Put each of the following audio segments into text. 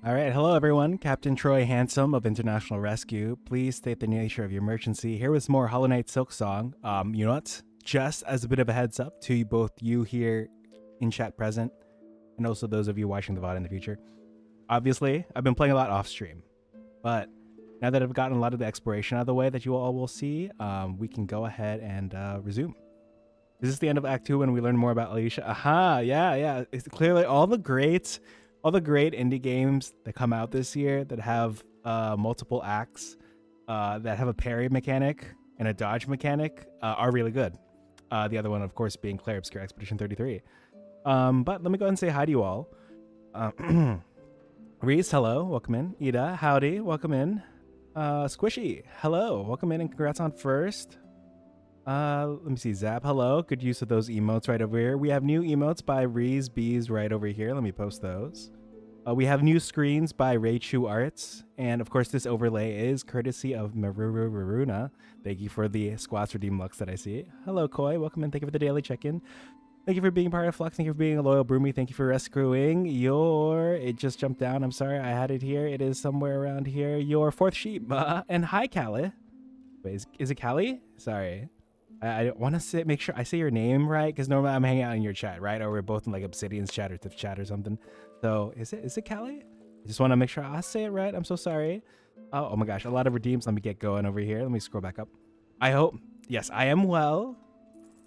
All right, hello everyone. Captain Troy Handsome of International Rescue. Please state the nature of your emergency. Here was more Hollow Knight Silksong. You know what? Just as a bit of a heads up to both you here in chat present, and also those of you watching the VOD in the future. Obviously, I've been playing a lot off stream, but now that I've gotten a lot of the exploration out of the way that you all will see, we can go ahead and resume. Is this the end of Act 2 when we learn more about Alicia? Aha, yeah. It's clearly all the great indie games that come out this year that have multiple acts, that have a parry mechanic and a dodge mechanic are really good. The other one, of course, being Claire Obscure Expedition 33. But let me go ahead and say hi to you all. Reese, hello, welcome in. Ida, howdy, welcome in. Squishy, hello, welcome in and congrats on first. Let me see. Zap, hello. Good use of those emotes right over here. We have new emotes by Reese Bees right over here. Let me post those. We have new screens by Raichu Arts. And of course, this overlay is courtesy of Maruna. Thank you for the Squats Redeem looks that I see. Hello, Koi. Welcome in. Thank you for the daily check-in. Thank you for being part of Flux. Thank you for being a loyal Broomy. Thank you for rescuing your... It just jumped down. I'm sorry. I had it here. It is somewhere around here. Your fourth sheep. And hi, Callie. Wait, is it Callie? Sorry. I want to make sure I say your name right, because normally I'm hanging out in your chat, right? Or we're both in like Obsidian's chat or Tiff chat or something. So is it Callie? I just want to make sure I say it right. I'm so sorry. Oh my gosh, a lot of redeems. Let me get going over here. Let me scroll back up. I hope. Yes, I am well.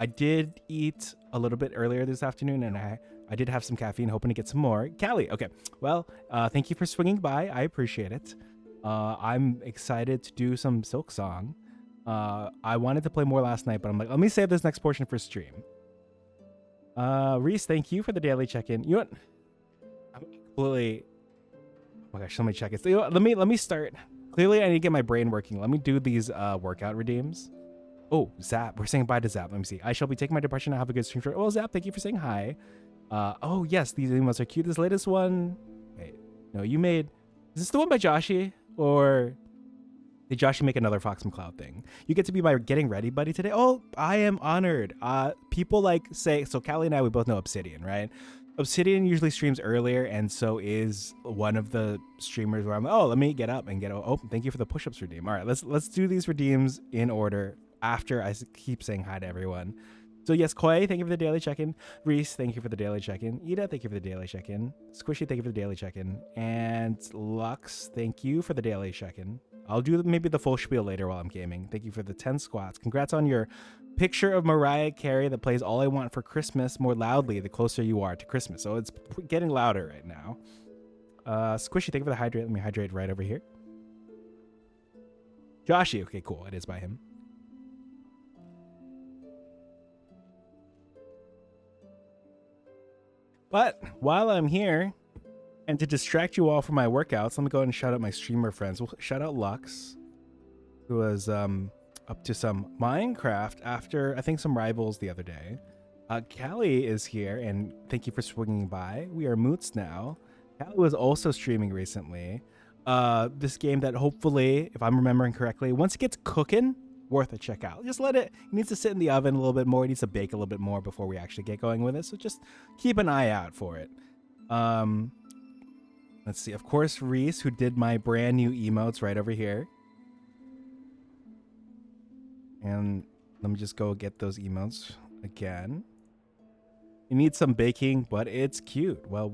I did eat a little bit earlier this afternoon, and I did have some caffeine, hoping to get some more. Callie, okay. Well, thank you for swinging by. I appreciate it. I'm excited to do some Silksong. I wanted to play more last night, but I'm like, let me save this next portion for stream. Reese, thank you for the daily check-in. You know what? I'm completely... Oh my gosh, so many check-ins. You know what? Let me start. Clearly, I need to get my brain working. Let me do these workout redeems. Oh, Zap. We're saying bye to Zap. Let me see. I shall be taking my departure now. Have a good stream. Oh, Zap, thank you for saying hi. Oh, yes, these emotes are cute. This latest one... Wait, no, you made... Is this the one by Joshi? Or... Did Joshi make another Fox McCloud thing? You get to be my getting ready buddy today. Oh, I am honored. People like say, so Callie and I, we both know Obsidian, right? Obsidian usually streams earlier, and so is one of the streamers where I'm like, oh, let me get up and get, oh, thank you for the push-ups redeem. All right, let's do these redeems in order after I keep saying hi to everyone. So yes, Koi, thank you for the daily check-in. Reese, thank you for the daily check-in. Ida, thank you for the daily check-in. Squishy, thank you for the daily check-in. And Lux, thank you for the daily check-in. I'll do maybe the full spiel later while I'm gaming. Thank you for the 10 squats. Congrats on your picture of Mariah Carey that plays All I Want for Christmas more loudly the closer you are to Christmas. So it's getting louder right now. Squishy, thank you for the hydrate. Let me hydrate right over here. Joshi, okay, cool. It is by him. But while I'm here, and to distract you all from my workouts, let me go ahead and shout out my streamer friends. We'll shout out Lux, who was up to some Minecraft after, I think, some rivals the other day. Callie is here, and thank you for swinging by. We are Moots now. Callie was also streaming recently. This game that hopefully, if I'm remembering correctly, once it gets cooking, worth a check out. Just let it needs to sit in the oven a little bit more. It needs to bake a little bit more before we actually get going with it. So just keep an eye out for it. Let's see. Of course, Reese, who did my brand new emotes right over here. And let me just go get those emotes again. It needs some baking, but it's cute. Well,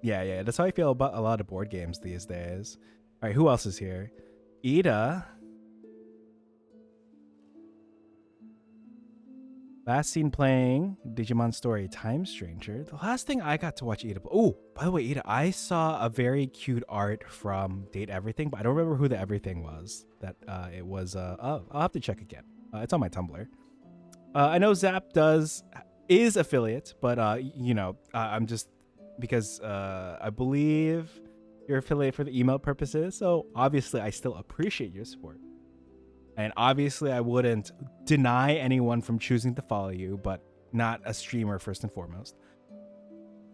yeah, that's how I feel about a lot of board games these days. All right, who else is here? Ida. Last seen playing Digimon Story Time Stranger. The last thing I got to watch Ida. Oh, by the way, Ida, I saw a very cute art from Date Everything, but I don't remember who the everything was. That it was. Oh, I'll have to check again. It's on my Tumblr. I know Zap is affiliate, but you know, I'm just because I believe you're affiliate for the email purposes. So obviously, I still appreciate your support. And obviously, I wouldn't deny anyone from choosing to follow you, but not a streamer first and foremost.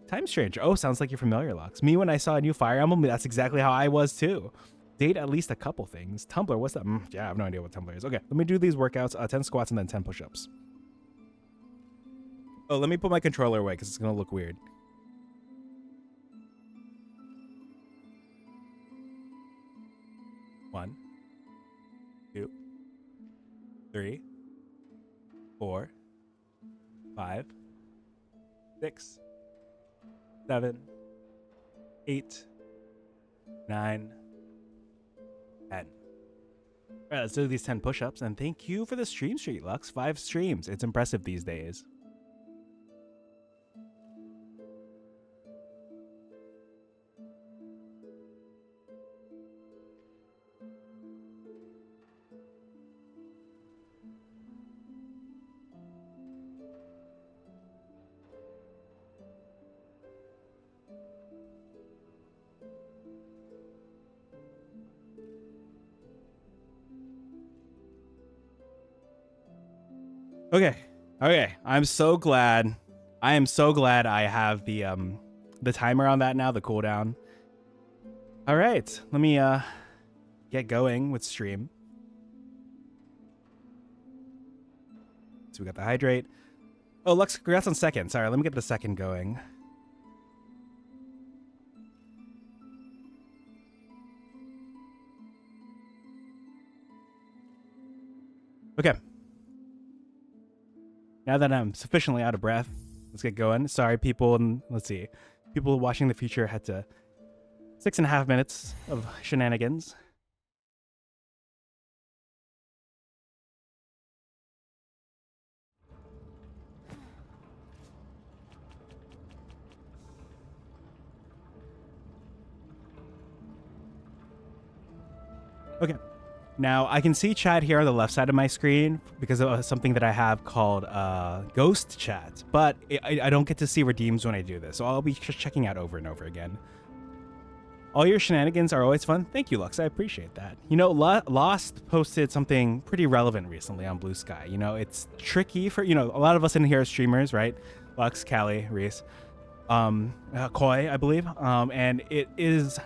Time Stranger. Oh, sounds like you're familiar, Lux. Me, when I saw a new Fire Emblem, that's exactly how I was too. Date at least a couple things. Tumblr, what's that? Yeah, I have no idea what Tumblr is. Okay, let me do these workouts. 10 squats and then 10 push-ups. Oh, let me put my controller away because it's going to look weird. 3, 4, 5, 6, 7, 8, 9, 10. All right, let's do these 10 push-ups. And thank you for the stream street, Lux. 5 streams. It's impressive these days. Okay. I'm so glad. I am so glad I have the timer on that now, the cooldown. All right, let me get going with stream. So we got the hydrate. Oh, Lux, congrats on second. Sorry, let me get the second going. Okay. Now that I'm sufficiently out of breath, let's get going. Sorry, people, and let's see. People watching the future had to 6.5 minutes of shenanigans. Okay. Now, I can see chat here on the left side of my screen because of something that I have called ghost chat, but I don't get to see redeems when I do this, so I'll be just checking out over and over again. All your shenanigans are always fun. Thank you, Lux. I appreciate that. You know, Lost posted something pretty relevant recently on Blue Sky. You know, it's tricky for, you know, a lot of us in here are streamers, right? Lux, Callie, Reese, Koi, I believe. And it is,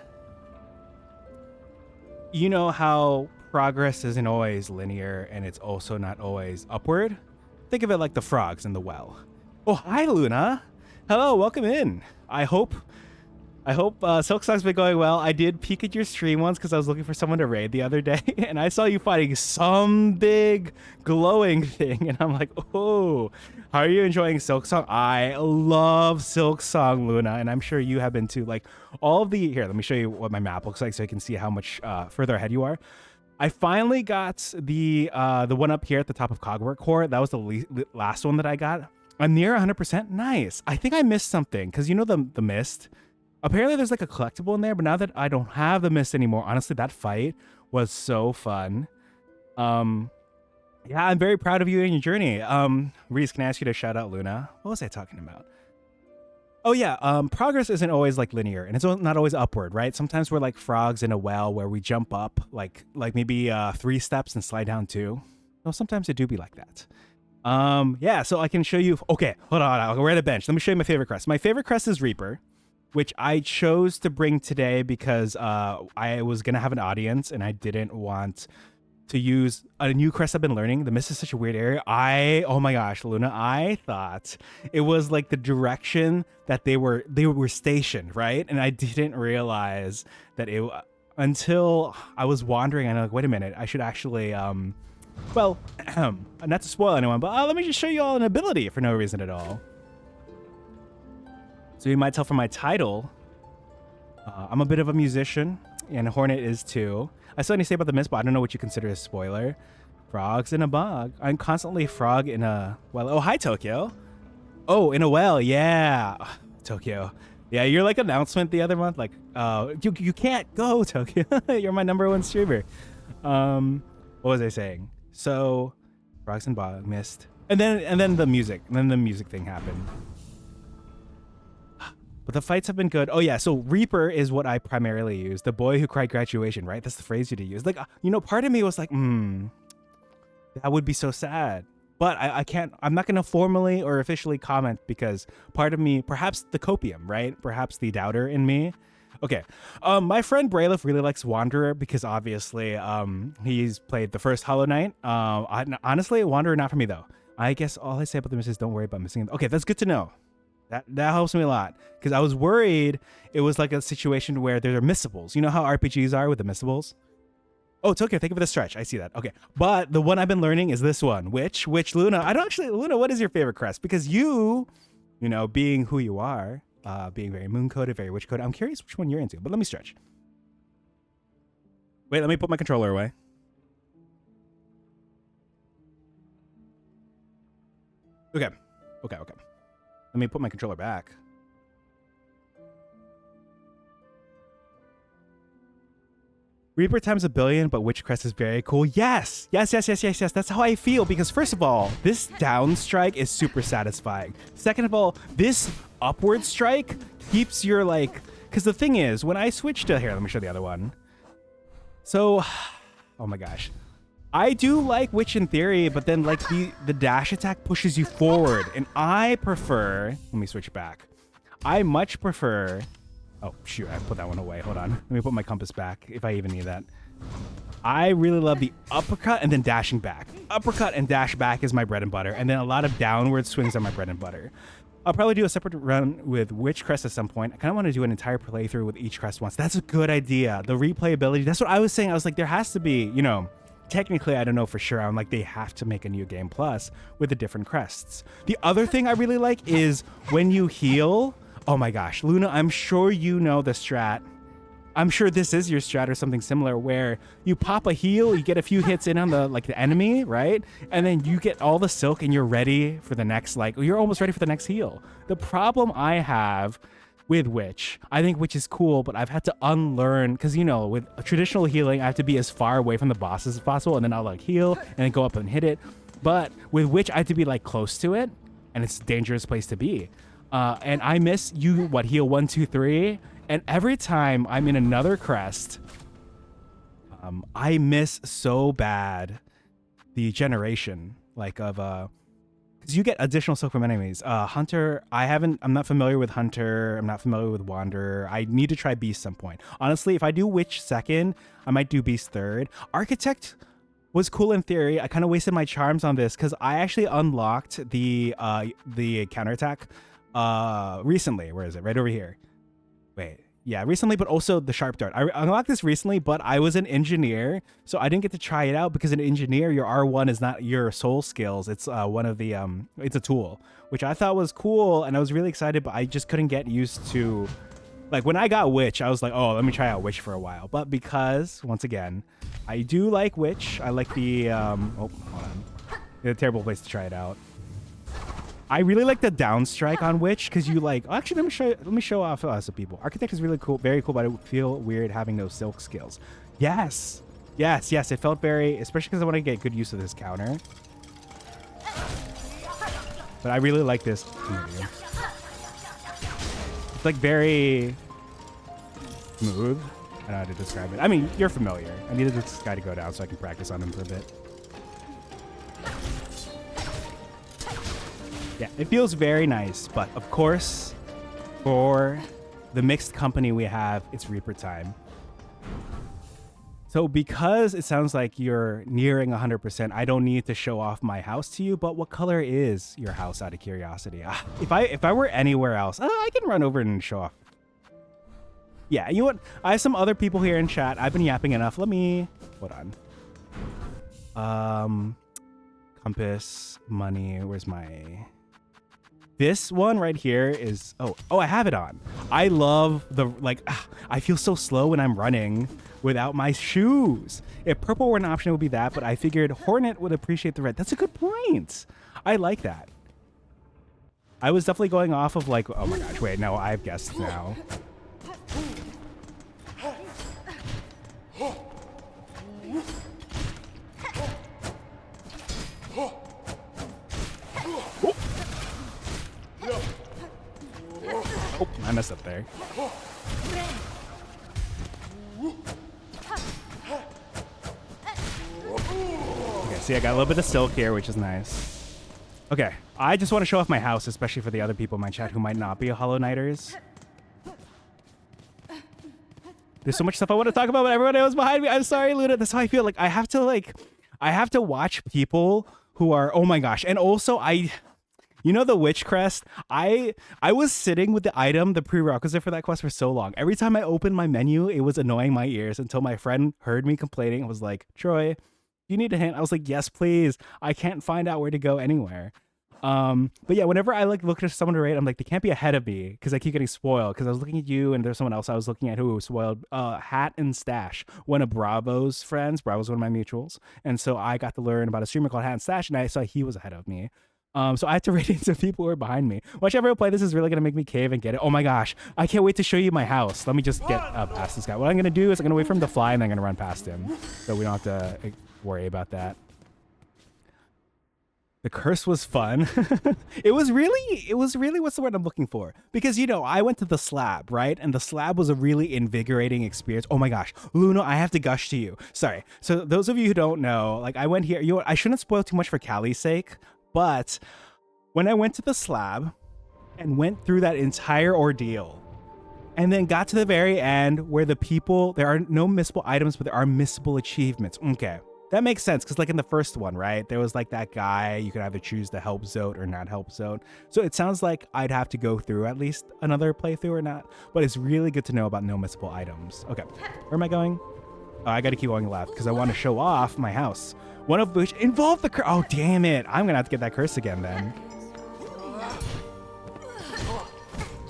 you know how progress isn't always linear and it's also not always upward? Think of it like the frogs in the well. Oh, hi, Luna. Hello, welcome in. I hope Silksong's been going well. I did peek at your stream once because I was looking for someone to raid the other day, and I saw you fighting some big glowing thing, and I'm like, oh, how are you enjoying Silksong? I love Silksong, Luna, and I'm sure you have been too. Like, all of the... Here, let me show you what my map looks like so you can see how much further ahead you are. I finally got the one up here at the top of Cogwork Core. That was the last one that I got. I'm near 100%. Nice. I think I missed something, because you know the mist? Apparently there's like a collectible in there, but now that I don't have the mist anymore, honestly, that fight was so fun. Yeah, I'm very proud of you and your journey. Reese, can I ask you to shout out Luna? What was I talking about? Oh yeah, progress isn't always like linear, and it's not always upward, right? Sometimes we're like frogs in a well where we jump up like maybe 3 steps and slide down 2. No, sometimes it do be like that. Yeah, so I can show you. Okay, hold on, we're at a bench. Let me show you my favorite crest. My favorite crest is Reaper, which I chose to bring today because I was gonna have an audience and I didn't want to use a new crest I've been learning. The mist is such a weird area. Oh my gosh, Luna, I thought it was like the direction that they were stationed, right? And I didn't realize that it until I was wandering. And I'm like, wait a minute, I should actually well, not to spoil anyone, but let me just show you all an ability for no reason at all. So you might tell from my title, I'm a bit of a musician, and Hornet is too. I still need to say about the mist, but I don't know what you consider a spoiler. Frogs in a bog. I'm constantly frog in a well. Oh, hi, Tokyo. Oh, in a well. Yeah, Tokyo. Yeah, your like announcement the other month, like, you can't go, Tokyo. You're my #1 streamer. What was I saying? So, frogs in bog, mist, and then the music, thing happened. But the fights have been good. Oh yeah, so Reaper is what I primarily use. The boy who cried graduation, right? That's the phrase you to use. Like, you know, part of me was like, that would be so sad. But I can't, I'm not going to formally or officially comment because part of me, perhaps the copium, right? Perhaps the doubter in me. Okay, my friend Braylif really likes Wanderer because obviously he's played the first Hollow Knight. Honestly, Wanderer not for me though. I guess all I say about the miss is don't worry about missing them. Okay, that's good to know. That helps me a lot because I was worried it was like a situation where there are missables. You know how RPGs are with the missables? Oh, it's okay. Thank you for the stretch. I see that. Okay. But the one I've been learning is this one. Which Luna, I don't actually, Luna, what is your favorite crest? Because you know, being who you are, being very moon coded, very witch coded, I'm curious which one you're into. But let me stretch. Wait, let me put my controller away. Okay. Let me put my controller back. Reaper times a billion, but Witch Crest is very cool. Yes. That's how I feel, because first of all, this down strike is super satisfying. Second of all, this upward strike keeps your like, because the thing is, when I switch to, here, let me show the other one. So, oh my gosh. I do like Witch in theory, but then like the dash attack pushes you forward, and I prefer, let me switch back. I much prefer, oh shoot, I put that one away. Hold on. Let me put my compass back if I even need that. I really love the uppercut and then dashing back. Uppercut and dash back is my bread and butter, and then a lot of downward swings are my bread and butter. I'll probably do a separate run with Witch Crest at some point. I kind of want to do an entire playthrough with each crest once. That's a good idea. The replayability, that's what I was saying. I was like, there has to be, you know, technically, I don't know for sure. I'm like, they have to make a new game plus with the different crests. The other thing I really like is when you heal. Oh my gosh, Luna, I'm sure you know the strat. I'm sure this is your strat or something similar, where you pop a heal, you get a few hits in on the enemy, right? And then you get all the silk and you're ready for the next, you're almost ready for the next heal. The problem I have with Witch, I think Witch is cool, but I've had to unlearn, because, you know, with traditional healing, I have to be as far away from the bosses as possible, and then I'll heal and then go up and hit it. But with Witch, I have to be close to it, and it's a dangerous place to be. And I miss heal 1, 2, 3, and every time I'm in another crest, I miss so bad the generation because you get additional silk from enemies. Hunter, I'm not familiar with Hunter. I'm not familiar with Wanderer. I need to try Beast some point. Honestly, if I do Witch second, I might do Beast third. Architect was cool in theory. I kind of wasted my charms on this because I actually unlocked the counterattack recently. Where is it? Right over here. Wait. Yeah, recently, but also the sharp dart. I unlocked this recently, but I was an engineer, so I didn't get to try it out because an engineer, your R1 is not your soul skills. It's one of the it's a tool, which I thought was cool, and I was really excited, but I just couldn't get used to. When I got Witch, I was like, oh, let me try out Witch for a while. But because once again, I do like Witch. I like the oh, hold on, it's a terrible place to try it out. I really like the down strike on Witch because you actually let me show off some people. Architect is really cool, very cool, but I feel weird having those silk skills. Yes, it felt very, especially because I want to get good use of this counter. But I really like this. It's very smooth. I don't know how to describe it. I mean, you're familiar. I needed this guy to go down so I can practice on him for a bit. Yeah, it feels very nice, but of course, for the mixed company we have, it's Reaper time. So because it sounds like you're nearing 100%, I don't need to show off my house to you, but what color is your house out of curiosity? If I were anywhere else, I can run over and show off. Yeah, you know what? I have some other people here in chat. I've been yapping enough. Let me, hold on. Compass, money, where's my... This one right here is, oh, I have it on. I love I feel so slow when I'm running without my shoes. If purple were an option, it would be that, but I figured Hornet would appreciate the red. That's a good point. I like that. I was definitely going off of oh my gosh, wait, no, I've guessed now. Oh, I messed up there. Okay, see, I got a little bit of silk here, which is nice. Okay, I just want to show off my house, especially for the other people in my chat who might not be Hollow Knighters. There's so much stuff I want to talk about, but everyone else behind me. I'm sorry, Luna. That's how I feel. I have to watch people who are, oh my gosh. And also, You know the witch crest? I was sitting with the item, the prerequisite for that quest for so long. Every time I opened my menu, it was annoying my ears until my friend heard me complaining and was like, Troy, you need a hint? I was like, yes, please. I can't find out where to go anywhere. But yeah, whenever I like look at someone to rate, I'm like, they can't be ahead of me because I keep getting spoiled. Because I was looking at you and there's someone else I was looking at who was spoiled. Hat and Stash, one of Bravo's friends. Bravo's one of my mutuals, and so I got to learn about a streamer called Hat and Stash, and I saw he was ahead of me. So I had to rate into people who were behind me. Whichever play this is really gonna make me cave and get it. Oh my gosh, I can't wait to show you my house. Let me just get past this guy. What I'm gonna do is I'm gonna wait for him to fly and then I'm gonna run past him, so we don't have to worry about that. The curse was fun. It was really what's the word I'm looking for? Because, you know, I went to the slab, right? And the slab was a really invigorating experience. Oh my gosh, Luna, I have to gush to you. Sorry. So those of you who don't know, like I went here, you know what? I shouldn't spoil too much for Callie's sake, but when I went to the slab and went through that entire ordeal and then got to the very end where the people, there are no missable items, but there are missable achievements. Okay. That makes sense, because like in the first one, right, there was like that guy, you could either choose the help zone or not help zone. So it sounds like I'd have to go through at least another playthrough or not, but it's really good to know about no missable items. Okay, where am I going? Oh, I gotta keep going left because I want to show off my house. One of which involved the curse. Oh, damn it. I'm gonna have to get that curse again then.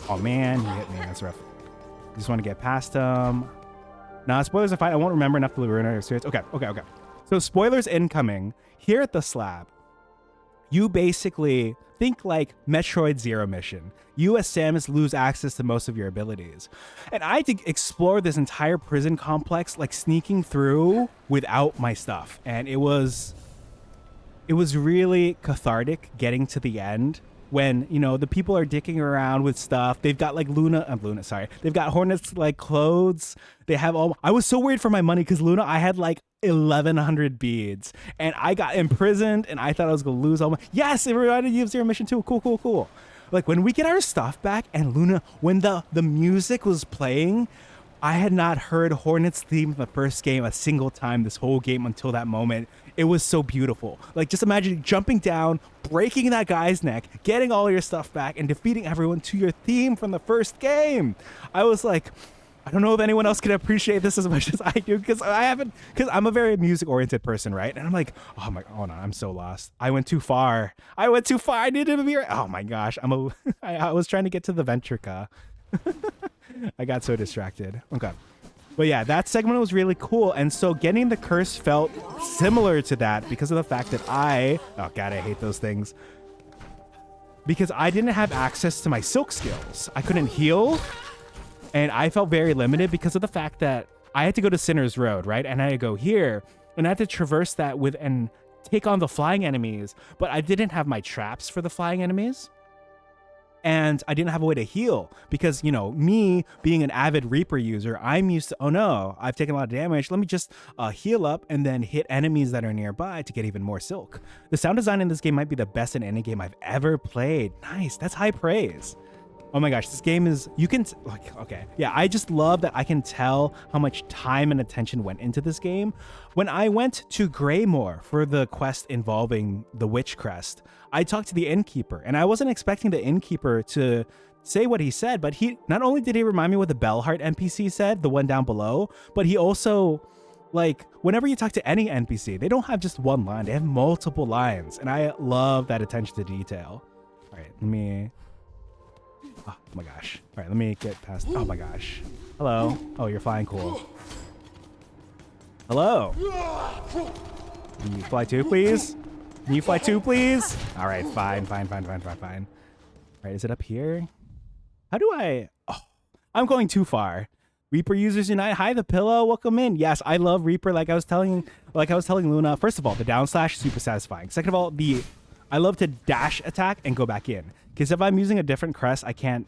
Oh man, he hit me, that's rough. Just want to get past him. Nah, spoilers are fine. I won't remember enough to ruin our experience. Okay. So spoilers incoming. Here at the slab, you basically think like Metroid Zero mission. You as Samus lose access to most of your abilities. And I had to explore this entire prison complex, like sneaking through without my stuff. And it was really cathartic getting to the end when, you know, the people are dicking around with stuff. They've got like they've got Hornet's like clothes. They have all, I was so worried for my money because Luna, I had like 1,100 beads and I got imprisoned and I thought I was gonna lose all my, yes, it reminded you of Zero Mission 2. Cool. Like when we get our stuff back and Luna, when the music was playing, I had not heard Hornet's theme in the first game a single time this whole game until that moment. It was so beautiful. Like just imagine jumping down, breaking that guy's neck, getting all your stuff back and defeating everyone to your theme from the first game. I was like, I don't know if anyone else can appreciate this as much as I do because I'm a very music-oriented person, right? And I'm like, oh no, I'm so lost. I went too far. I needed to be right. Oh my gosh, I was trying to get to the Ventrica. I got so distracted. Okay. But yeah, that segment was really cool. And so getting the curse felt similar to that because of the fact that oh God, I hate those things. Because I didn't have access to my silk skills. I couldn't heal. And I felt very limited because of the fact that I had to go to Sinner's Road, right? And I had to go here and I had to traverse that and take on the flying enemies. But I didn't have my traps for the flying enemies. And I didn't have a way to heal because, you know, me being an avid Reaper user, I'm used to, oh no, I've taken a lot of damage. Let me just heal up and then hit enemies that are nearby to get even more silk. The sound design in this game might be the best in any game I've ever played. Nice. That's high praise. Oh my gosh, this game is, okay. Yeah, I just love that I can tell how much time and attention went into this game. When I went to Greymoor for the quest involving the Witch Crest, I talked to the innkeeper and I wasn't expecting the innkeeper to say what he said, but not only did he remind me what the Bellheart NPC said, the one down below, but he also, like, whenever you talk to any NPC, they don't have just one line, they have multiple lines. And I love that attention to detail. All right, oh my gosh. All right, let me get past. Oh my gosh. Hello. Oh, you're flying cool. Hello. Can you fly too, please? Can you fly too, please? All right, fine. All right, is it up here? How do I? Oh, I'm going too far. Reaper users unite. Hi, the pillow. Welcome in. Yes, I love Reaper. Like I was telling Luna. First of all, the down slash super satisfying. Second of all, I love to dash attack and go back in. Because if I'm using a different crest, I can't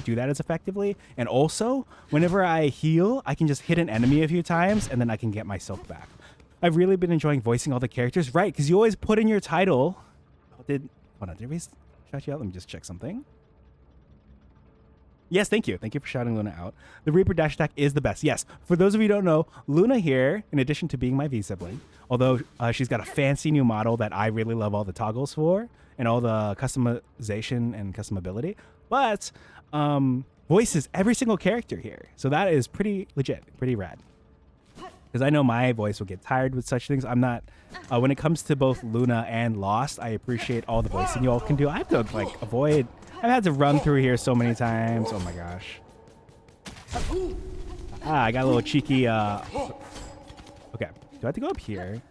do that as effectively. And also, whenever I heal, I can just hit an enemy a few times and then I can get my silk back. I've really been enjoying voicing all the characters. Right, because you always put in your title. Did we shout you out? Let me just check something. Yes, thank you. Thank you for shouting Luna out. The Reaper dash attack is the best. Yes, for those of you who don't know, Luna here, in addition to being my V sibling, although she's got a fancy new model that I really love all the toggles for and all the customization and customability, but voices every single character here. So that is pretty legit, pretty rad. Because I know my voice will get tired with such things. I'm not, when it comes to both Luna and Lost, I appreciate all the voicing you all can do. I have to like avoid, I've had to run through here so many times. Oh my gosh. I got a little cheeky, okay. Do I have to go up here?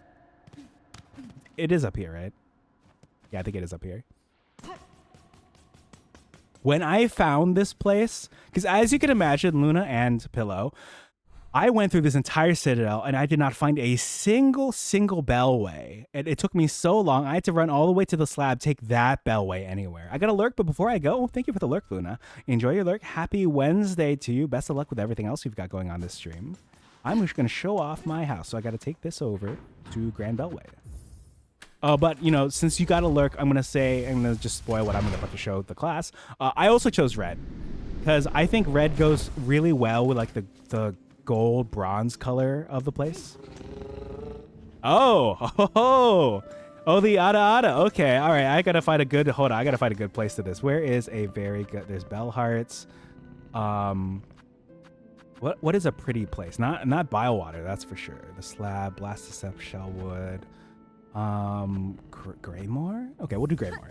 It is up here, right? Yeah, I think it is up here. When I found this place, because as you can imagine, Luna and Pillow, I went through this entire citadel and I did not find a single bellway. It took me so long. I had to run all the way to the slab, take that bellway anywhere. I got a lurk, but before I go, thank you for the lurk, Luna. Enjoy your lurk. Happy Wednesday to you. Best of luck with everything else you've got going on this stream. I'm just going to show off my house, so I got to take this over to Grand Bellway. But, you know, since you got a lurk, I'm going to just spoil what I'm about to show the class. I also chose red because I think red goes really well with like the gold bronze color of the place. Oh, the Ada. Okay, all right. I gotta find a good place to this. Where is a very good? There's Bell Hearts. What is a pretty place? Not Biowater, that's for sure. The Slab, Blasticep, Shellwood, Greymore. Okay, we'll do Greymore.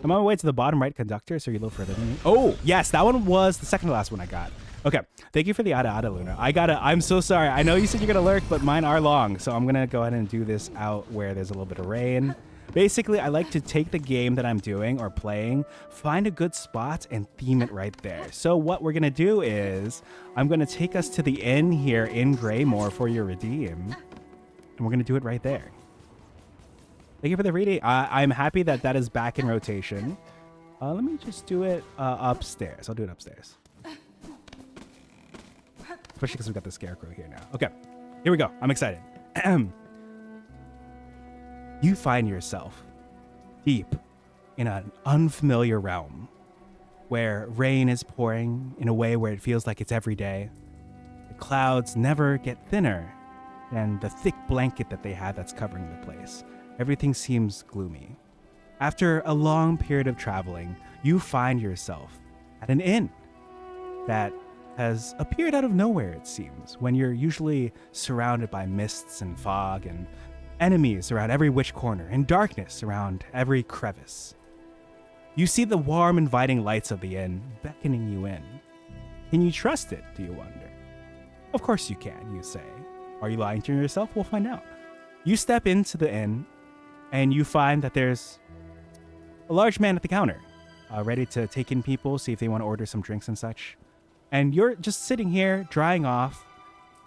I'm on my way to the bottom right conductor, so you're a little further than me. Oh, yes, that one was the second to last one I got. Okay, thank you for the Ada, Luna. I'm so sorry. I know you said you're gonna lurk, but mine are long, so I'm gonna go ahead and do this out where there's a little bit of rain. Basically, I like to take the game that I'm doing or playing, find a good spot, and theme it right there. So what we're gonna do is, I'm gonna take us to the inn here in Greymore for your redeem, and we're gonna do it right there. Thank you for the reading. I'm happy that that is back in rotation. Let me just do it upstairs. I'll do it upstairs. Especially because we've got the scarecrow here now. Okay, here we go. I'm excited. You find yourself deep in an unfamiliar realm where rain is pouring in a way where it feels like it's every day. The clouds never get thinner than the thick blanket that they have that's covering the place. Everything seems gloomy. After a long period of traveling, you find yourself at an inn that has appeared out of nowhere, it seems, when you're usually surrounded by mists and fog and enemies around every which corner and darkness around every crevice. You see the warm, inviting lights of the inn beckoning you in. Can you trust it, do you wonder? Of course you can, you say. Are you lying to yourself? We'll find out. You step into the inn and you find that there's a large man at the counter, ready to take in people, see if they want to order some drinks and such. And you're just sitting here, drying off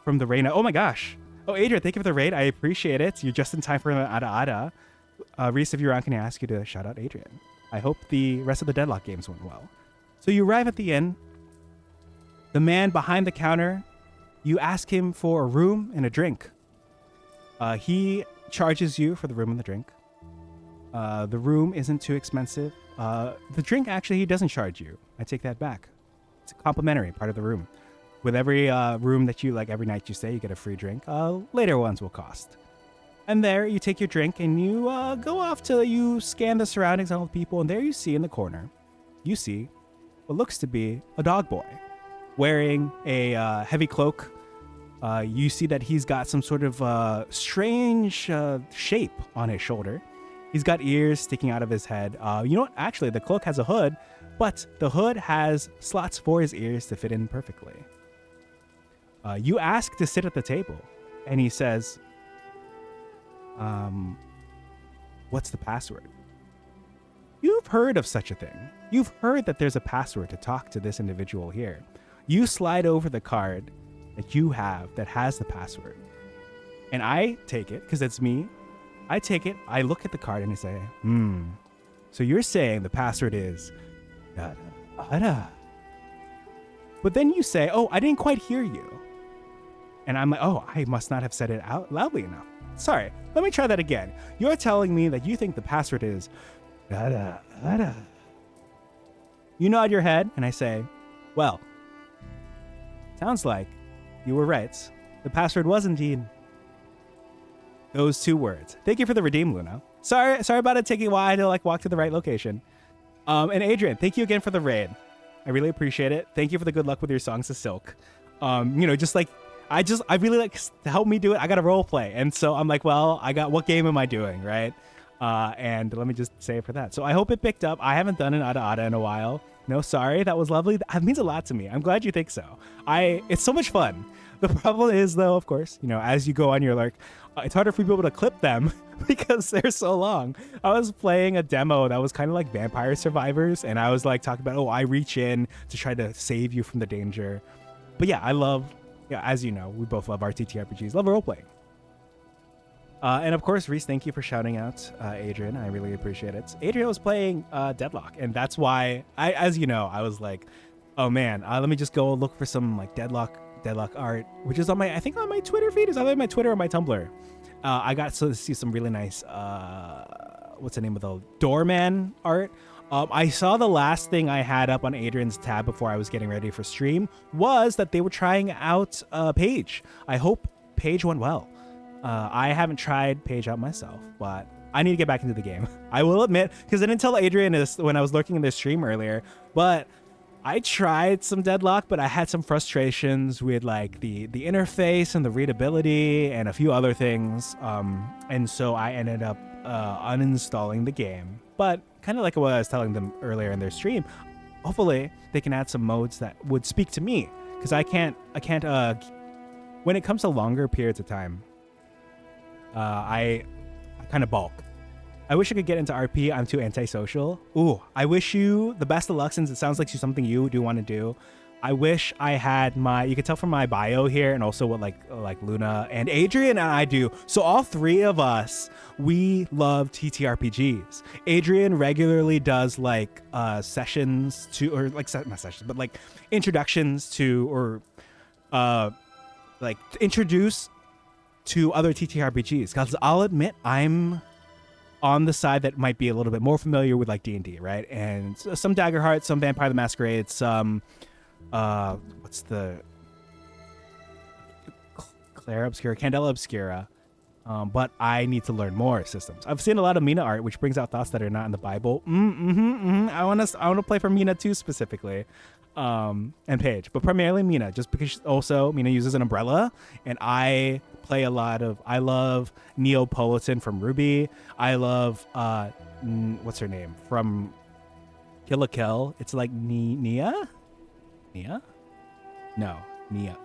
from the rain. Oh my gosh. Oh, Adrian, thank you for the raid. I appreciate it. You're just in time for an Ada. Reese, if you're around, can I ask you to shout out Adrian? I hope the rest of the Deadlock games went well. So you arrive at the inn. The man behind the counter, you ask him for a room and a drink. He charges you for the room and the drink. The room isn't too expensive. The drink, actually, he doesn't charge you. I take that back. It's a complimentary part of the room. With every room that you, like every night you stay, you get a free drink. Later ones will cost. And there you take your drink and you go off till you scan the surroundings and all the people. And there you see in the corner, you see what looks to be a dog boy wearing a heavy cloak. You see that he's got some sort of strange shape on his shoulder. He's got ears sticking out of his head. You know what? Actually, the cloak has a hood, but the hood has slots for his ears to fit in perfectly. You ask to sit at the table, and he says, what's the password? You've heard of such a thing. You've heard that there's a password to talk to this individual here. You slide over the card that you have that has the password. And I take it, because it's me. I take it, I look at the card and I say, so you're saying the password is Ada. But then you say, oh, I didn't quite hear you. And I'm like, oh, I must not have said it out loudly enough. Sorry, let me try that again. You're telling me that you think the password is Ada. You nod your head and I say, Well, sounds like you were right. The password was indeed those 2 words. Thank you for the redeem, Luna. Sorry about it taking a while to like walk to the right location. And Adrian, thank you again for the raid. I really appreciate it. Thank you for the good luck with your songs to Silk. Just like I really like to help me do it. I got to role play, and so I'm like, well, what game am I doing, right? And let me just say it for that. So I hope it picked up. I haven't done an Ada in a while. No, sorry, that was lovely. That means a lot to me. I'm glad you think so. It's so much fun. The problem is, though, of course, as you go on your lurk, it's harder for people to clip them because they're so long. I was playing a demo that was kind of like Vampire Survivors, and I was like talking about, I reach in to try to save you from the danger. But yeah, as you know, we both love our TTRPGs, love role-playing. And of course, Reese, thank you for shouting out Adrian. I really appreciate it. Adrian was playing Deadlock, and that's why, as you know, I was like, oh man, let me just go look for some like Deadlock art, which is on my Twitter feed. Is either my Twitter or my Tumblr. I got to see some really nice, what's the name of the Doorman art? I saw the last thing I had up on Adrian's tab before I was getting ready for stream was that they were trying out Page. I hope Page went well. I haven't tried Page out myself, but I need to get back into the game. I will admit, because I didn't tell Adrian this when I was lurking in their stream earlier, but I tried some Deadlock, but I had some frustrations with like the interface and the readability and a few other things. And so I ended up uninstalling the game. But kind of like what I was telling them earlier in their stream, hopefully they can add some modes that would speak to me, because I can't when it comes to longer periods of time, I kind of bulk. I wish I could get into RP. I'm too antisocial. Ooh, I wish you the best of luck, since it sounds like something you do want to do. I wish I had you could tell from my bio here, and also what like Luna and Adrian and I do. So all 3 of us, we love TTRPGs. Adrian regularly does like sessions to, or like not sessions, but like introductions to, or like introduce to other TTRPGs. Because I'll admit, I'm on the side that might be a little bit more familiar with like D&D, right? And some Daggerheart, some Vampire the Masquerade, some what's the Clara Obscura, Candela Obscura, but I need to learn more systems. I've seen a lot of Mina art, which brings out thoughts that are not in the Bible. I want to play for Mina too, specifically, and Paige, but primarily Mina, just because Mina uses an umbrella, and I play a lot of. I love Neapolitan from Ruby. I love what's her name from Kill la Kill? It's like Nia. No, Nia.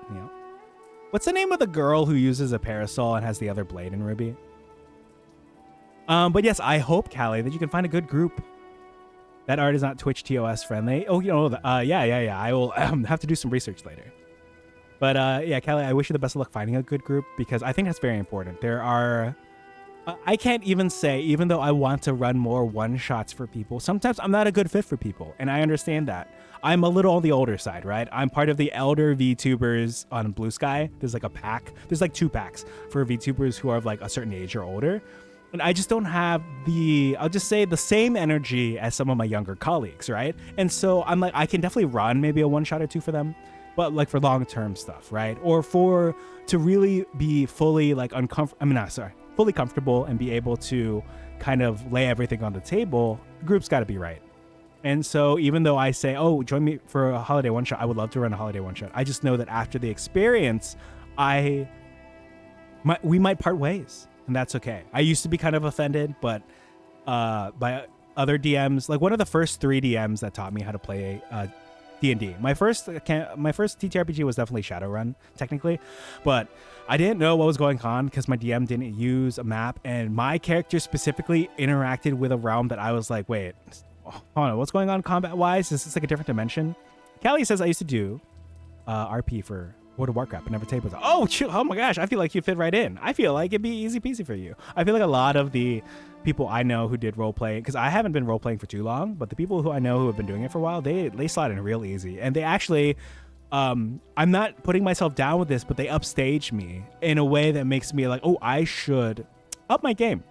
What's the name of the girl who uses a parasol and has the other blade in Ruby? But yes, I hope, Callie, that you can find a good group. That art is not Twitch TOS friendly. Oh, yeah. I will have to do some research later. But yeah, Callie, I wish you the best of luck finding a good group, because I think that's very important. There are... I can't even say, even though I want to run more one-shots for people, sometimes I'm not a good fit for people, and I understand that. I'm a little on the older side, right? I'm part of the elder VTubers on Blue Sky. There's like a pack. There's like 2 packs for VTubers who are of like a certain age or older. And I just don't have I'll just say the same energy as some of my younger colleagues, right? And so I'm like, I can definitely run maybe a 1-shot or 2 for them, but like for long-term stuff, right? Or to really be fully like fully comfortable and be able to kind of lay everything on the table, the group's got to be right. And so even though I say, oh, join me for a holiday 1-shot, I would love to run a holiday 1-shot. I just know that after the experience, we might part ways, and that's okay. I used to be kind of offended, but by other DMs, like one of the first 3 DMs that taught me how to play D&D. My first TTRPG was definitely Shadowrun, technically, but I didn't know what was going on because my DM didn't use a map, and my character specifically interacted with a realm that I was like, wait, hold on, what's going on combat-wise? Is this like a different dimension? Callie says I used to do RP for World of Warcraft, but never tables. Oh my gosh, I feel like you fit right in. I feel like it'd be easy peasy for you. I feel like a lot of the people I know who did role playing, because I haven't been role playing for too long, but the people who I know who have been doing it for a while, they slide in real easy, and they actually, I'm not putting myself down with this, but they upstage me in a way that makes me like, oh, I should up my game.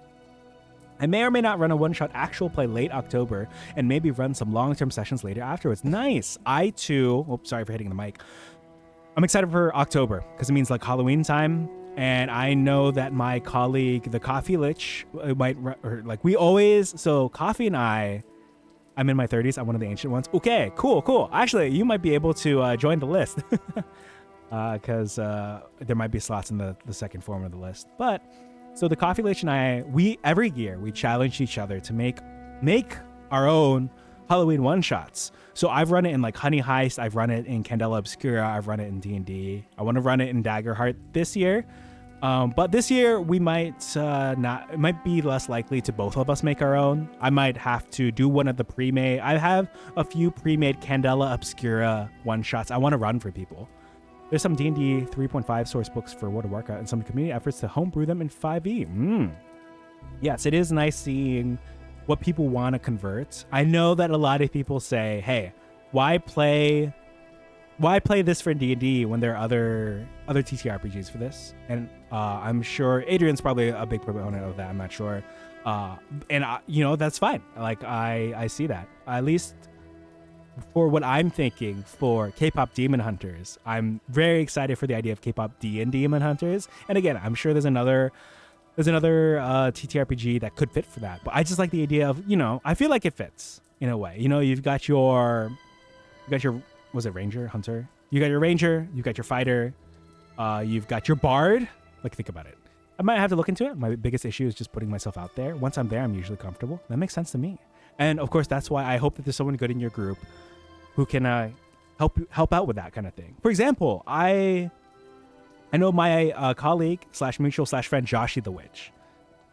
I may or may not run a one-shot actual play late October and maybe run some long-term sessions later afterwards. Nice. I too, sorry for hitting the mic. I'm excited for October because it means like Halloween time. And I know that my colleague, the Coffee Lich, might, or like we always, so Coffee and I'm in my 30s. I'm one of the ancient ones. Okay, cool. Actually, you might be able to join the list because there might be slots in the second form of the list. But so the Coffee Lich and we every year we challenge each other to make our own Halloween one-shots. So I've run it in like Honey Heist. I've run it in Candela Obscura. I've run it in D&D. I want to run it in Daggerheart this year. But this year we might not. It might be less likely to both of us make our own. I might have to do one of the pre-made. I have a few pre-made Candela Obscura one-shots I want to run for people. There's some D&D 3.5 source books for World of Warcraft and some community efforts to homebrew them in 5e. Yes, it is nice seeing what people want to convert. I know that a lot of people say, hey, why play this for D&D when there are other TTRPGs for this? And I'm sure Adrian's probably a big proponent of that. I'm not sure. That's fine. Like, I see that. At least for what I'm thinking for K-pop Demon Hunters, I'm very excited for the idea of K-pop Demon Hunters. And again, I'm sure there's another TTRPG that could fit for that. But I just like the idea of, I feel like it fits in a way. You've got your was it Ranger, Hunter? You got your Ranger, you got your Fighter, you've got your Bard. Like, think about it. I might have to look into it. My biggest issue is just putting myself out there. Once I'm there, I'm usually comfortable. That makes sense to me. And of course, that's why I hope that there's someone good in your group who can help out with that kind of thing. For example, I know my colleague / mutual / friend Joshi the Witch.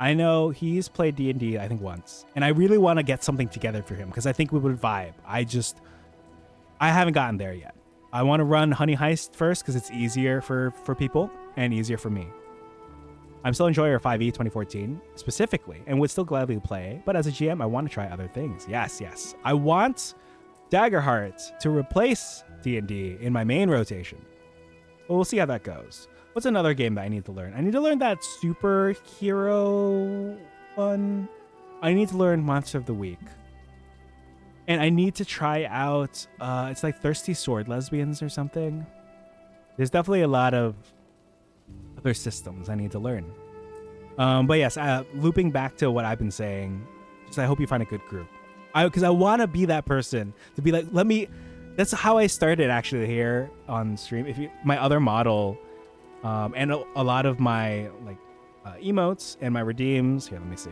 I know he's played D&D I think once, and I really want to get something together for him because I think we would vibe. I haven't gotten there yet. I want to run Honey Heist first because it's easier for people and easier for me. I'm still enjoying our 5e 2014 specifically and would still gladly play, but as a GM, I want to try other things. Yes. I want Daggerheart to replace D&D in my main rotation. But we'll see how that goes. What's another game that I need to learn? I need to learn that superhero one. I need to learn Monster of the Week. And I need to try out, it's like Thirsty Sword Lesbians or something. There's definitely a lot of other systems I need to learn. But yes, looping back to what I've been saying, just I hope you find a good group. Because I want to be that person to be like, that's how I started actually here on stream. My other model, and a lot of my emotes and my redeems. Here, let me see.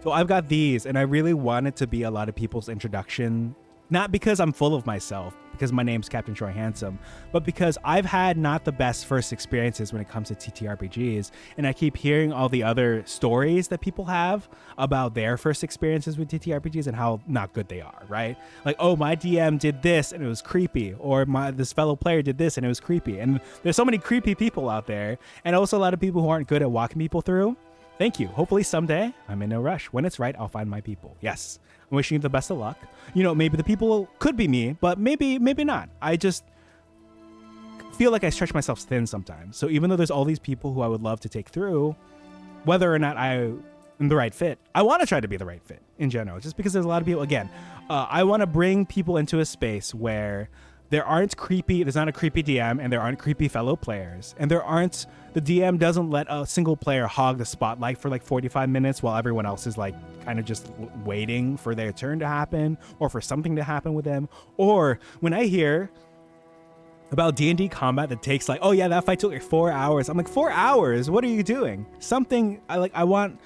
So I've got these, and I really wanted to be a lot of people's introduction, not because I'm full of myself, because my name's Captain Troy Handsome, but because I've had not the best first experiences when it comes to TTRPGs, and I keep hearing all the other stories that people have about their first experiences with TTRPGs and how not good they are, right? Like, oh, my DM did this and it was creepy, or this fellow player did this and it was creepy. And there's so many creepy people out there, and also a lot of people who aren't good at walking people through. Thank you. Hopefully someday, I'm in no rush. When it's right, I'll find my people. Yes. I'm wishing you the best of luck. Maybe the people could be me, but maybe not. I just feel like I stretch myself thin sometimes. So even though there's all these people who I would love to take through, whether or not I am the right fit, I want to try to be the right fit in general, just because there's a lot of people. Again, I want to bring people into a space where there's not a creepy DM, and there aren't creepy fellow players, and the DM doesn't let a single player hog the spotlight for 45 minutes while everyone else is kind of just waiting for their turn to happen or for something to happen with them. Or when I hear about D&D combat that takes oh yeah, that fight took 4 hours. I'm like, 4 hours? What are you doing? Something I want,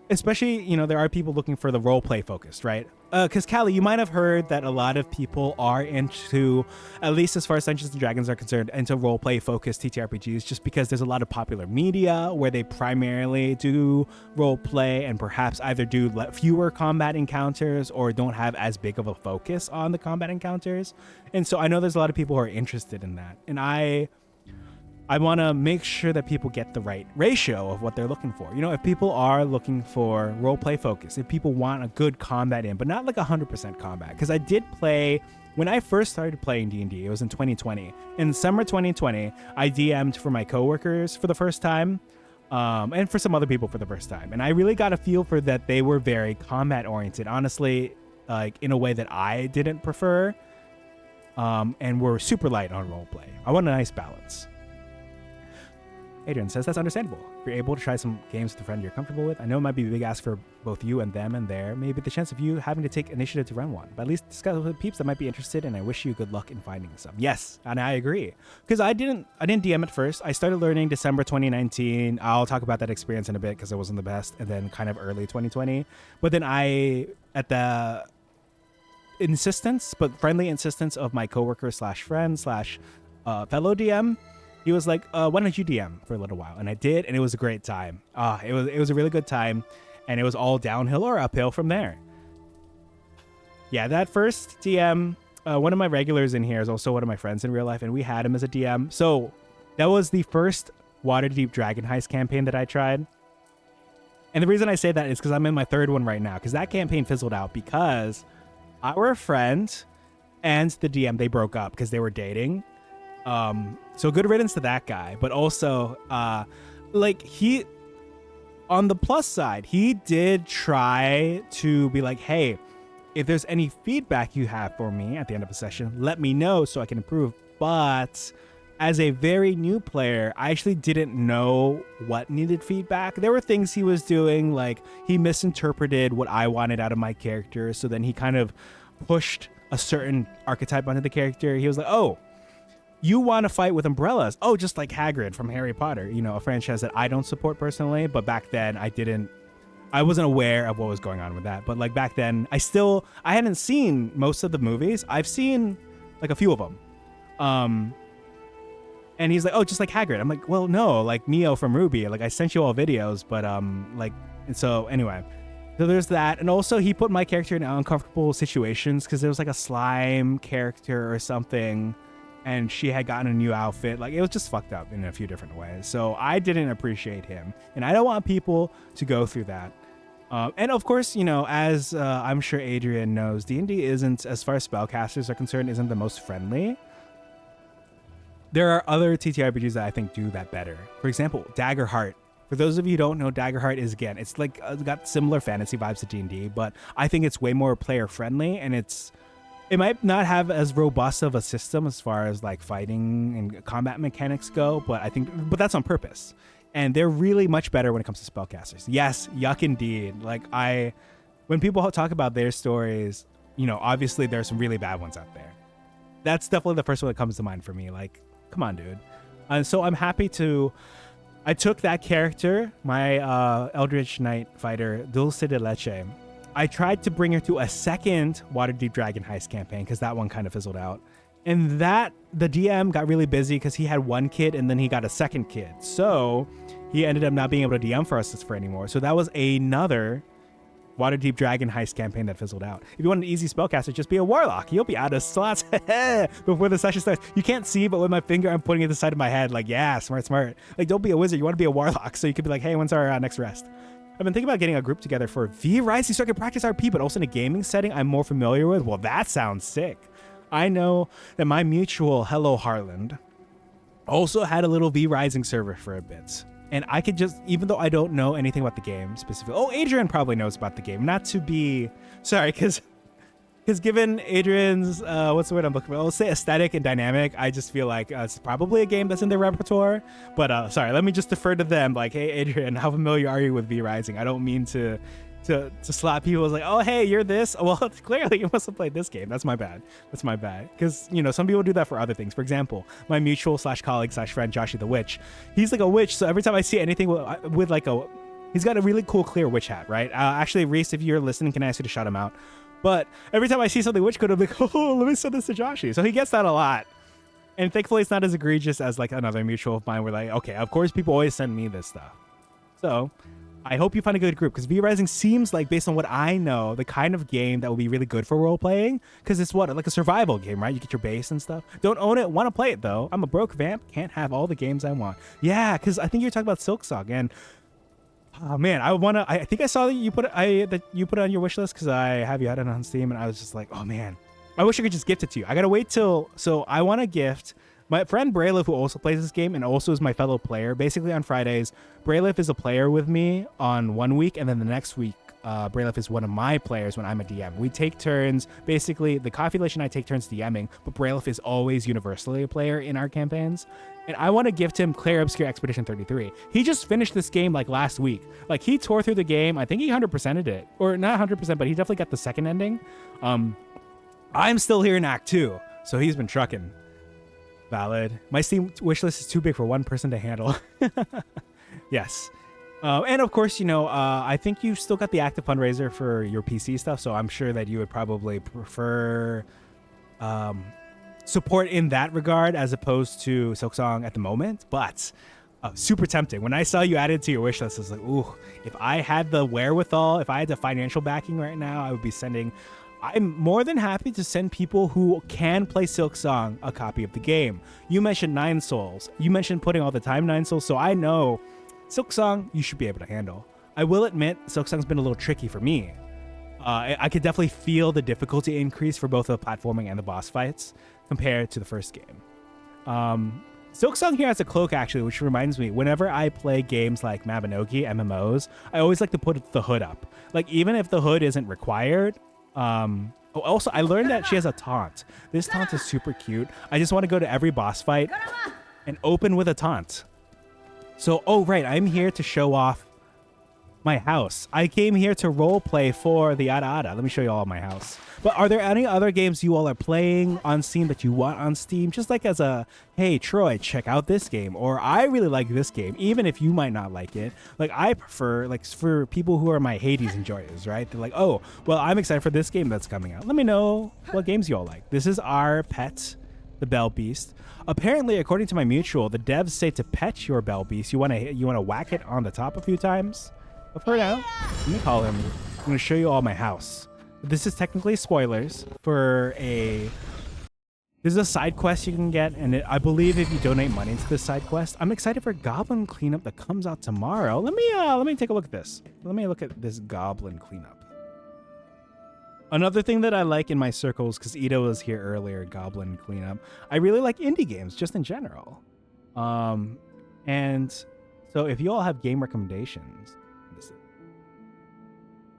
especially, there are people looking for the role play focused, right? Because Callie, you might have heard that a lot of people are into, at least as far as Dungeons & Dragons are concerned, into roleplay focused TTRPGs, just because there's a lot of popular media where they primarily do roleplay and perhaps either do fewer combat encounters or don't have as big of a focus on the combat encounters. And so I know there's a lot of people who are interested in that. And I want to make sure that people get the right ratio of what they're looking for. If people are looking for roleplay focus, if people want a good combat in, but not 100% combat, because I did play, when I first started playing D&D, it was in 2020. In summer 2020, I DM'd for my coworkers for the first time. and for some other people for the first time. And I really got a feel for that they were very combat oriented, honestly, like in a way that I didn't prefer, and were super light on roleplay. I want a nice balance. Adrian says that's understandable. If you're able to try some games with a friend you're comfortable with, I know it might be a big ask for both you and them, and there may be the chance of you having to take initiative to run one, but at least discuss with peeps that might be interested, and I wish you good luck in finding some. Yes, and I agree, because I didn't DM at first. I started learning December 2019. I'll talk about that experience in a bit because it wasn't the best, and then kind of early 2020. But then I, at the insistence, but friendly insistence of my coworker slash friend slash fellow DM, he was like, why don't you DM for a little while? And I did, and it was a great time. It was a really good time, and it was all downhill or uphill from there. Yeah, that first DM, one of my regulars in here is also one of my friends in real life, and we had him as a DM. So that was the first Waterdeep Dragon Heist campaign that I tried. And the reason I say that is because I'm in my third one right now, because that campaign fizzled out because our friend and the DM, they broke up because they were dating. So good riddance to that guy, but also, he, on the plus side, he did try to be like, hey, if there's any feedback you have for me at the end of a session, let me know so I can improve. But as a very new player, I actually didn't know what needed feedback. There were things he was doing, like he misinterpreted what I wanted out of my character. So then he kind of pushed a certain archetype onto the character. He was like, oh, you want to fight with umbrellas? Oh, just like Hagrid from Harry Potter, a franchise that I don't support personally, but back then I wasn't aware of what was going on with that. But like back then, I hadn't seen most of the movies. I've seen like a few of them. And he's like, oh, just like Hagrid. I'm like, well, no, like Neo from Ruby. Like I sent you all videos, but and so anyway. So there's that. And also he put my character in uncomfortable situations because there was like a slime character or something, and she had gotten a new outfit. Like it was just fucked up in a few different ways. So I didn't appreciate him, and I don't want people to go through that. And of course, as I'm sure Adrian knows, D&D isn't, as far as spellcasters are concerned, isn't the most friendly. There are other TTRPGs that I think do that better. For example, Daggerheart. For those of you who don't know, Daggerheart is, again, it's like got similar fantasy vibes to D&D, but I think it's way more player friendly, and it might not have as robust of a system as far as like fighting and combat mechanics go, but that's on purpose. And they're really much better when it comes to spellcasters. Yes, yuck indeed. Like when people talk about their stories, obviously there's some really bad ones out there. That's definitely the first one that comes to mind for me. Like, come on, dude. And so I'm happy I took that character, my Eldritch Knight fighter, Dulce de Leche. I tried to bring her to a second Waterdeep Dragon Heist campaign because that one kind of fizzled out. And the DM got really busy because he had one kid and then he got a second kid. So he ended up not being able to DM for us for anymore. So that was another Waterdeep Dragon Heist campaign that fizzled out. If you want an easy spellcaster, just be a warlock. You'll be out of slots before the session starts. You can't see, but with my finger, I'm putting it to the side of my head. Like, yeah, smart. Like, don't be a wizard. You want to be a warlock. So you could be like, hey, when's our next rest? I've been thinking about getting a group together for V Rising so I can practice RP, but also in a gaming setting I'm more familiar with. Well, that sounds sick. I know that my mutual Hello Harland also had a little V Rising server for a bit. And I could just, even though I don't know anything about the game specifically. Oh, Adrian probably knows about the game. Not to be, sorry, because given Adrian's, what's the word I'm looking for? I'll say aesthetic and dynamic. I just feel like it's probably a game that's in their repertoire. But sorry, let me just defer to them. Like, hey, Adrian, how familiar are you with V Rising? I don't mean to slap people. It's like, oh, hey, you're this. Well, clearly you must have played this game. That's my bad. Because, some people do that for other things. For example, my mutual /colleague /friend, Joshy the Witch. He's like a witch. So every time I see anything with like he's got a really cool clear witch hat, right? Actually, Reese, if you're listening, can I ask you to shout him out? But every time I see something witch code, I'm like, oh, let me send this to Joshy. So he gets that a lot. And thankfully, it's not as egregious as like another mutual of mine where like, okay, of course, people always send me this stuff. So I hope you find a good group, because V Rising seems like, based on what I know, the kind of game that will be really good for role playing, because it's like a survival game, right? You get your base and stuff. Don't own it, want to play it though. I'm a broke vamp, can't have all the games I want. Yeah, because I think you're talking about Silksong, and oh man, I think I saw that you put it on your wish list because I have you had it on Steam, and I was just like, oh man, I wish I could just gift it to you. I gotta wait so I want to gift My friend Braylif, who also plays this game and also is my fellow player, basically on Fridays, Braylif is a player with me on one week, and then the next week, Braylif is one of my players when I'm a DM. We take turns. Basically, the Coffee Lich and I take turns DMing, but Braylif is always universally a player in our campaigns. And I want to gift him Clair Obscure Expedition 33. He just finished this game like last week. Like he tore through the game. I think he 100%ed it. Or not 100%, but he definitely got the second ending. I'm still here in Act 2, so he's been trucking. Valid. My Steam wishlist is too big for one person to handle. Yes. And of course, you know, I think you've still got the active fundraiser for your PC stuff, so I'm sure that you would probably prefer support in that regard as opposed to Silksong at the moment. But super tempting. When I saw you added to your wish list, I was like, ooh, if I had the wherewithal, if I had the financial backing right now, I would be sending. I'm more than happy to send people who can play Silksong a copy of the game. You mentioned 9 souls. You mentioned putting all the time 9 souls, so I know Silksong you should be able to handle. I will admit Silksong's been a little tricky for me. I could definitely feel the difficulty increase for both the platforming and the boss fights compared to the first game. Silksong here has a cloak actually, which reminds me, whenever I play games like Mabinogi, MMOs, I always like to put the hood up. Like even if the hood isn't required, also I learned that she has a taunt. This taunt is super cute. I just want to go to every boss fight and open with a taunt. So, oh right, I'm here to show off my house. I came here to roleplay for the Ada Ada. Let me show you all my house. But are there any other games you all are playing on Steam that you want on Steam? Just like as a, hey, Troy, check out this game. Or I really like this game, even if you might not like it. Like I prefer, like for people who are my Hades enjoyers, right? They're like, oh, well, I'm excited for this game that's coming out. Let me know what games you all like. This is our pet, the Bell Beast. Apparently, according to my mutual, the devs say to pet your Bell Beast, you want to whack it on the top a few times. But for now, let me call him. I'm going to show you all my house. This is technically spoilers for a... There's a side quest you can get, and I believe if you donate money to this side quest, I'm excited for Goblin Cleanup that comes out tomorrow. Let me take a look at this. Let me look at this Goblin Cleanup. Another thing that I like in my circles, because Ida was here earlier, Goblin Cleanup, I really like indie games just in general. And so if you all have game recommendations...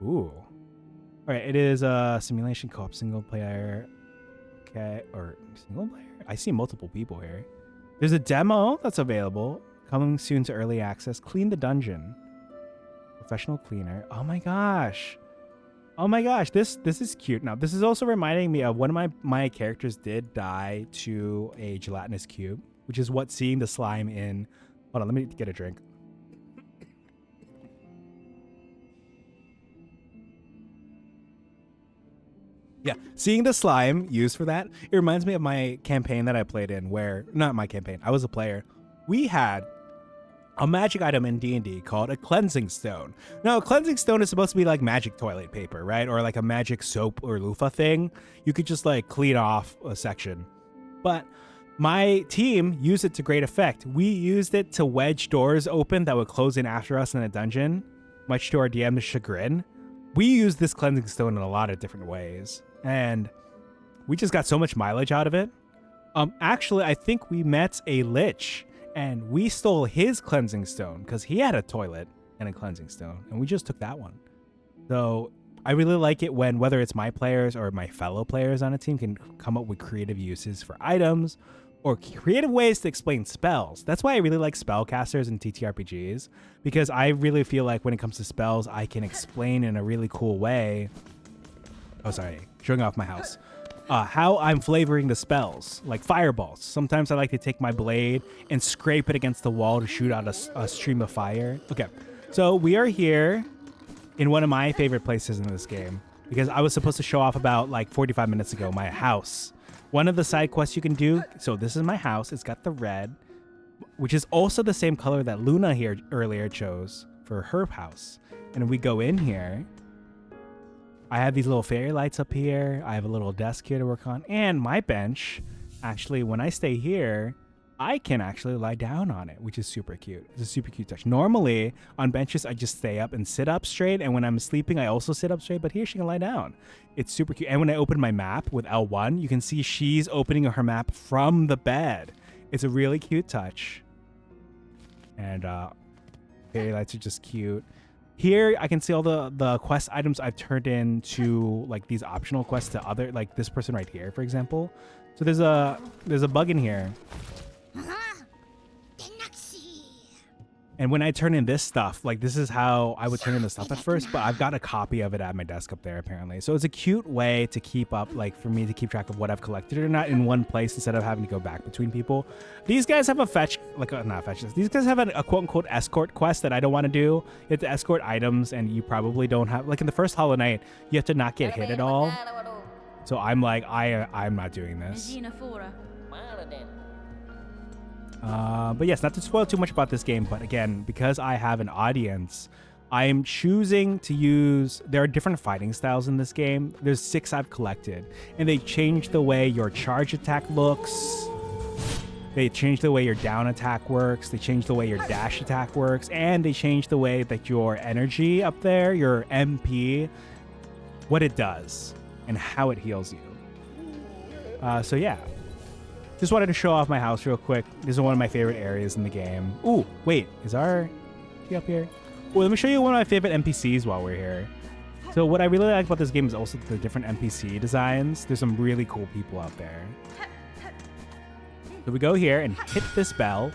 Ooh. All right, it is a simulation co-op single player. Okay, or single player? I see multiple people here. There's a demo that's available, coming soon to early access. Clean the dungeon. Professional cleaner. Oh my gosh. Oh my gosh, this is cute. Now, this is also reminding me of one of my characters did die to a gelatinous cube, which is what seeing the slime in... Hold on, let me get a drink. Yeah, seeing the slime used for that, it reminds me of my campaign that I played in where, not my campaign, I was a player. We had a magic item in D&D called a cleansing stone. Now, a cleansing stone is supposed to be like magic toilet paper, right? Or like a magic soap or loofah thing. You could just like clean off a section. But my team used it to great effect. We used it to wedge doors open that would close in after us in a dungeon, much to our DM's chagrin. We used this cleansing stone in a lot of different ways. And we just got so much mileage out of it. Actually, I think we met a lich and we stole his cleansing stone because he had a toilet and a cleansing stone, and we just took that one. So I really like it when, whether it's my players or my fellow players on a team, can come up with creative uses for items or creative ways to explain spells. That's why I really like spellcasters in TTRPGs, because I really feel like when it comes to spells, I can explain in a really cool way. Oh, sorry, showing off my house. How I'm flavoring the spells, like fireballs. Sometimes I like to take my blade and scrape it against the wall to shoot out a stream of fire. Okay, so we are here in one of my favorite places in this game, because I was supposed to show off about like 45 minutes ago, my house. One of the side quests you can do, so this is my house. It's got the red, which is also the same color that Luna here earlier chose for her house. And we go in here. I have these little fairy lights up here. I have a little desk here to work on. And my bench, actually, when I stay here, I can actually lie down on it, which is super cute. It's a super cute touch. Normally, on benches, I just stay up and sit up straight. And when I'm sleeping, I also sit up straight. But here, she can lie down. It's super cute. And when I open my map with L1, you can see she's opening her map from the bed. It's a really cute touch. And fairy lights are just cute. Here I can see all the quest items I've turned into like these optional quests to other, like this person right here, for example. So there's a bug in here. And when I turn in this stuff, like this is how I would turn in the stuff at first, but I've got a copy of it at my desk up there apparently. So it's a cute way to keep up, like for me to keep track of what I've collected or not in one place instead of having to go back between people. These guys have a fetch, like not fetch, these guys have a quote unquote escort quest that I don't want to do. You have to escort items and you probably don't have, like in the first Hollow Knight, you have to not get hit at all. So I'm like, I'm not doing this. But yes, not to spoil too much about this game, but again, because I have an audience, I'm choosing to use, there are different fighting styles in this game. There's 6 I've collected, and they change the way your charge attack looks. They change the way your down attack works. They change the way your dash attack works, and they change the way that your energy up there, your MP, what it does and how it heals you. So yeah. Just wanted to show off my house real quick. This is one of my favorite areas in the game. Ooh, wait, is she up here? Well, let me show you one of my favorite NPCs while we're here. So what I really like about this game is also the different NPC designs. There's some really cool people out there. So we go here and hit this bell.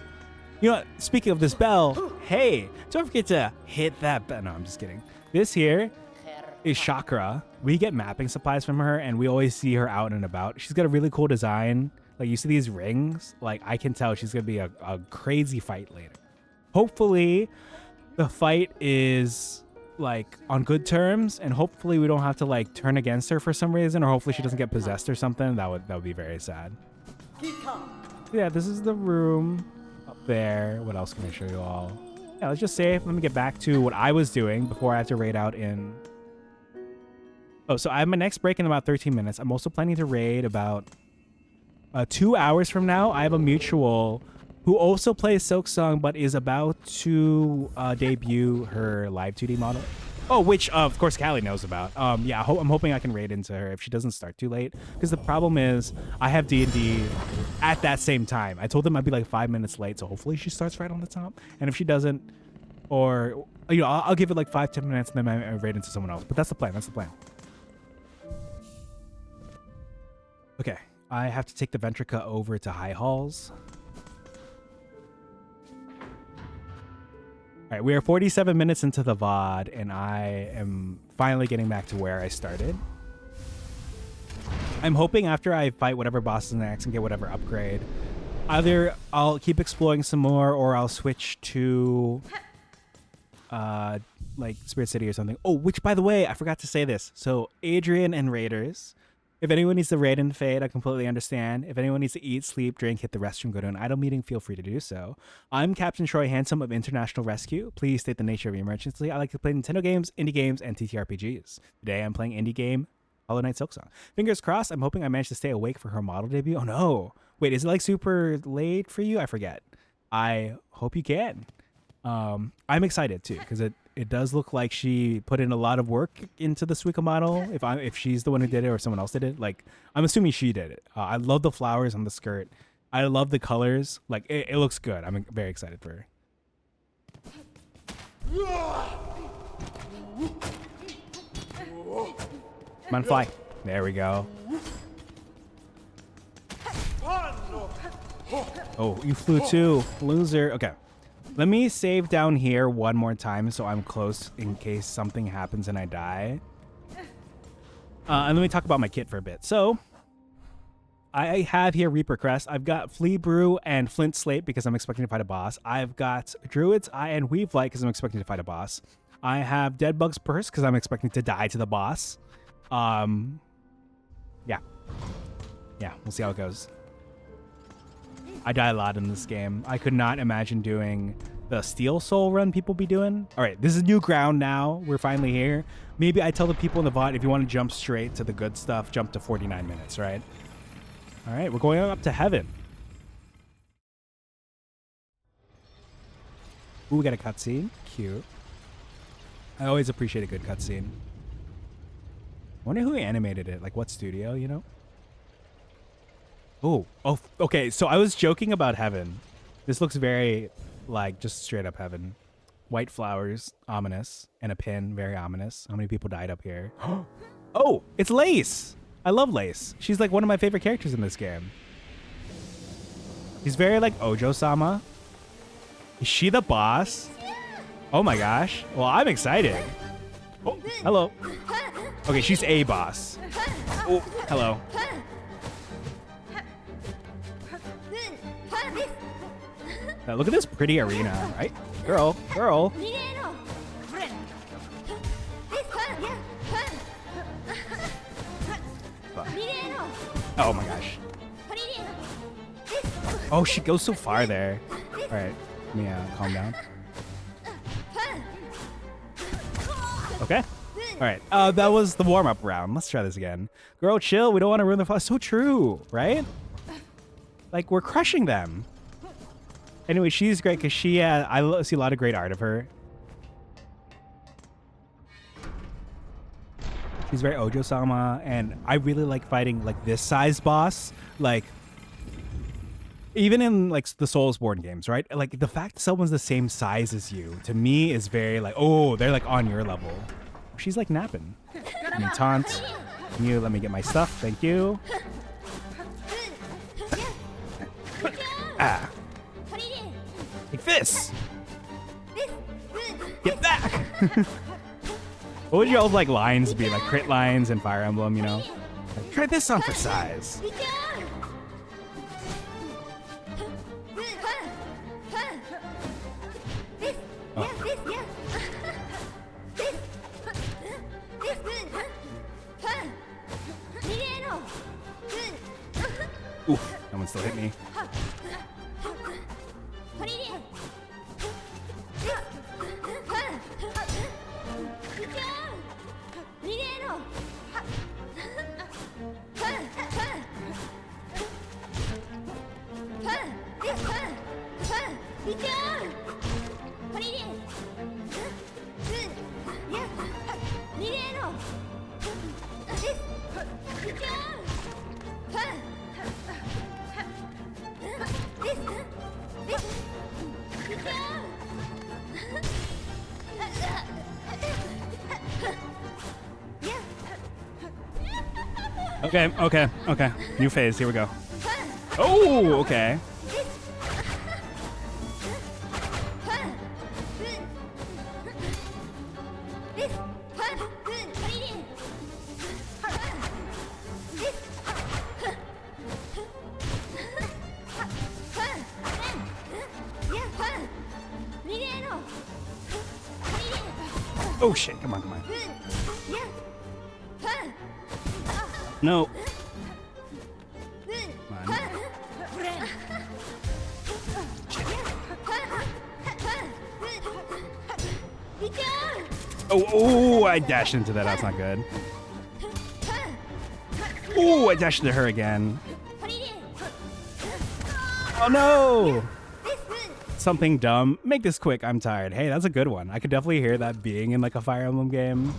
You know what? Speaking of this bell, hey, don't forget to hit that bell. No, I'm just kidding. This here is Chakra. We get mapping supplies from her, and we always see her out and about. She's got a really cool design. Like, you see these rings? Like, I can tell she's going to be a crazy fight later. Hopefully, the fight is, like, on good terms, and hopefully we don't have to, like, turn against her for some reason, or hopefully she doesn't get possessed or something. That would be very sad. Yeah, this is the room up there. What else can I show you all? Yeah, let's just save. Let me get back to what I was doing before I have to raid out in... Oh, so I have my next break in about 13 minutes. I'm also planning to raid about... 2 hours from now. I have a mutual who also plays Silksong but is about to debut her live 2D model. Oh, which of course Callie knows about. Yeah, I'm hoping I can raid into her if she doesn't start too late. Because the problem is I have D&D at that same time. I told them I'd be like 5 minutes late, so hopefully she starts right on the top. And if she doesn't, or you know, I'll give it like 5-10 minutes and then I raid into someone else. But that's the plan. That's the plan. Okay. I have to take the Ventrica over to High Halls. All right, we are 47 minutes into the VOD, and I am finally getting back to where I started. I'm hoping after I fight whatever boss is next and get whatever upgrade, either I'll keep exploring some more or I'll switch to like Spirit City or something. Oh, which by the way, I forgot to say this. So Adrian and Raiders, if anyone needs to raid and fade, I completely understand. If anyone needs to eat, sleep, drink, hit the restroom, go to an idle meeting, feel free to do so. I'm Captain Troy Handsome of International Rescue. Please state the nature of your emergency. I like to play Nintendo games, indie games, and TTRPGs. Today I'm playing indie game Hollow Knight Silksong. Fingers crossed, I'm hoping I managed to stay awake for her model debut. Oh no. Wait, is it like super late for you? I forget. I hope you can. I'm excited too, because it does look like she put in a lot of work into the Suica model. If she's the one who did it or someone else did it, like I'm assuming she did it. I love the flowers on the skirt. I love the colors. Like it looks good. I'm very excited for her. Come on, fly. There we go. Oh, you flew too, loser. Okay. Let me save down here one more time so I'm close in case something happens and I die. And let me talk about my kit for a bit. So, I have here Reaper Crest. I've got Flea Brew and Flint Slate because I'm expecting to fight a boss. I've got Druid's Eye and Weave Light because I'm expecting to fight a boss. I have Deadbug's Purse because I'm expecting to die to the boss. Yeah. Yeah, we'll see how it goes. I die a lot in this game. I could not imagine doing the Steel Soul run people be doing. All right, this is new ground now. We're finally here. Maybe I tell the people in the VOD, if you want to jump straight to the good stuff, jump to 49 minutes, right? All right, we're going up to heaven. Ooh, we got a cutscene. Cute. I always appreciate a good cutscene. I wonder who animated it. Like, what studio, you know? Oh, okay. So I was joking about heaven. This looks very like just straight up heaven. White flowers, ominous, and a pin, very ominous. How many people died up here? Oh, it's Lace. I love Lace. She's like one of my favorite characters in this game. She's very like Ojo-sama. Is she the boss? Oh my gosh. Well, I'm excited. Oh, hello. Okay, she's a boss. Oh, hello. Look at this pretty arena, right? Girl. Oh my gosh. Oh, she goes so far there. All right, let me calm down. Okay. All right, that was the warm-up round. Let's try this again. Girl, chill. We don't want to ruin the fun. So true, right? Like, we're crushing them. Anyway, she's great because she, I see a lot of great art of her. She's very Ojo-sama, and I really like fighting like this size boss. Like, even in like the Soulsborne games, right? Like the fact that someone's the same size as you, to me, is very like, oh, they're like on your level. She's like napping. Let me taunt. You let me get my stuff. Thank you. Ah. Like this. Get back. What would your old like lines be? Like crit lines and Fire Emblem, you know? Like, try this on for size. Oh. Oof, that one still hit me. Okay. New phase. Here we go. Oh, okay. Oh shit! Come on. No. Come on. Oh, I dashed into that. That's not good. Oh, I dashed into her again. Oh no! Something dumb. Make this quick. I'm tired. Hey, that's a good one. I could definitely hear that being in like a Fire Emblem game.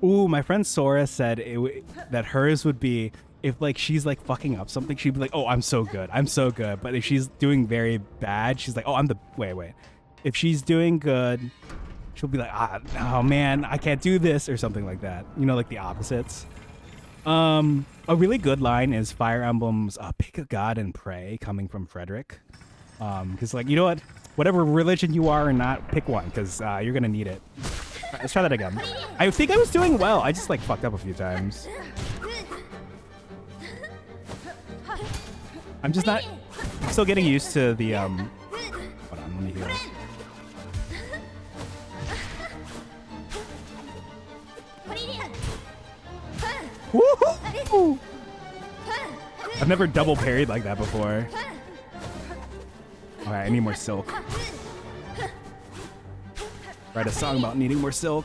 Ooh, my friend Sora said that hers would be if like she's like fucking up something, she'd be like, oh, I'm so good. But if she's doing very bad, she's like, oh, I'm the wait. If she's doing good, she'll be like, oh man, I can't do this or something like that. You know, like the opposites. A really good line is Fire Emblem's pick a god and pray, coming from Frederick. Because like, you know what? Whatever religion you are or not, pick one, because you're gonna need it. All right, let's try that again. I think I was doing well. I just like fucked up a few times. I'm just not. I'm still getting used to the Hold on, let me heal. Woohoo! I've never double parried like that before. All right, I need more silk. Write a song about needing more silk.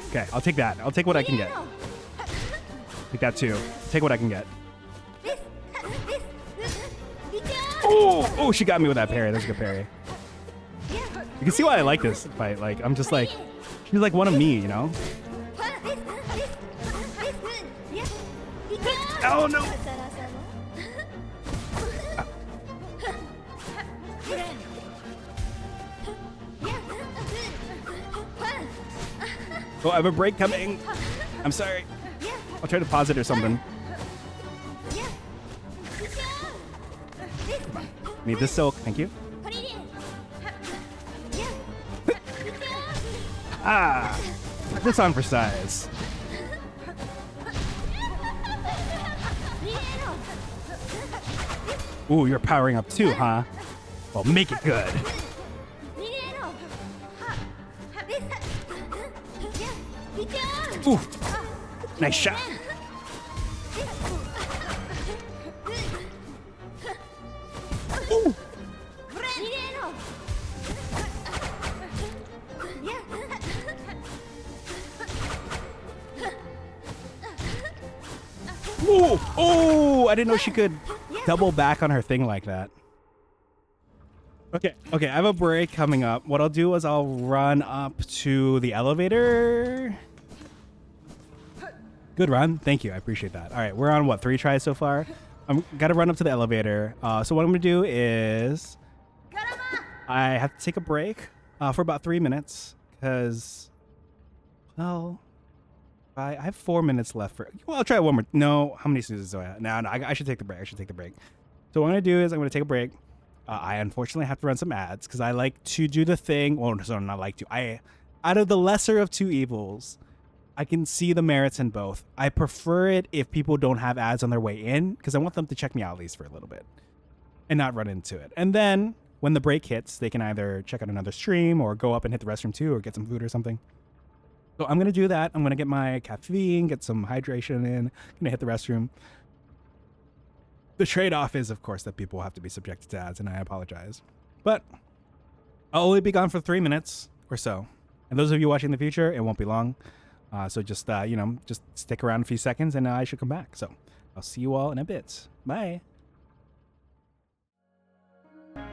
Okay, I'll take that. I'll take what I can get. Take that too. Take what I can get. Oh, she got me with that parry. That's a good parry. You can see why I like this fight. Like, I'm just like, she's like one of me, you know? Oh, no. Oh, I have a break coming. I'm sorry. I'll try to pause it or something. Need this silk. Thank you. Ah, this on for size. Ooh, you're powering up too, huh? Well, make it good. Ooh, nice shot. Ooh. Ooh. Oh, I didn't know she could double back on her thing like that. Okay, I have a break coming up. What I'll do is I'll run up to the elevator. Good run. Thank you. I appreciate that. All right, we're on what, 3 tries so far? I'm got to run up to the elevator. So what I'm going to do is I have to take a break for about 3 minutes because, well, I have 4 minutes left for. Well, I'll try one more. No, how many snoozes do I have? No, I should take the break. So what I'm going to do is I'm going to take a break. I unfortunately have to run some ads because I like to do the thing. Well, no, not like to. Out of the lesser of two evils, I can see the merits in both. I prefer it if people don't have ads on their way in because I want them to check me out at least for a little bit and not run into it. And then when the break hits, they can either check out another stream or go up and hit the restroom too or get some food or something. So I'm going to do that. I'm going to get my caffeine, get some hydration in. I'm going to hit the restroom. The trade-off is, of course, that people have to be subjected to ads, and I apologize. But I'll only be gone for 3 minutes or so. And those of you watching in the future, it won't be long. So just, just stick around a few seconds, and I should come back. So I'll see you all in a bit. Bye. All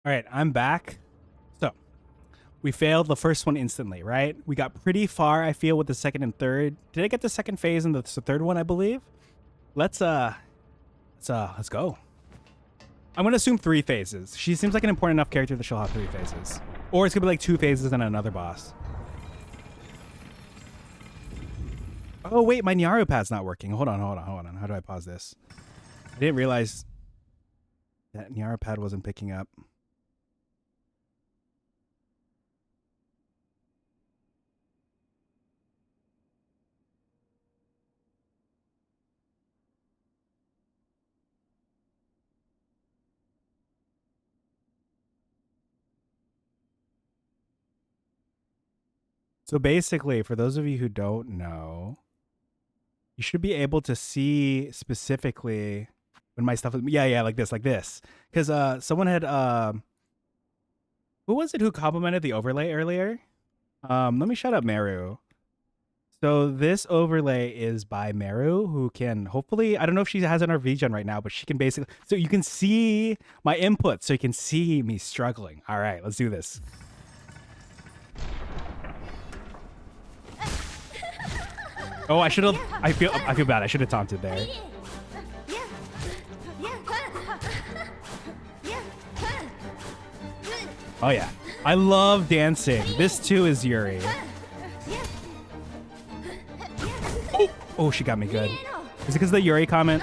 right, I'm back. So we failed the first one instantly, right? We got pretty far, I feel, with the second and third. Did I get the second phase and the third one, I believe? Let's go. I'm gonna assume 3 phases. She seems like an important enough character that she'll have 3 phases. Or it's gonna be like 2 phases and another boss. Oh wait, my Nyaru pad's not working. Hold on. How do I pause this? I didn't realize that Nyaru pad wasn't picking up. So basically, for those of you who don't know, you should be able to see specifically when my stuff is, yeah, like this. Because someone had, who was it who complimented the overlay earlier? Let me shout out Meru. So this overlay is by Meru, who can hopefully, I don't know if she has an RV right now, but she can basically, so you can see my input, so you can see me struggling. All right, let's do this. Oh, I should have. I feel bad. I should have taunted there. Oh yeah, I love dancing. This too is Yuri. Oh, she got me good. Is it because of the Yuri comment?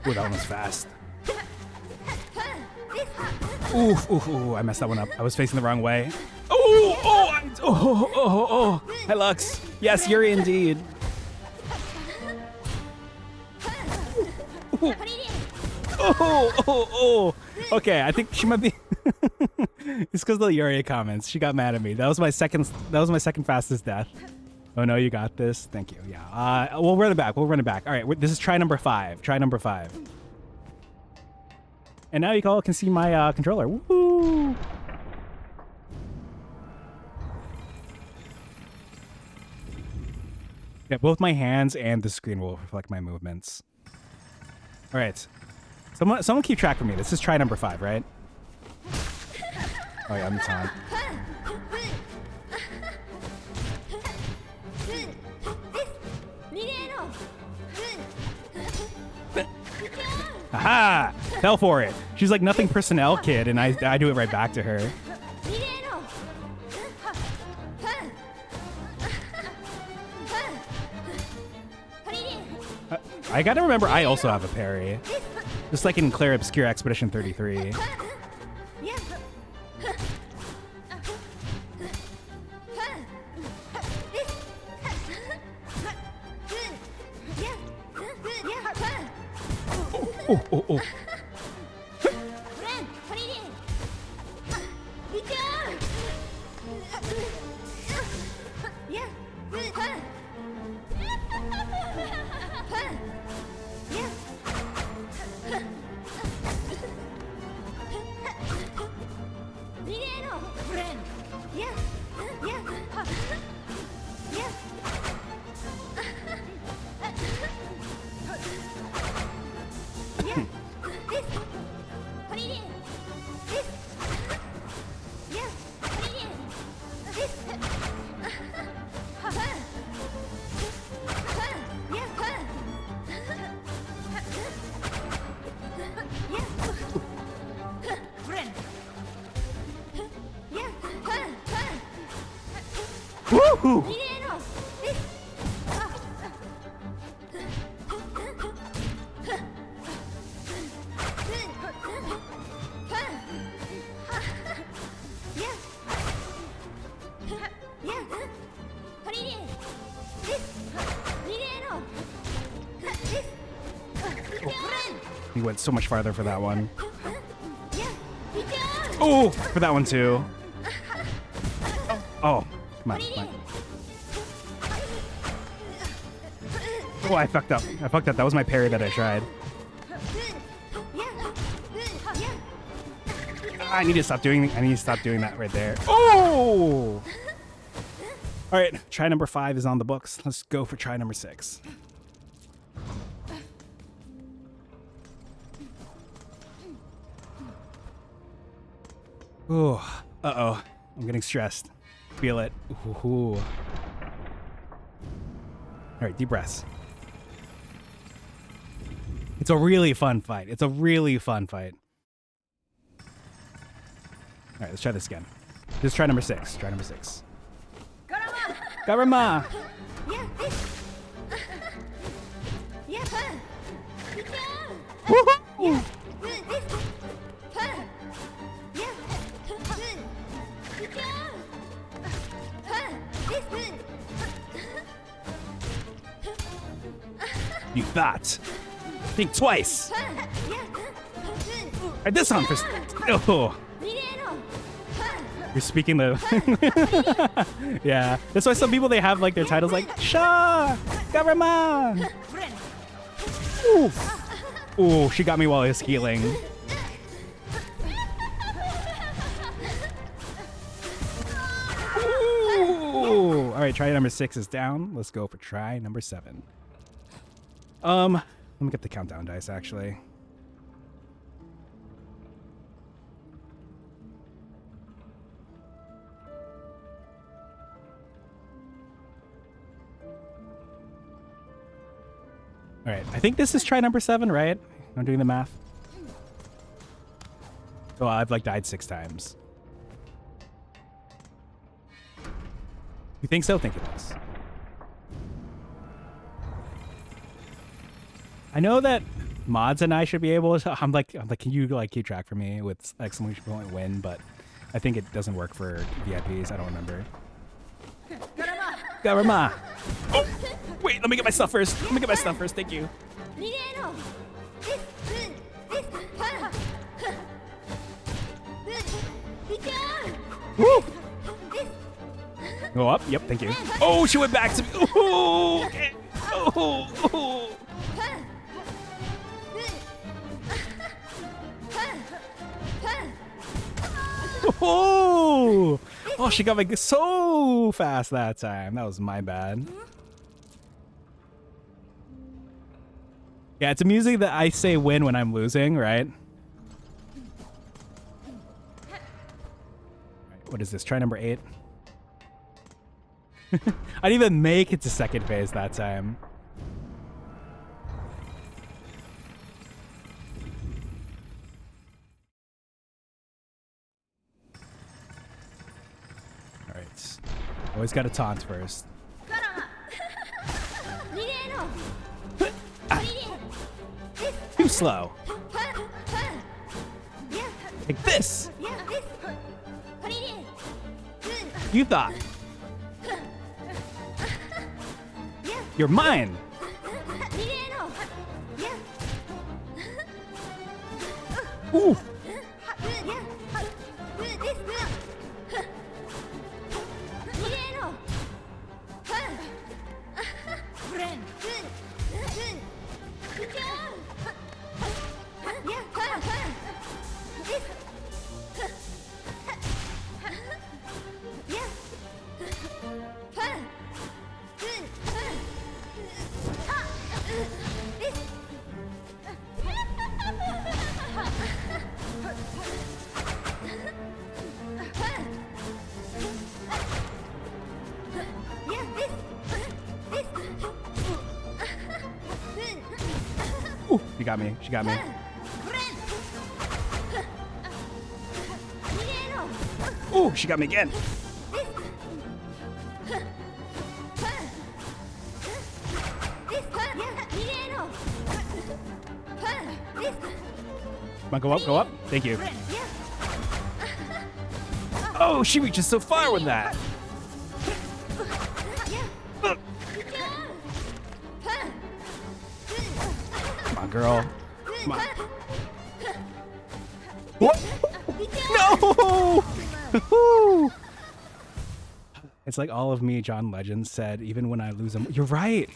Ooh, that one was fast. Ooh, I messed that one up. I was facing the wrong way. Oh, hi Lux. Yes, Yuri indeed. Oh. Okay, I think she might be. It's because of the Yuri comments. She got mad at me. That was my second fastest death. Oh no, you got this. Thank you. Yeah. We'll run it back. All right. This is try number 5. And now you all can see my controller. Woo! Yeah, both my hands and the screen will reflect my movements. All right. Someone keep track of me. This is try number 5, right? Oh yeah, I'm on. Aha! Fell for it. She's like nothing personnel kid, and I do it right back to her. I gotta remember I also have a parry. Just like in Claire Obscure Expedition 33. Oh. Woohoo! He went so much farther for that one. Oh, for that one too. Oh, come on. Oh, I fucked up. That was my parry that I tried. I need to stop doing that right there. Oh! All right, try number 5 is on the books. Let's go for try number 6. Ooh, uh-oh. I'm getting stressed. Feel it. Ooh. All right, deep breaths. It's a really fun fight. All right, let's try this again. This is try number 6. Garama! Woohoo! You thought. Think twice. Alright, this one first. Oh. You're speaking the... Yeah. That's why some people, they have like their titles like Sha! Garama! Ooh, she got me while I was healing. Ooh. Alright, try number 6 is down. Let's go for try number 7. Let me get the countdown dice, actually. All right, I think this is try number 7, right? I'm doing the math. So I've like died 6 times. You think so? Think it is. I know that mods and I should be able to. I'm like, can you like keep track for me with exclamation point win? But I think it doesn't work for VIPs. I don't remember. Garama! Oh, wait, let me get my stuff first. Thank you. Woo! Go up. Yep, thank you. Oh, she went back to me. Oh, okay. Oh. Oh, she got me so fast that time. That was my bad. Yeah, it's a music that I say win when I'm losing, right? What is this? Try number 8. I didn't even make it to second phase that time. All right. Always got to taunt first. Too slow. Like this. You thought. You're mine. Ooh. Ooh, she got me. She got me. Ooh, she got me again. Come on, go up, go up. Thank you. Oh, she reaches so far with that. Come on, girl. Come on. What? No! It's like all of me, John Legend said, even when I lose them. You're right.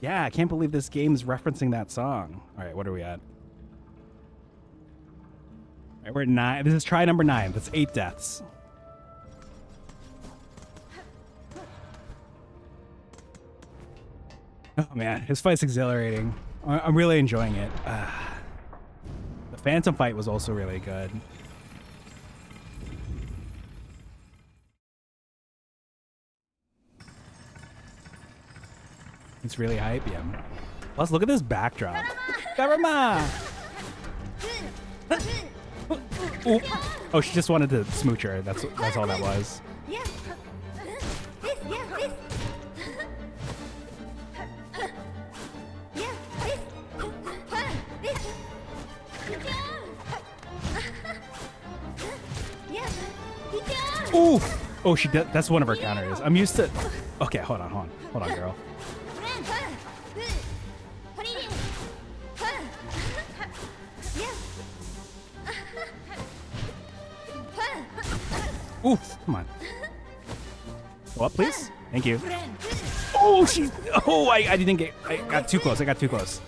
Yeah, I can't believe this game's referencing that song. All right, what are we at? All right, we're at 9. This is try number 9. That's 8 deaths. Oh man, this fight's exhilarating. I'm really enjoying it. The Phantom fight was also really good. It's really hype, yeah. Plus, look at this backdrop. Karama! Ooh. Oh, she just wanted to smooch her. That's all that was. Ooh! Oh, she did. That's one of her counters. I'm used to. Okay, hold on, girl. Ooh, come on. Go up, please. Thank you. Oh, she. Oh, I didn't get. I got too close. I got too close.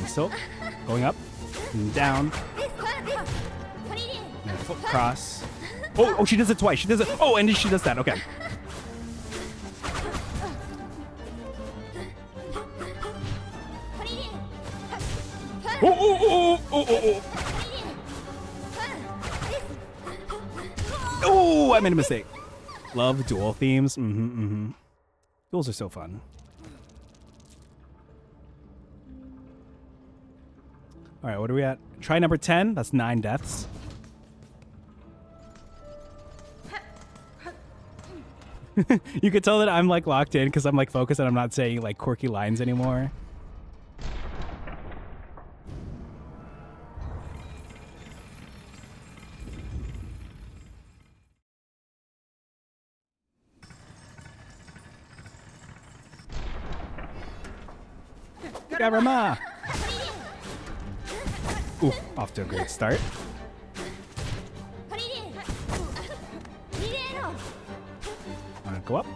Silk, going up and down. And foot cross. Oh, she does it twice. She does it. Oh, and she does that. Okay. Oh, I made a mistake. Love dual themes. Duels are so fun. All right, what are we at? Try number 10. That's 9 deaths. You could tell that I'm like locked in because I'm like focused and I'm not saying like quirky lines anymore. Garama! Ooh, off to a great start. Go up.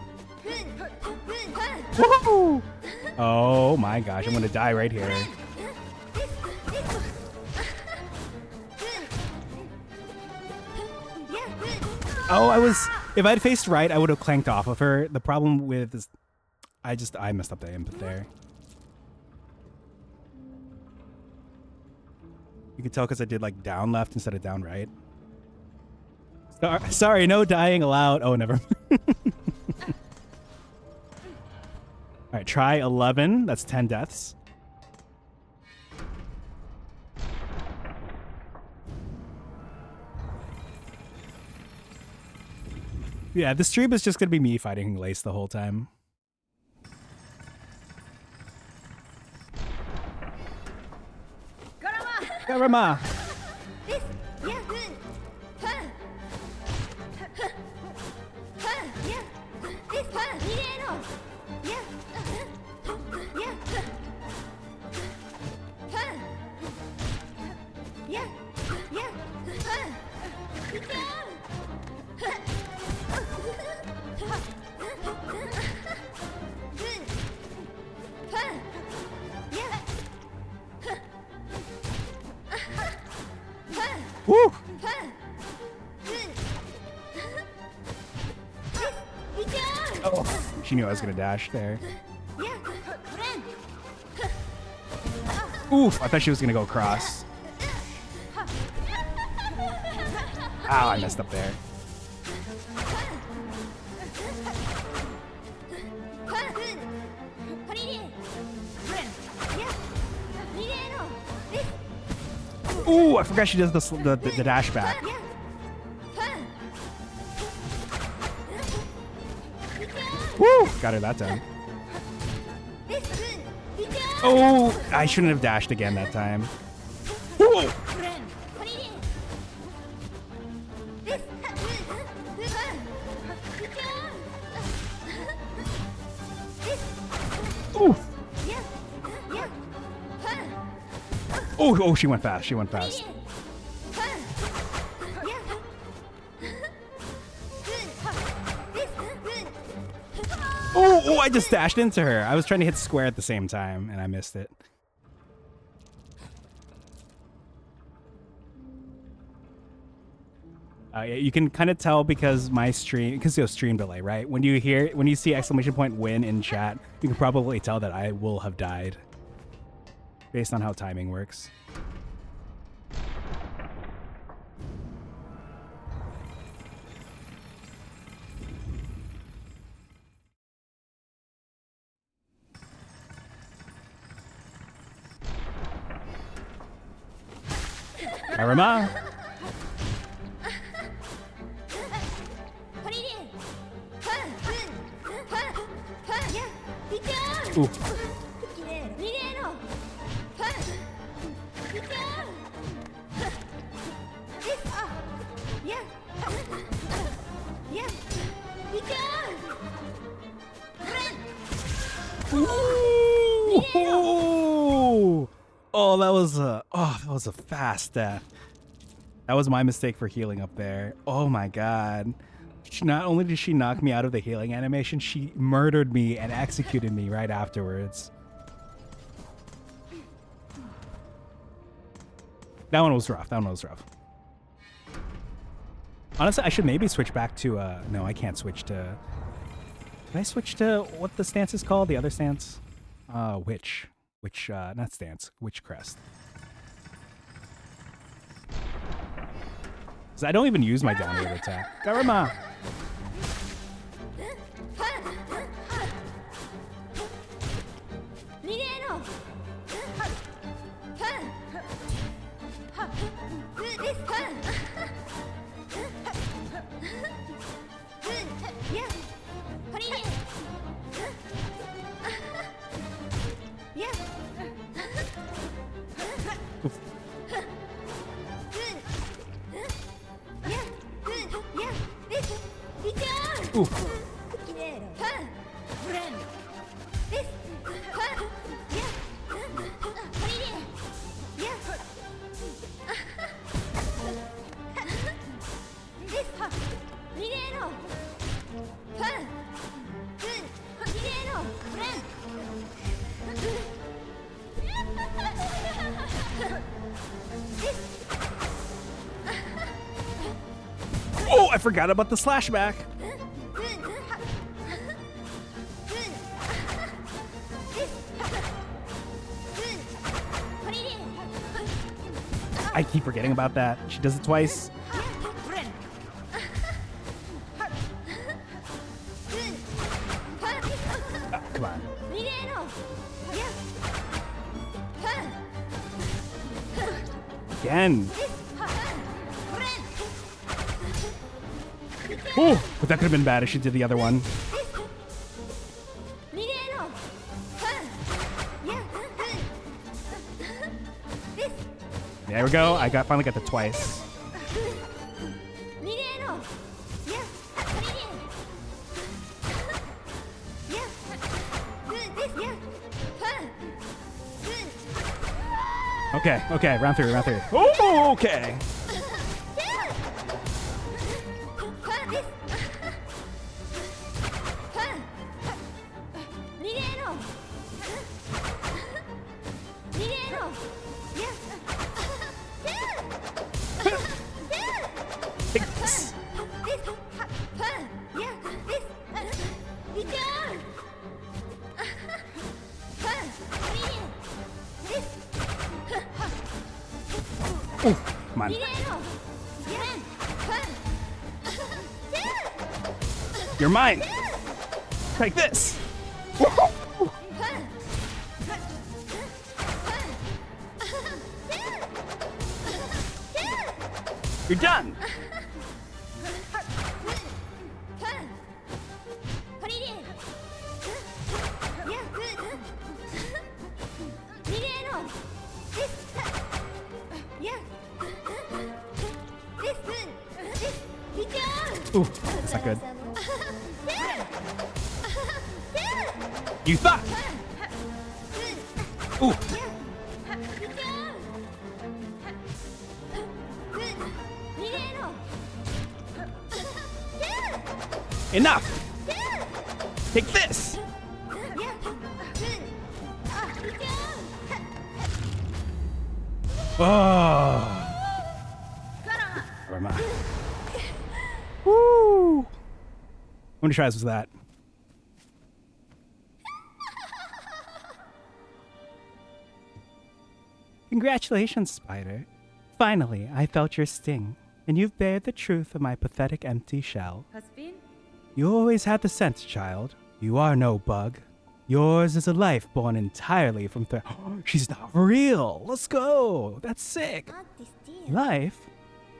Woohoo! Oh my gosh, I'm gonna die right here. Oh, if I'd faced right, I would have clanked off of her. The problem with is, I messed up the input there. You can tell because I did like down left instead of down right. Sorry, no dying allowed. Oh, never. All right, try 11. That's 10 deaths. Yeah, the stream is just going to be me fighting Lace the whole time. Garama! Woo! Oh, she knew I was gonna dash there. Oof, I thought she was gonna go across. Ow, I messed up there. Ooh, I forgot she does the dash back. Woo! Got her that time. Oh, I shouldn't have dashed again that time. Woo! Ooh. Oh, she went fast. She went fast. Oh, I just dashed into her. I was trying to hit square at the same time, and I missed it. Yeah, you can kind of tell because my stream, because you stream delay, right? When you see exclamation point win in chat, you can probably tell that I will have died based on how timing works. Arama. Ooh. Ooh. Oh, that was a fast death. That was my mistake for healing up there. Oh my god. Not only did she knock me out of the healing animation, she murdered me and executed me right afterwards. That one was rough. That one was rough. Honestly, I should maybe switch back to, no, I can't switch to... Can I switch to what the stance is called? The other stance? Witch, not stance, Witch Crest. Because I don't even use my downward attack. Garama! I forgot about the slash back. I keep forgetting about that. She does it twice. Come on. Again. Oh, but that could have been bad if she did the other one. There we go. I finally got the twice. Okay, round three. Oh, okay. Come on. You're mine. Like this. You're done. Ooh, that's not good. You thought. Ooh. Enough. Take this. Oh. Where am I? Woo! How many tries was that? Congratulations, Spider. Finally, I felt your sting, and you've bared the truth of my pathetic empty shell. You always had the sense, child. You are no bug. Yours is a life born entirely from She's not real. Let's go. That's sick. Life?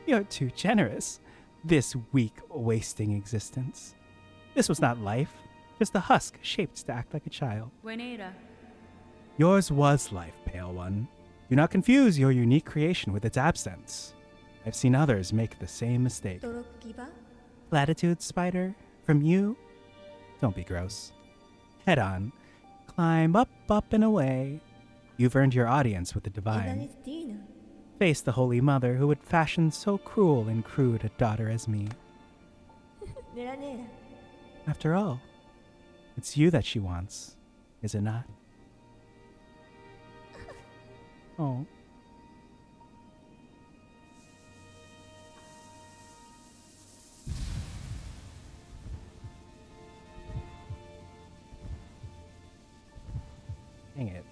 You're too generous. This weak, wasting existence. This was not life, just a husk shaped to act like a child. Yours was life, Pale One. Do not confuse your unique creation with its absence. I've seen others make the same mistake. Platitude, Spider, from you? Don't be gross. Head on. Climb up, up, and away. You've earned your audience with the divine. Face the Holy Mother who would fashion so cruel and crude a daughter as me. After all, it's you that she wants, is it not? Oh. Dang it.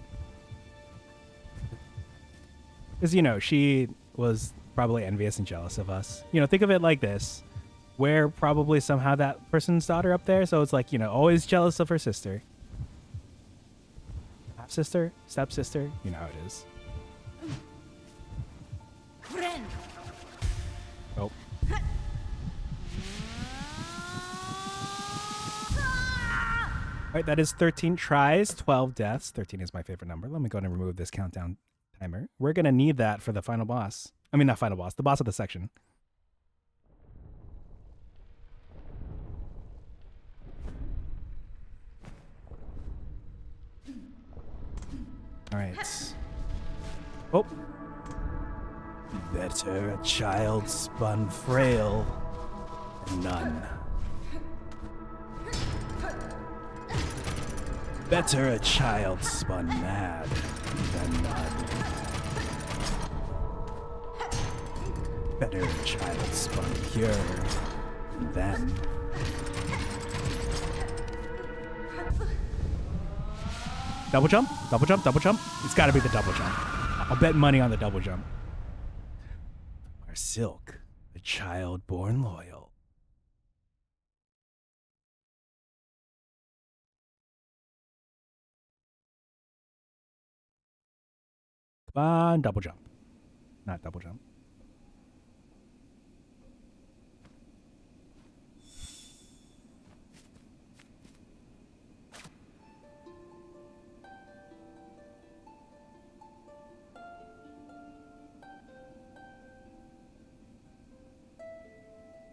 Because, you know, she was probably envious and jealous of us. You know, think of it like this. We're probably somehow that person's daughter up there, so it's like, you know, always jealous of her sister. Half-sister? Step-sister? You know how it is. Oh. Alright, that is 13 tries, 12 deaths. 13 is my favorite number. Let me go ahead and remove this countdown timer. We're going to need that for the final boss. I mean, not final boss, the boss of the section. Alright. Oh. Better a child spun frail than none. Better a child spun mad than none. Better a child spun pure Then. Double jump? Double jump? Double jump? It's gotta be the double jump. I'll bet money on the double jump. Our Silk, the child born loyal. Come on, double jump. Not double jump.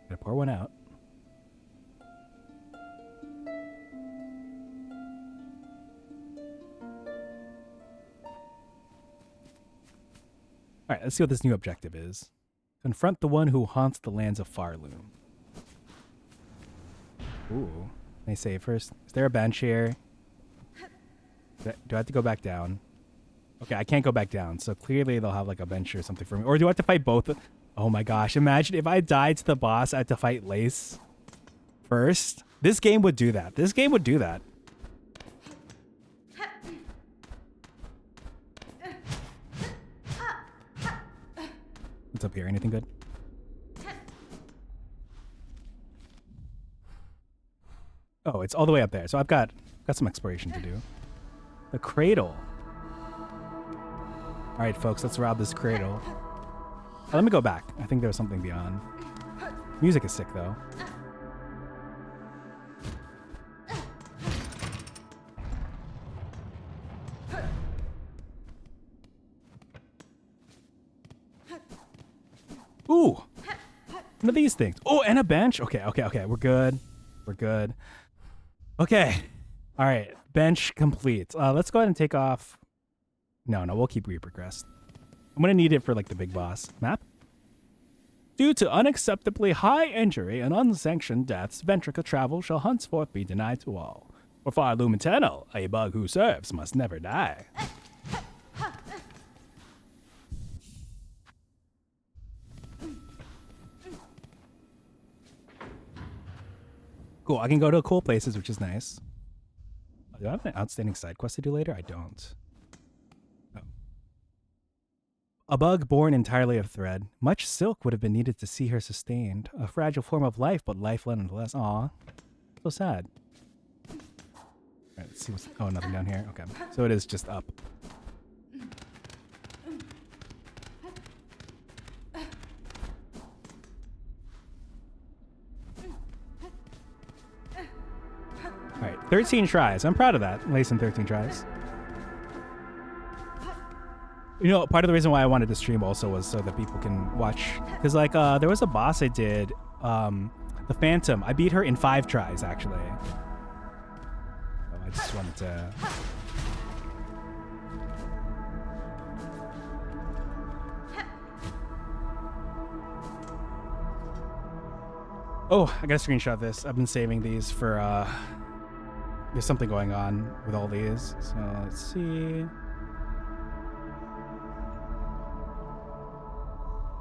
Gonna pour one out. All right, let's see what this new objective is. Confront the one who haunts the lands of Farloom. Ooh. Let me say first, is there a bench here? Do I have to go back down? Okay, I can't go back down, so clearly they'll have like a bench or something for me. Or do I have to fight both? Oh my gosh, imagine if I died to the boss, I had to fight Lace first. This game would do that. This game would do that. What's up here? Anything good? Oh, it's all the way up there. So I've got some exploration to do. The cradle. All right, folks, let's rob this cradle. Oh, let me go back. I think there was something beyond. Music is sick, though. Ooh! One of these things. Oh, and a bench. Okay. We're good. We're good. Okay. All right. Bench complete. Let's go ahead and take off. No, we'll keep Reaper Crest. I'm going to need it for, like, the big boss. Map? Due to unacceptably high injury and unsanctioned deaths, ventricle travel shall henceforth be denied to all. For Farloom Eternal, a bug who serves must never die. Cool, I can go to cool places, which is nice. Do I have an outstanding side quest to do later? I don't. Oh. A bug born entirely of thread. Much silk would have been needed to see her sustained. A fragile form of life, but life nonetheless. Aw. So sad. Alright, let's see what's... Oh, nothing down here? Okay. So it is just up. Alright, 13 tries. I'm proud of that. Lacing 13 tries. You know, part of the reason why I wanted to stream also was so that people can watch. Because, like, there was a boss I did, the Phantom. I beat her in 5 tries, actually. So I just wanted to... Oh, I gotta screenshot this. I've been saving these for, there's something going on with all these. So, let's see...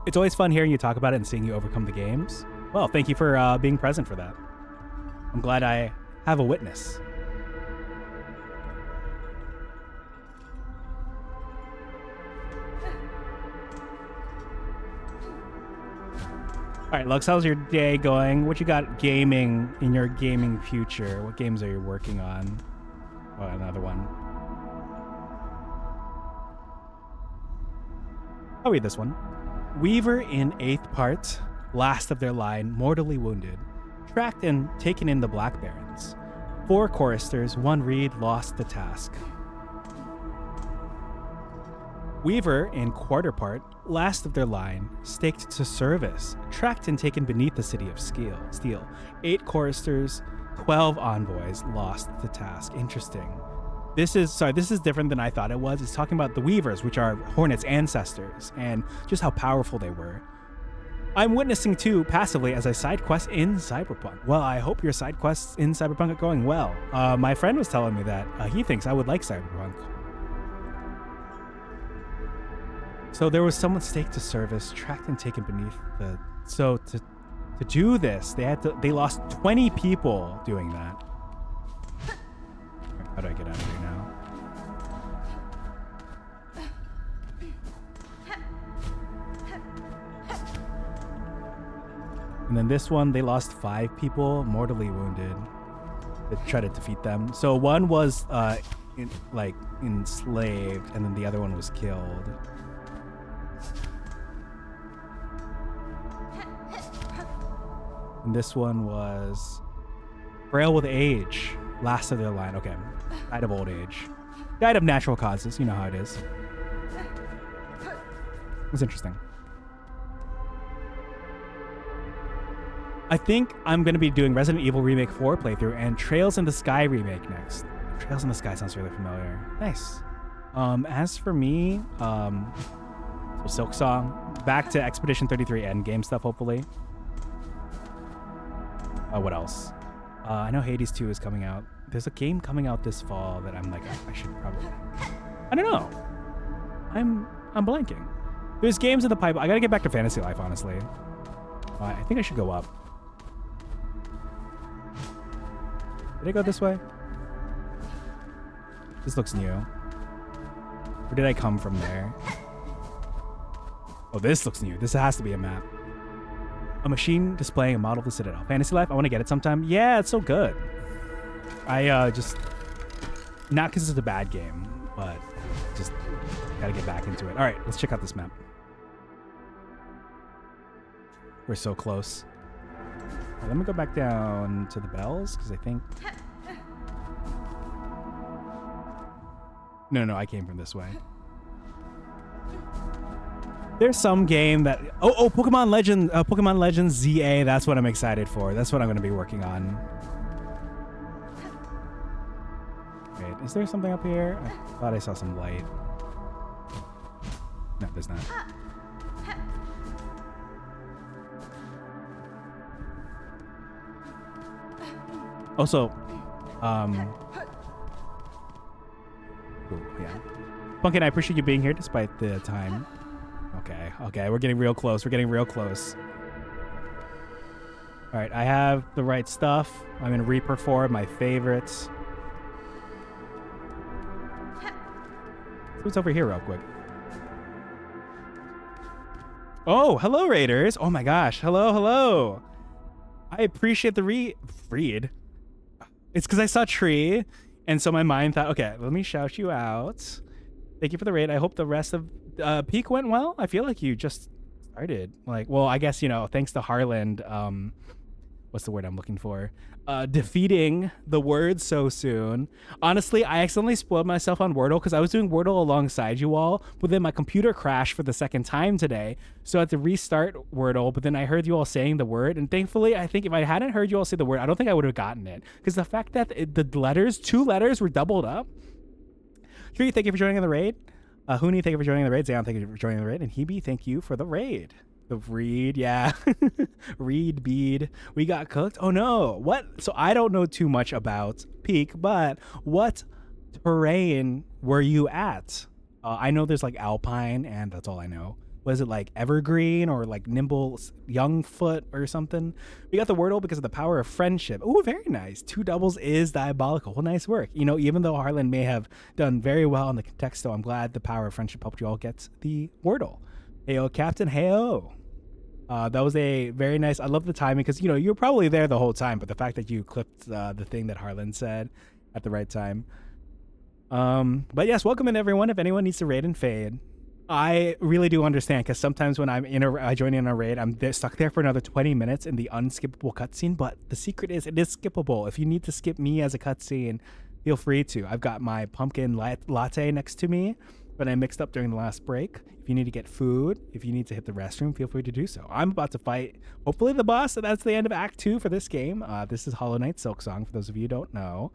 It's always fun hearing you talk about it and seeing you overcome the games. Well, thank you for being present for that. I'm glad I have a witness. All right, Lux, how's your day going? What you got gaming in your gaming future? What games are you working on? Oh, another one. I'll read this one. Weaver in 8th part, last of their line, mortally wounded, tracked and taken in the Black Barrens. 4 choristers, 1 reed, lost the task. Weaver in quarter part, last of their line, staked to service, tracked and taken beneath the city of Steel. 8 choristers, 12 envoys, lost the task. Interesting. This is different than I thought it was. It's talking about the Weavers, which are Hornet's ancestors, and just how powerful they were. I'm witnessing too, passively, as I side quest in Cyberpunk. Well, I hope your side quests in Cyberpunk are going well. My friend was telling me that he thinks I would like Cyberpunk. So there was someone staked to service, tracked and taken beneath the... So to to do this. They lost 20 people doing that. How do I get out of here now? And then this one, they lost 5 people, mortally wounded. They tried to defeat them. So one was enslaved, and then the other one was killed. And this one was frail with age, last of their line. Okay, died of old age, died of natural causes. You know how it is. It was interesting. I think I'm going to be doing Resident Evil Remake 4 playthrough and Trails in the Sky remake next. Trails in the Sky sounds really familiar. Nice. As for me, so Silksong, back to Expedition 33 Endgame stuff, hopefully. What else? I know Hades 2 is coming out. There's a game coming out this fall that I'm like, I should probably... I don't know. I'm blanking. There's games in the pipe. I gotta get back to Fantasy Life, honestly. I think I should go up. Did I go this way? This looks new. Or did I come from there? Oh, this looks new. This has to be a map. A machine displaying a model of the Citadel. Fantasy Life, I want to get it sometime. Yeah, it's so good. I just... Not because it's a bad game, but just gotta get back into it. All right, let's check out this map. We're so close. Right, let me go back down to the bells, because I think... No, I came from this way. There's some game that... Oh, Pokemon Legends ZA. That's what I'm excited for. That's what I'm going to be working on. Wait, is there something up here? I thought I saw some light. No, there's not. Also, cool, yeah. Pumpkin, I appreciate you being here despite the time. Okay, we're getting real close. We're getting real close. All right, I have the right stuff. I'm in Reaper 4, my favorites. Who's over here real quick? Oh, hello, Raiders. Oh my gosh, hello. I appreciate the read. It's because I saw Tree, and so my mind thought, okay, let me shout you out. Thank you for the raid. I hope the rest of Peak went well. I feel like you just started. Like, well, I guess, thanks to Harland, what's the word I'm looking for? Defeating the word so soon. Honestly, I accidentally spoiled myself on Wordle because I was doing Wordle alongside you all, but then my computer crashed for the second time today, so I had to restart Wordle, but then I heard you all saying the word, and thankfully, I think if I hadn't heard you all say the word, I don't think I would have gotten it, because the fact that the two letters were doubled up. Tree, thank you for joining the raid. Hooney, thank you for joining the raid. Zayon, thank you for joining the raid. And Hebe, thank you for the raid. The read, yeah. Read bead. We got cooked. Oh no. What? So I don't know too much about Peak, but what terrain were you at? I know there's like Alpine, and that's all I know. Was it like Evergreen or like Nimble Youngfoot or something? We got the Wordle because of the power of friendship. Oh, very nice. 2 doubles is diabolical. Well, nice work. Even though Harlan may have done very well in the contexto, I'm glad the power of friendship helped you all get the Wordle. Heyo, Captain. Heyo. That was a very nice... I love the timing because, you were probably there the whole time, but the fact that you clipped the thing that Harlan said at the right time. But yes, welcome in, everyone. If anyone needs to raid and fade, I really do understand, because sometimes when I join in a raid, I'm stuck there for another 20 minutes in the unskippable cutscene, but the secret is it is skippable. If you need to skip me as a cutscene, feel free to. I've got my pumpkin latte next to me, but I mixed up during the last break. If you need to get food, if you need to hit the restroom, feel free to do so. I'm about to fight, hopefully, the boss, and that's the end of Act 2 for this game. This is Hollow Knight Silksong, for those of you who don't know.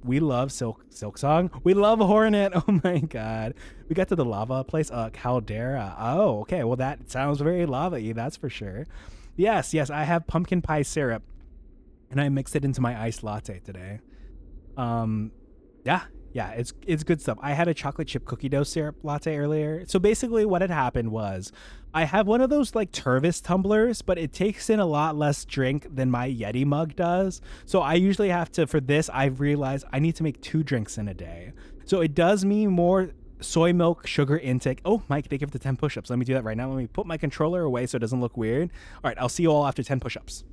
We love Silksong. We love Hornet. Oh my god. We got to the lava place, Caldera. Oh, okay. Well, that sounds very lava-y, that's for sure. Yes, I have pumpkin pie syrup, and I mixed it into my iced latte today. Yeah, Yeah, it's good stuff. I had a chocolate chip cookie dough syrup latte earlier. So basically what had happened was I have one of those like Tervis tumblers, but it takes in a lot less drink than my Yeti mug does. So I usually have to, for this, I've realized I need to make 2 drinks in a day. So it does mean more soy milk sugar intake. Oh, Mike, thank you for the 10 push-ups. Let me do that right now. Let me put my controller away so it doesn't look weird. All right, I'll see you all after 10 push-ups.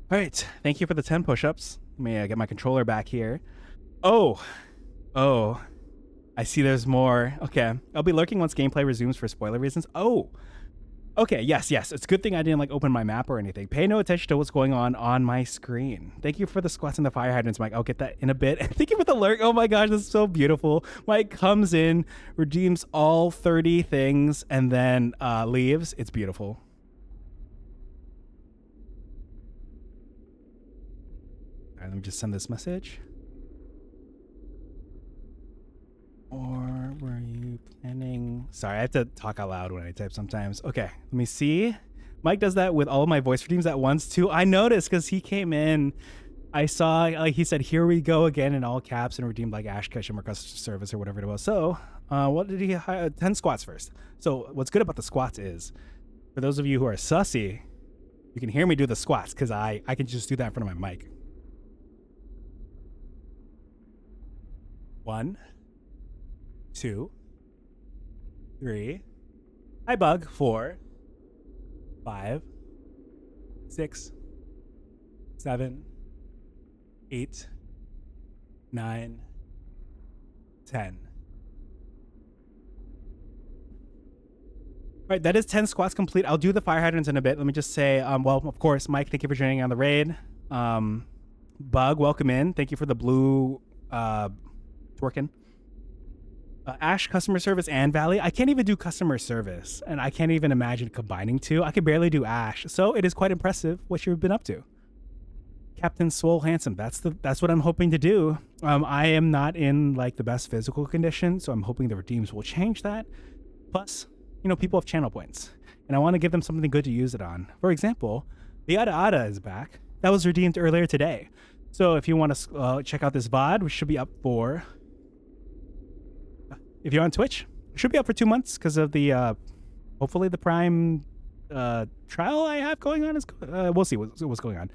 All right, thank you for the 10 push-ups. Let me get my controller back here. Oh, I see there's more. Okay, I'll be lurking once gameplay resumes for spoiler reasons. Oh, okay, yes. It's a good thing I didn't like open my map or anything. Pay no attention to what's going on my screen. Thank you for the squats and the fire hydrants, Mike. I'll get that in a bit. Thank you for the lurk. Oh my gosh, this is so beautiful. Mike comes in, redeems all 30 things, and then leaves. It's beautiful. All right, let me just send this message. Or were you planning? Sorry, I have to talk out loud when I type sometimes. Okay, let me see. Mike does that with all of my voice redeems at once too. I noticed because he came in. I saw like he said, "Here we go again" in all caps and redeemed like Ash Ketchum or customer service or whatever it was. So, what did he? 10 squats first. So, what's good about the squats is, for those of you who are sussy, you can hear me do the squats because I can just do that in front of my mic. 1, 2, 3. Hi, Bug. 4, 5, 6, 7, 8, 9, 10. All right, that is 10 squats complete. I'll do the fire hydrants in a bit. Let me just say, well, of course, Mike, thank you for joining on the raid. Bug, welcome in. Thank you for the blue twerking. Ash, customer service, and Valley. I can't even do customer service, and I can't even imagine combining 2. I can barely do Ash, so it is quite impressive what you've been up to. Captain Swole Handsome, that's what I'm hoping to do. I am not in like the best physical condition, so I'm hoping the redeems will change that. Plus, you know, people have channel points, and I want to give them something good to use it on. For example, the Ada Ada is back. That was redeemed earlier today. So if you want to check out this VOD, which should be up for... If you're on Twitch, it should be up for 2 months because of the, hopefully the Prime trial I have going on. We'll see what's going on.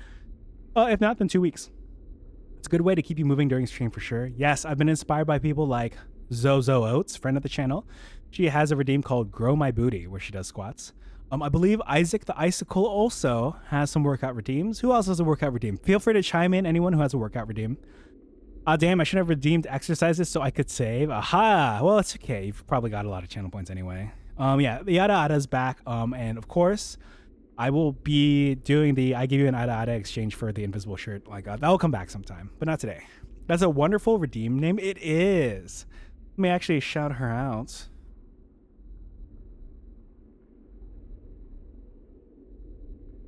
If not, then 2 weeks. It's a good way to keep you moving during stream for sure. Yes, I've been inspired by people like Zozo Oates, friend of the channel. She has a redeem called Grow My Booty, where she does squats. I believe Isaac the Icicle also has some workout redeems. Who else has a workout redeem? Feel free to chime in, anyone who has a workout redeem. Damn, I should have redeemed exercises so I could save. Aha! Well, it's okay. You've probably got a lot of channel points anyway. Yeah, the Ada Ada's back. And of course, I will be doing the I give you an Ada Ada exchange for the invisible shirt. Like, that will come back sometime, but not today. That's a wonderful redeem name. It is. Let me actually shout her out.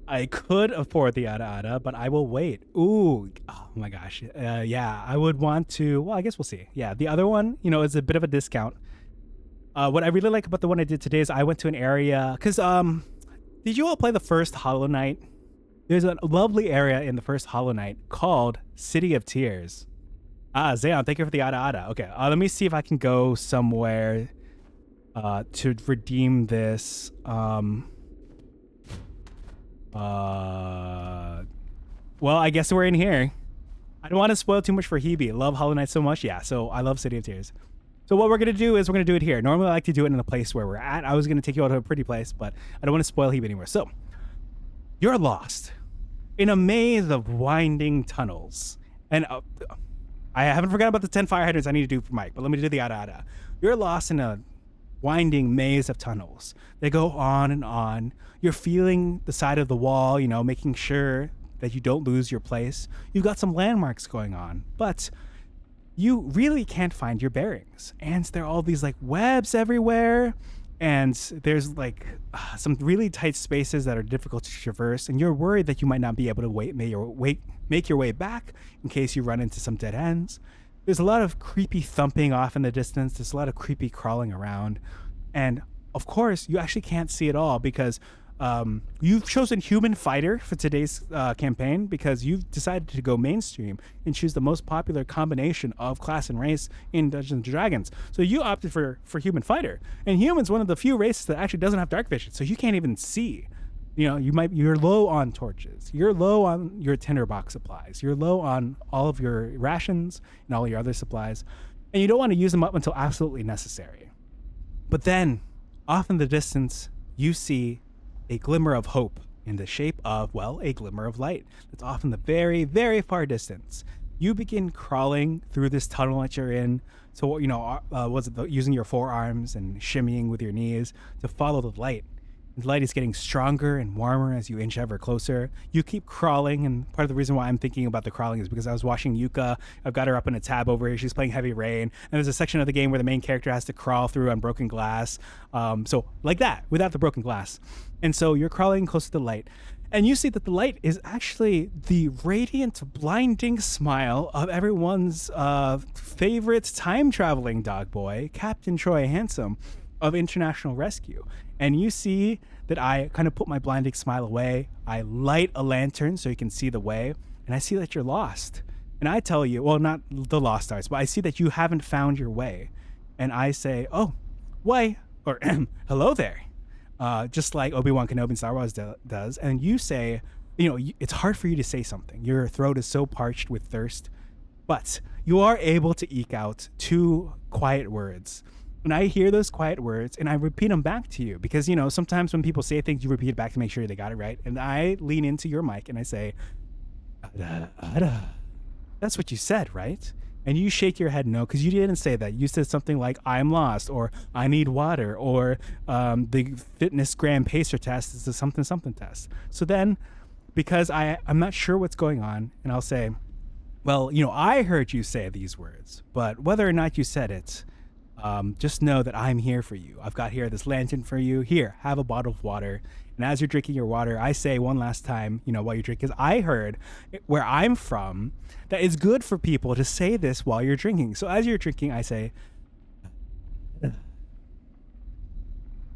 I could afford the Ada Ada, but I will wait. Ooh, oh my gosh. Yeah, I would want to, well, I guess we'll see. Yeah, the other one, you know, is a bit of a discount. What I really like about the one I did today is I went to an area, because, did you all play the first Hollow Knight? There's a lovely area in the first Hollow Knight called City of Tears. Zayon, thank you for the Ada Ada. Okay, let me see if I can go somewhere to redeem this. Well, I guess we're in here. I don't want to spoil too much for Hebe. Love Hollow Knight so much. Yeah, so I love City of Tears. So what we're going to do is we're going to do it here. Normally I like to do it in the place where we're at. I was going to take you out to a pretty place, but I don't want to spoil Hebe anymore. So, you're lost in a maze of winding tunnels. And I haven't forgotten about the 10 fire hydrants I need to do for Mike, but let me do the Ada Ada. You're lost in a winding maze of tunnels. They go on and on. You're feeling the side of the wall, you know, making sure that you don't lose your place. You've got some landmarks going on, but you really can't find your bearings. And there are all these like webs everywhere. and there's like some really tight spaces that are difficult to traverse, and you're worried that you might not be able to make your way back in case you run into some dead ends. There's a lot of creepy thumping off in the distance. There's a lot of creepy crawling around, and of course you actually can't see it all because you've chosen human fighter for today's campaign because you've decided to go mainstream and choose the most popular combination of class and race in Dungeons and Dragons. So you opted for human fighter, and human's one of the few races that actually doesn't have dark vision, so you can't even see. You know, you're low on torches, you're low on your tinderbox supplies, you're low on all of your rations and all your other supplies, and you don't want to use them up until absolutely necessary. But then, off in the distance, you see a glimmer of hope in the shape of, well, a glimmer of light that's off in the very, very far distance. You begin crawling through this tunnel that you're in. So, you know, using your forearms and shimmying with your knees to follow the light. The light is getting stronger and warmer as you inch ever closer. You keep crawling, and part of the reason why I'm thinking about the crawling is because I was watching Yuka. I've got her up in a tab over here. She's playing Heavy Rain, and there's a section of the game where the main character has to crawl through unbroken glass. So like that, without the broken glass. And so you're crawling close to the light, and you see that the light is actually the radiant, blinding smile of everyone's favorite time-traveling dog boy, Captain Troy Handsome of International Rescue. And you see that I kind of put my blinding smile away. I light a lantern so you can see the way, and I see that you're lost. And I tell you, well, not the lost stars, but I see that you haven't found your way. And I say, oh, why? Or hello there. Just like Obi-Wan Kenobi in Star Wars does. And you say, you know, it's hard for you to say something. Your throat is so parched with thirst. But you are able to eke out 2 quiet words. And I hear those quiet words and I repeat them back to you because, you know, sometimes when people say things, you repeat it back to make sure they got it right. And I lean into your mic and I say, Ada, Ada. That's what you said, right? And you shake your head no, because you didn't say that. You said something like, I'm lost, or I need water, or the fitness gram pacer test is a something test. So then, because I'm not sure what's going on, and I'll say, well, you know, I heard you say these words, but whether or not you said it, just know that I'm here for you. I've got here this lantern for you. Here, have a bottle of water. And as you're drinking your water, I say one last time, you know, while you're drinking, because I heard where I'm from that it's good for people to say this while you're drinking. So as you're drinking, I say,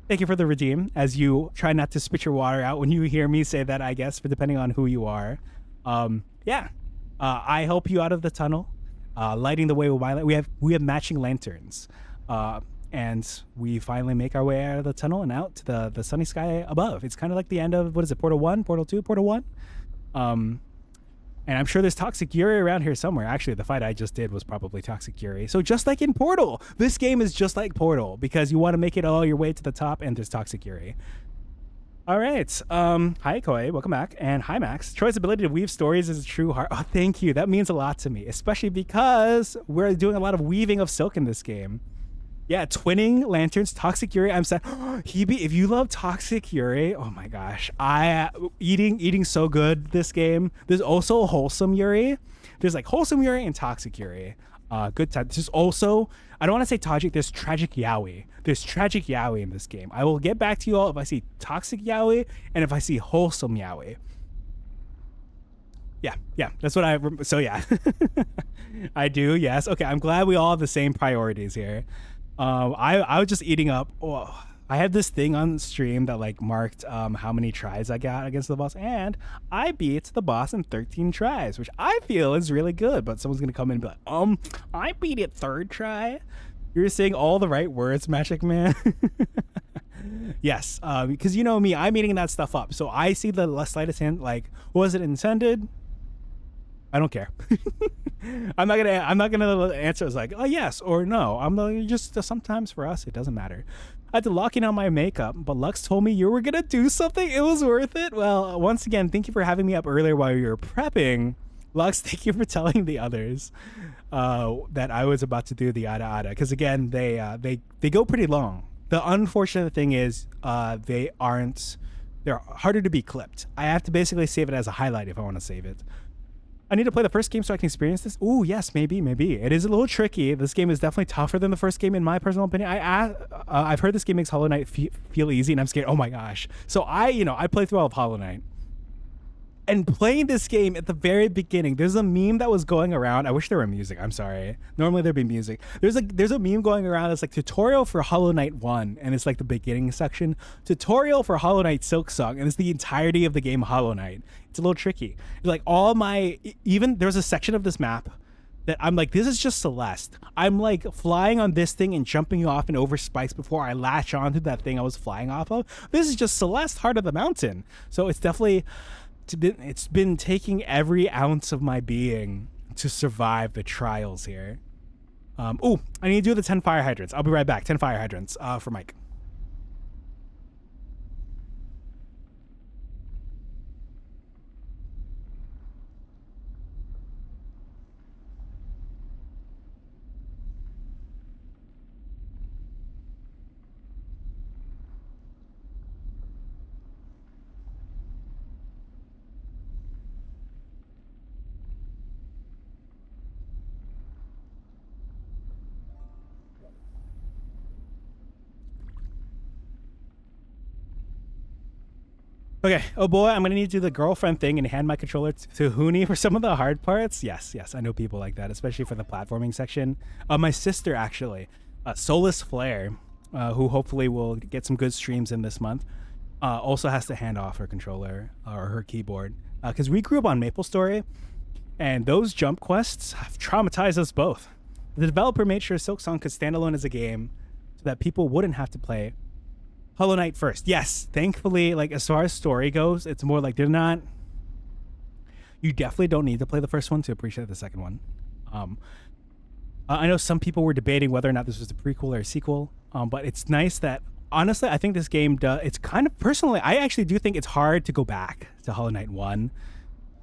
thank you for the redeem, as you try not to spit your water out when you hear me say that, I guess, for depending on who you are. I help you out of the tunnel, lighting the way with my light. We have matching lanterns. And we finally make our way out of the tunnel and out to the sunny sky above. It's kind of like the end of, what is it, Portal 1, Portal 2, Portal 1? And I'm sure there's Toxic Yuri around here somewhere. Actually, the fight I just did was probably Toxic Yuri. So just like in Portal, this game is just like Portal because you want to make it all your way to the top and there's Toxic Yuri. All right. Hi, Koi. Welcome back. And hi, Max. Troy's ability to weave stories is a true heart. Oh, thank you. That means a lot to me, especially because we're doing a lot of weaving of silk in this game. Yeah, twinning lanterns, Toxic Yuri. I'm sad. Hebe, if you love Toxic Yuri, oh my gosh, eating so good this game. There's also Wholesome Yuri. There's like Wholesome Yuri and Toxic Yuri. Good time. There's also, I don't want to say tragic. There's Tragic Yaoi. There's Tragic Yaoi in this game. I will get back to you all if I see Toxic Yaoi and if I see Wholesome Yaoi. Yeah, that's what so yeah, I do. Yes. Okay. I'm glad we all have the same priorities here. I was just eating up. Oh, I had this thing on stream that like marked how many tries I got against the boss, and I beat the boss in 13 tries, which I feel is really good. But someone's gonna come in and be like, I beat it 3rd try. You're saying all the right words, Magic Man. Yes, because you know me, I'm eating that stuff up. So I see the slightest hint, like, was it intended? I don't care. I'm not gonna answer as like, oh yes or no. I'm just sometimes for us it doesn't matter. I had to lock in on my makeup, but Lux told me you were gonna do something. It was worth it. Well, once again, thank you for having me up earlier while you were prepping. Lux, thank you for telling the others that I was about to do the Ada Ada, because again they go pretty long. The unfortunate thing is they're harder to be clipped. I have to basically save it as a highlight if I want to save it. I need to play the first game so I can experience this. Ooh, yes, maybe. It is a little tricky. This game is definitely tougher than the first game in my personal opinion. I've heard this game makes Hollow Knight feel easy, and I'm scared. Oh my gosh. So I played through all of Hollow Knight. And playing this game at the very beginning, there's a meme that was going around. I wish there were music. I'm sorry. Normally there'd be music. There's a meme going around that's like tutorial for Hollow Knight 1, and it's like the beginning section. Tutorial for Hollow Knight Silksong, and it's the entirety of the game Hollow Knight. It's a little tricky. Like even there's a section of this map that I'm like, this is just Celeste. I'm like flying on this thing and jumping off and over spikes before I latch onto that thing I was flying off of. This is just Celeste, Heart of the Mountain. So it's definitely... It's been taking every ounce of my being to survive the trials here. I need to do the 10 fire hydrants. I'll be right back. 10 fire hydrants for Mike. Okay. Oh boy, I'm gonna need to do the girlfriend thing and hand my controller to Hooney for some of the hard parts. Yes, I know people like that, especially for the platforming section. My sister actually, Solus Flare, who hopefully will get some good streams in this month, also has to hand off her controller or her keyboard because we grew up on MapleStory, and those jump quests have traumatized us both. The developer made sure Silksong could stand alone as a game so that people wouldn't have to play Hollow Knight first. Yes, thankfully, like as far as story goes, it's more like they're not... You definitely don't need to play the first one to appreciate the second one. I know some people were debating whether or not this was a prequel or a sequel, but it's nice that, honestly, I think this game does... It's kind of, personally, I actually do think it's hard to go back to Hollow Knight 1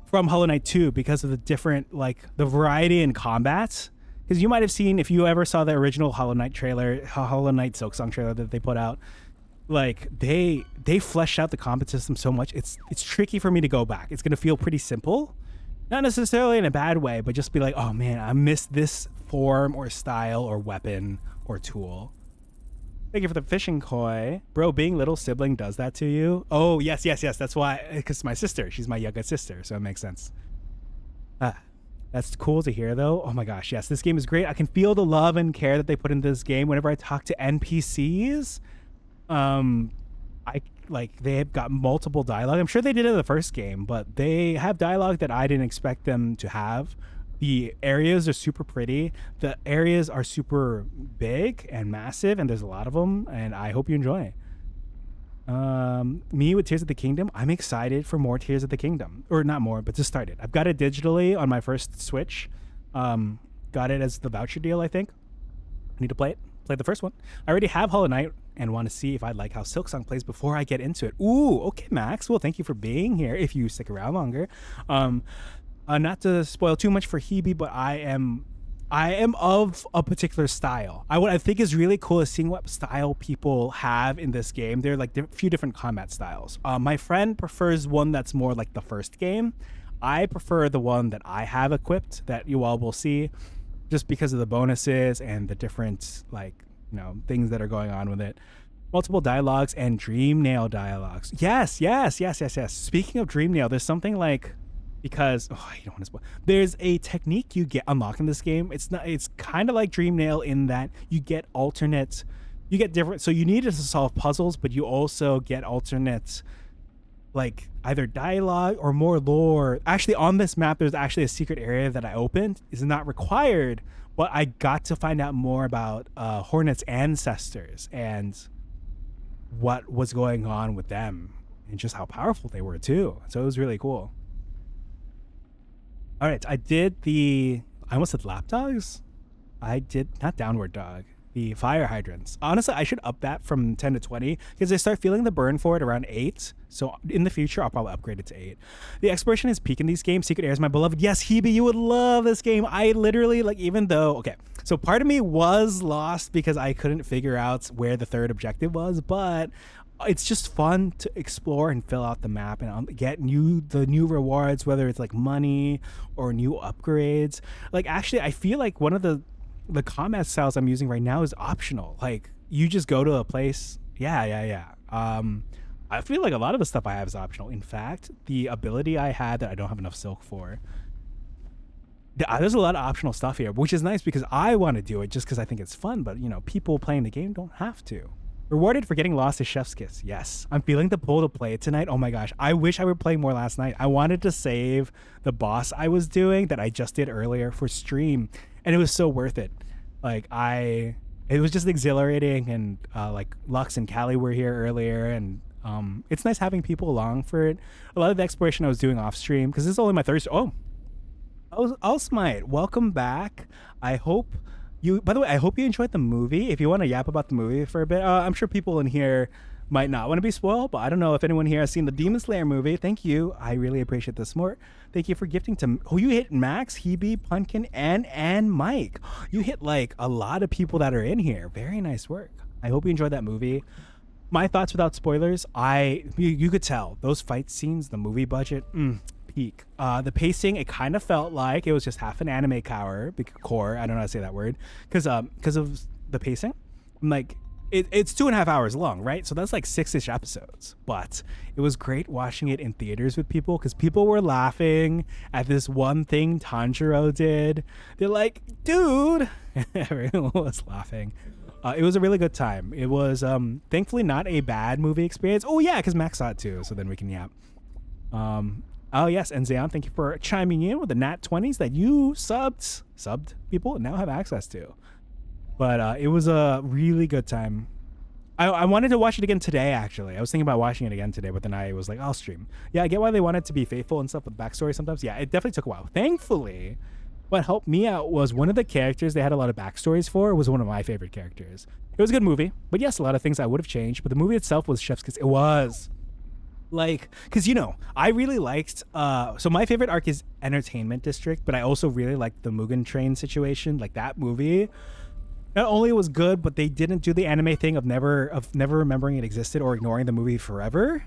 from Hollow Knight 2 because of the different, like, the variety in combats. Because you might have seen, if you ever saw the original Hollow Knight trailer, Hollow Knight Silksong trailer that they put out, like they fleshed out the combat system so much. It's tricky for me to go back. It's gonna feel pretty simple, not necessarily in a bad way, but just be like, oh man, I missed this form or style or weapon or tool. Thank you for the fishing koi, bro. Being little sibling does that to you. Oh yes. That's why, because my sister, she's my youngest sister, so it makes sense. That's cool to hear though. Oh my gosh, yes, this game is great. I can feel the love and care that they put into this game. Whenever I talk to NPCs, they have got multiple dialogue. I'm sure they did it in the first game, but they have dialogue that I didn't expect them to have. The areas are super pretty. The areas are super big and massive, and there's a lot of them, and I hope you enjoy. Me with Tears of the Kingdom, I'm excited for more Tears of the Kingdom. Or not more, but just started. I've got it digitally on my first Switch. Got it as the voucher deal, I think. I need to play the first one. I already have Hollow Knight and want to see if I like how Silksong plays before I get into it. Ooh, okay, Max. Well, thank you for being here if you stick around longer. Not to spoil too much for Hebe, but I am of a particular style. What I think is really cool is seeing what style people have in this game. There are like a few different combat styles. My friend prefers one that's more like the first game. I prefer the one that I have equipped that you all will see, just because of the bonuses and the different things that are going on with it. Multiple dialogues and Dream Nail dialogues. Yes. Speaking of Dream Nail, there's something like, because you don't want to spoil. There's a technique you get unlocked in this game. It's kind of like Dream Nail in that you get different. So you need it to solve puzzles, but you also get alternate, like either dialogue or more lore. Actually, on this map, there's actually a secret area that I opened. It's not required, but I got to find out more about Hornet's ancestors and what was going on with them and just how powerful they were too. So it was really cool. All right, I almost said lapdogs. I did not downward dog. The fire hydrants. Honestly, I should up that from 10 to 20 because I start feeling the burn for it around 8. So in the future, I'll probably upgrade it to 8. The exploration is peak in these games. Secret Air is my beloved. Yes, Hebe, you would love this game. I literally, so part of me was lost because I couldn't figure out where the third objective was, but it's just fun to explore and fill out the map and get the new rewards, whether it's like money or new upgrades. Like actually, I feel like one of the combat styles I'm using right now is optional. Like you just go to a place. Yeah. I feel like a lot of the stuff I have is optional. In fact, the ability I had that I don't have enough silk for, there's a lot of optional stuff here, which is nice because I want to do it just because I think it's fun. But people playing the game don't have to. Rewarded for getting lost to Chef's Kiss. Yes, I'm feeling the pull to play it tonight. Oh my gosh, I wish I were playing more last night. I wanted to save the boss I was doing that I just did earlier for stream, and it was so worth it. Like it was just exhilarating, and like Lux and Callie were here earlier, and it's nice having people along for it. A lot of the exploration I was doing off stream because this is only my Thursday. I'll Smite, welcome back. I hope you. By the way, I hope you enjoyed the movie. If you want to yap about the movie for a bit, I'm sure people in here might not want to be spoiled, but I don't know if anyone here has seen the Demon Slayer movie. Thank you. I really appreciate the support. Thank you for gifting to. Oh, you hit Max, Hebe, Pumpkin, and Mike. You hit like a lot of people that are in here. Very nice work. I hope you enjoyed that movie. My thoughts without spoilers. You could tell those fight scenes, the movie budget, peak. The pacing, it kind of felt like it was just half an anime core. I don't know how to say that word because of the pacing. Like it's 2.5 hours long, right? So that's like 6-ish episodes. But it was great watching it in theaters with people because people were laughing at this one thing Tanjiro did. They're like, dude, everyone was laughing. It was a really good time. It was thankfully not a bad movie experience. Oh yeah, because Max saw it too, so then we can yap. Oh yes, and Zayon, thank you for chiming in with the Nat 20s that you subbed people now have access to. But it was a really good time. I wanted to watch it again today, actually. I was thinking about watching it again today, but then I was like, I'll stream. Yeah, I get why they wanted to be faithful and stuff with backstory sometimes. Yeah, it definitely took a while. Thankfully, what helped me out was one of the characters they had a lot of backstories for was one of my favorite characters. It was a good movie, but yes, a lot of things I would have changed, but the movie itself was chef's kiss. It was. Like, because I really liked so my favorite arc is Entertainment District, but I also really liked the Mugen Train situation. Like that movie not only was good, but they didn't do the anime thing of never remembering it existed or ignoring the movie forever.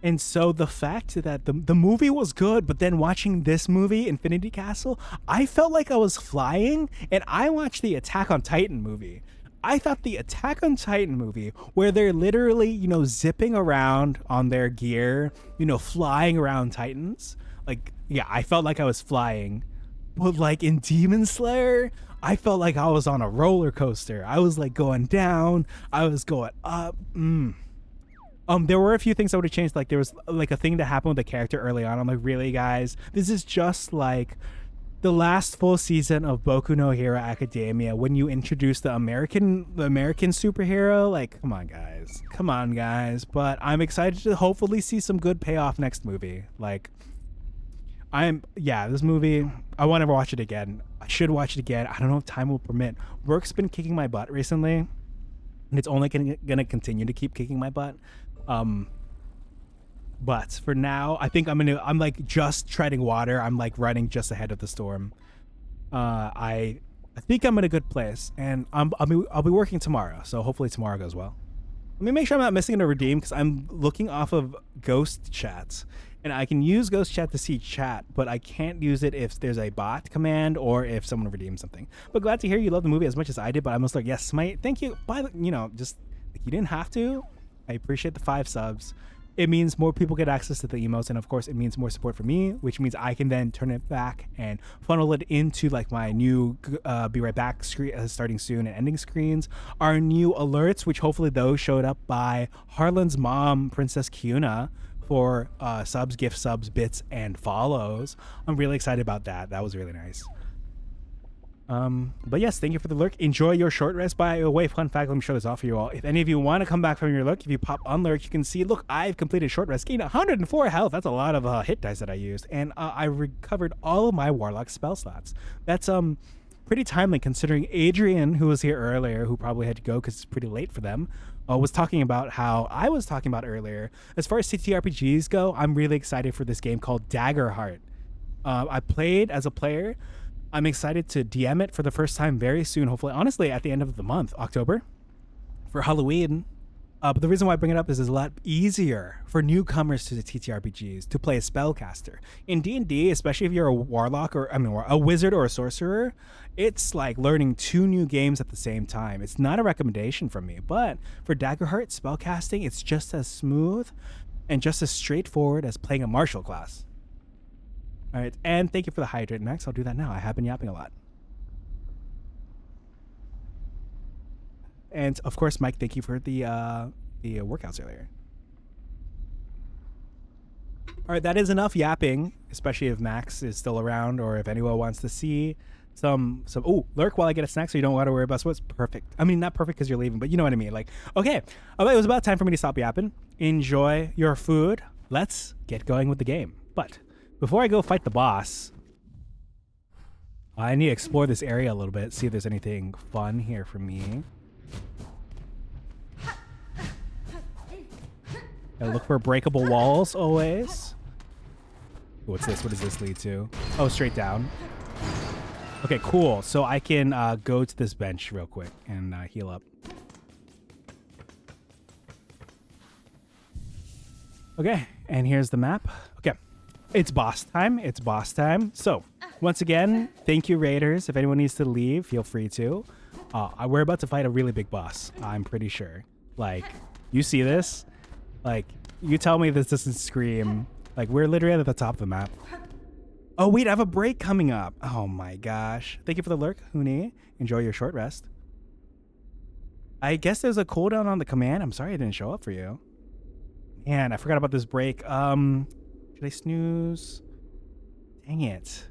And so the fact that the movie was good, but then watching this movie, Infinity Castle, I felt like I was flying. And I watched the Attack on Titan movie. I thought the Attack on Titan movie, where they're literally, zipping around on their gear, flying around Titans. Like, yeah, I felt like I was flying. But like in Demon Slayer, I felt like I was on a roller coaster. I was like going down. I was going up. There were a few things I would have changed. Like there was like a thing that happened with the character early on. I'm like, really, guys? This is just like the last full season of Boku no Hero Academia when you introduce the American superhero. Like, come on guys. But I'm excited to hopefully see some good payoff next movie. Like, this movie, I want to watch it again. I should watch it again. I don't know if time will permit. Work's been kicking my butt recently, and it's only gonna continue to keep kicking my butt. But for now, I think I'm like just treading water. I'm like running just ahead of the storm. I think I'm in a good place, and I'll be working tomorrow, so hopefully tomorrow goes well. Let me make sure I'm not missing a redeem because I'm looking off of Ghost Chats, and I can use Ghost Chat to see chat, but I can't use it if there's a bot command or if someone redeems something. But glad to hear you love the movie as much as I did. But I must like, yes, Smite, thank you. Just like, you didn't have to. I appreciate the 5 subs. It means more people get access to the emotes, and of course it means more support for me, which means I can then turn it back and funnel it into like my new be right back screen starting soon and ending screens, our new alerts, which hopefully those showed up by Harlan's mom, Princess Kiuna, for subs, gift subs, bits, and follows. I'm really excited about that. That was really nice. But yes, thank you for the lurk. Enjoy your short rest. By the way, fun fact, let me show this off for you all. If any of you want to come back from your lurk, if you pop on lurk, you can see, look, I've completed short rest, gained 104 health. That's a lot of hit dice that I used, and I recovered all of my warlock spell slots. That's pretty timely considering Adrian, who was here earlier, who probably had to go because it's pretty late for them, was talking about how I was talking about earlier. As far as CTRPGs go, I'm really excited for this game called Daggerheart. I played as a player. I'm excited to DM it for the first time very soon, hopefully, honestly, at the end of the month, October, for Halloween. But the reason why I bring it up is it's a lot easier for newcomers to the TTRPGs to play a spellcaster. In D&D, especially if you're a warlock or a wizard or a sorcerer, it's like learning 2 new games at the same time. It's not a recommendation from me, but for Daggerheart spellcasting, it's just as smooth and just as straightforward as playing a martial class. All right, and thank you for the hydrate, Max. I'll do that now. I have been yapping a lot. And of course, Mike, thank you for the workouts earlier. All right, that is enough yapping, especially if Max is still around or if anyone wants to see some. Oh, lurk while I get a snack, so you don't want to worry about what's perfect. I mean, not perfect because you're leaving, but you know what I mean. Like, okay, it was about time for me to stop yapping. Enjoy your food. Let's get going with the game. But before I go fight the boss, I need to explore this area a little bit, see if there's anything fun here for me. Gotta look for breakable walls always. What's this? What does this lead to? Oh, straight down. Okay, cool. So I can go to this bench real quick and heal up. Okay, and here's the map. Okay, it's boss time. It's boss time. So once again, thank you, Raiders. If anyone needs to leave, feel free to. We're about to fight a really big boss, I'm pretty sure. Like, you see this? Like, you tell me this doesn't scream. Like, we're literally at the top of the map. Oh, wait, I have a break coming up. Oh my gosh. Thank you for the lurk, Huni. Enjoy your short rest. I guess there's a cooldown on the command. I'm sorry I didn't show up for you. Man, I forgot about this break. Should I snooze? Dang it.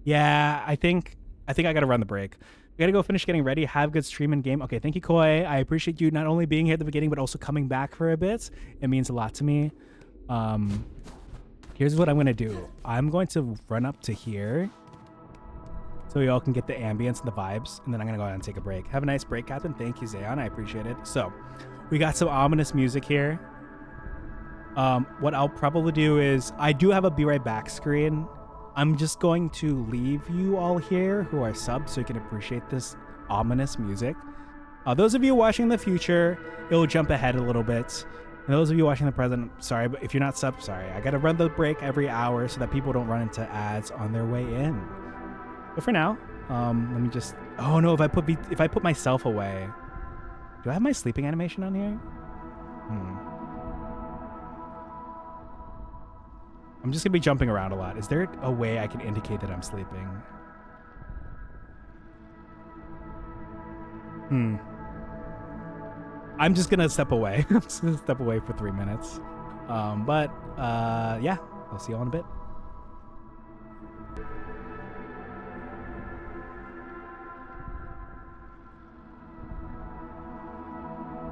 Yeah, I think I gotta run the break. We gotta go finish getting ready. Have good stream and game. Okay, thank you, Koi. I appreciate you not only being here at the beginning, but also coming back for a bit. It means a lot to me. Here's what I'm gonna do. I'm going to run up to here so y'all can get the ambience and the vibes, and then I'm gonna go ahead and take a break. Have a nice break, Captain. Thank you, Zayon. I appreciate it. So, we got some ominous music here. What I'll probably do is, I do have a be right back screen. I'm just going to leave you all here who are subbed so you can appreciate this ominous music. Those of you watching the future, it'll jump ahead a little bit. And those of you watching the present, sorry, but if you're not subbed, sorry. I gotta run the break every hour so that people don't run into ads on their way in. But for now, let me just, oh no, if I put myself away, do I have my sleeping animation on here? I'm just gonna be jumping around a lot. Is there a way I can indicate that I'm sleeping? I'm just gonna step away. I'm just gonna step away for 3 minutes. Yeah, I'll see you all in a bit.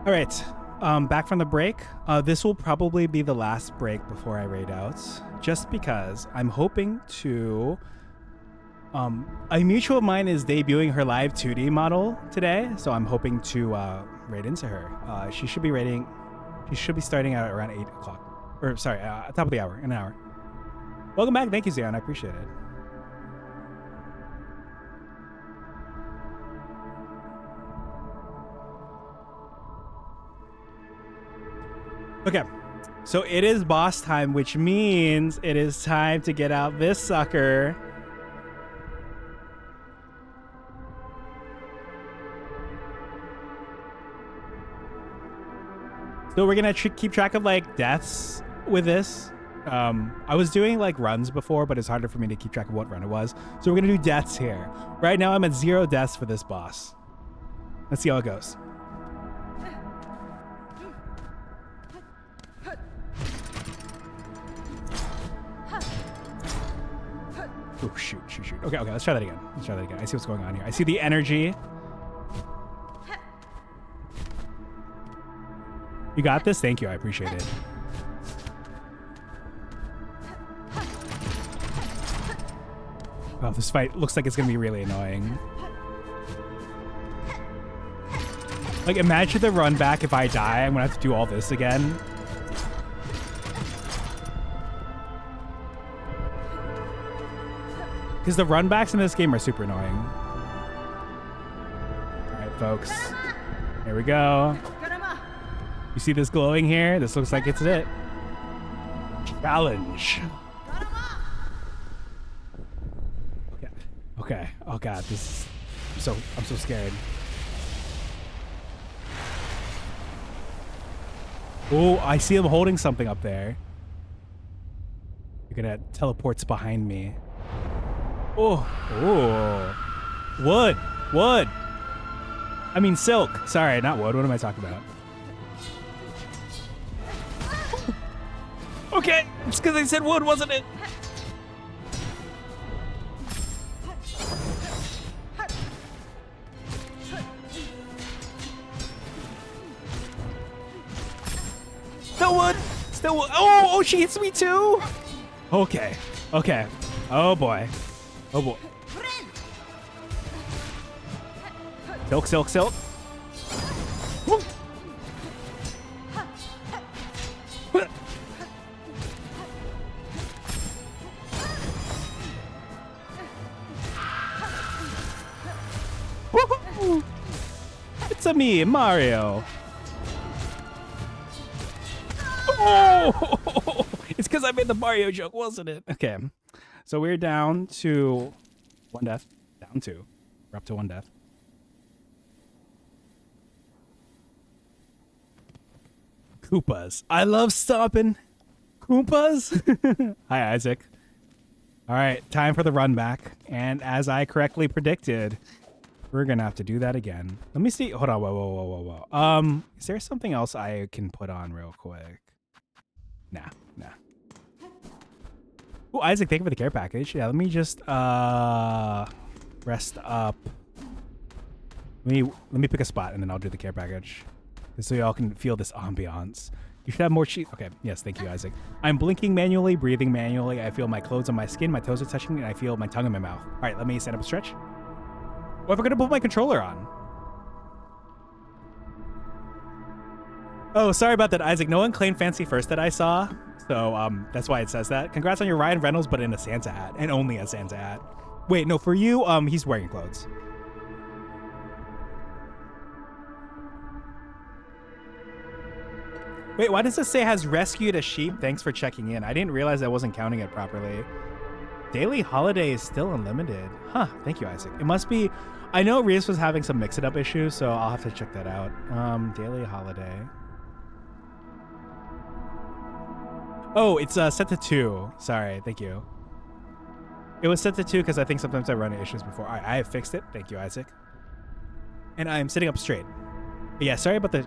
All right, back from the break. This will probably be the last break before I raid out, just because I'm hoping to... a mutual of mine is debuting her live 2D model today, so I'm hoping to raid into her. She should be starting at around 8 o'clock. Or, sorry, top of the hour, in an hour. Welcome back. Thank you, Zion. I appreciate it. Okay, so it is boss time, which means it is time to get out this sucker. So we're gonna keep track of like deaths with this. I was doing like runs before, but it's harder for me to keep track of what run it was. So we're gonna do deaths here. Right now I'm at 0 deaths for this boss. Let's see how it goes. Oh, shoot. Okay, let's try that again. I see what's going on here. I see the energy. You got this? Thank you. I appreciate it. Well, this fight looks like it's going to be really annoying. Like, imagine the run back if I die. I'm going to have to do all this again. Because the run backs in this game are super annoying. All right, folks. Here we go. You see this glowing here? This looks like it's it. Challenge. Okay. Okay. Oh god, this is I'm so scared. Oh, I see him holding something up there. You're gonna teleports behind me. Oh, oh, wood, wood. I mean silk. Sorry, not wood. What am I talking about? Okay, it's because I said wood, wasn't it? Still wood. Still wood. Oh, she hits me too. Okay. Okay. Oh boy. Oh boy. Silk, silk, silk. Woo. Woo-hoo. It's a me, Mario. Oh, it's because I made the Mario joke, wasn't it? Okay, so we're down to 1 death. Down 2. We're up to 1 death. Koopas. I love stomping Koopas. Hi, Isaac. All right, time for the run back. And as I correctly predicted, we're gonna have to do that again. Let me see. Hold on. Whoa, whoa, whoa, whoa, whoa. Is there something else I can put on real quick? Nah. Oh, Isaac, thank you for the care package. Yeah, let me just rest up. Let me pick a spot and then I'll do the care package, so y'all can feel this ambiance. You should have more cheese. Okay, yes, thank you, Isaac. I'm blinking manually, breathing manually. I feel my clothes on my skin, my toes are touching me, and I feel my tongue in my mouth. All right, let me stand up and stretch. What if I'm gonna put my controller on? Oh, sorry about that, Isaac. No one claimed Fancy First that I saw, so that's why it says that. Congrats on your Ryan Reynolds, but in a Santa hat, and only a Santa hat. Wait, no, for you, he's wearing clothes. Wait, why does it say has rescued a sheep? Thanks for checking in. I didn't realize I wasn't counting it properly. Daily holiday is still unlimited. Huh, thank you, Isaac. It must be, I know Reese was having some mix-it-up issues, so I'll have to check that out. Daily holiday. Oh, it's set to 2. Sorry, thank you. It was set to 2 because I think sometimes I run into issues before. All right, I have fixed it. Thank you, Isaac. And I'm sitting up straight. But yeah, sorry about the...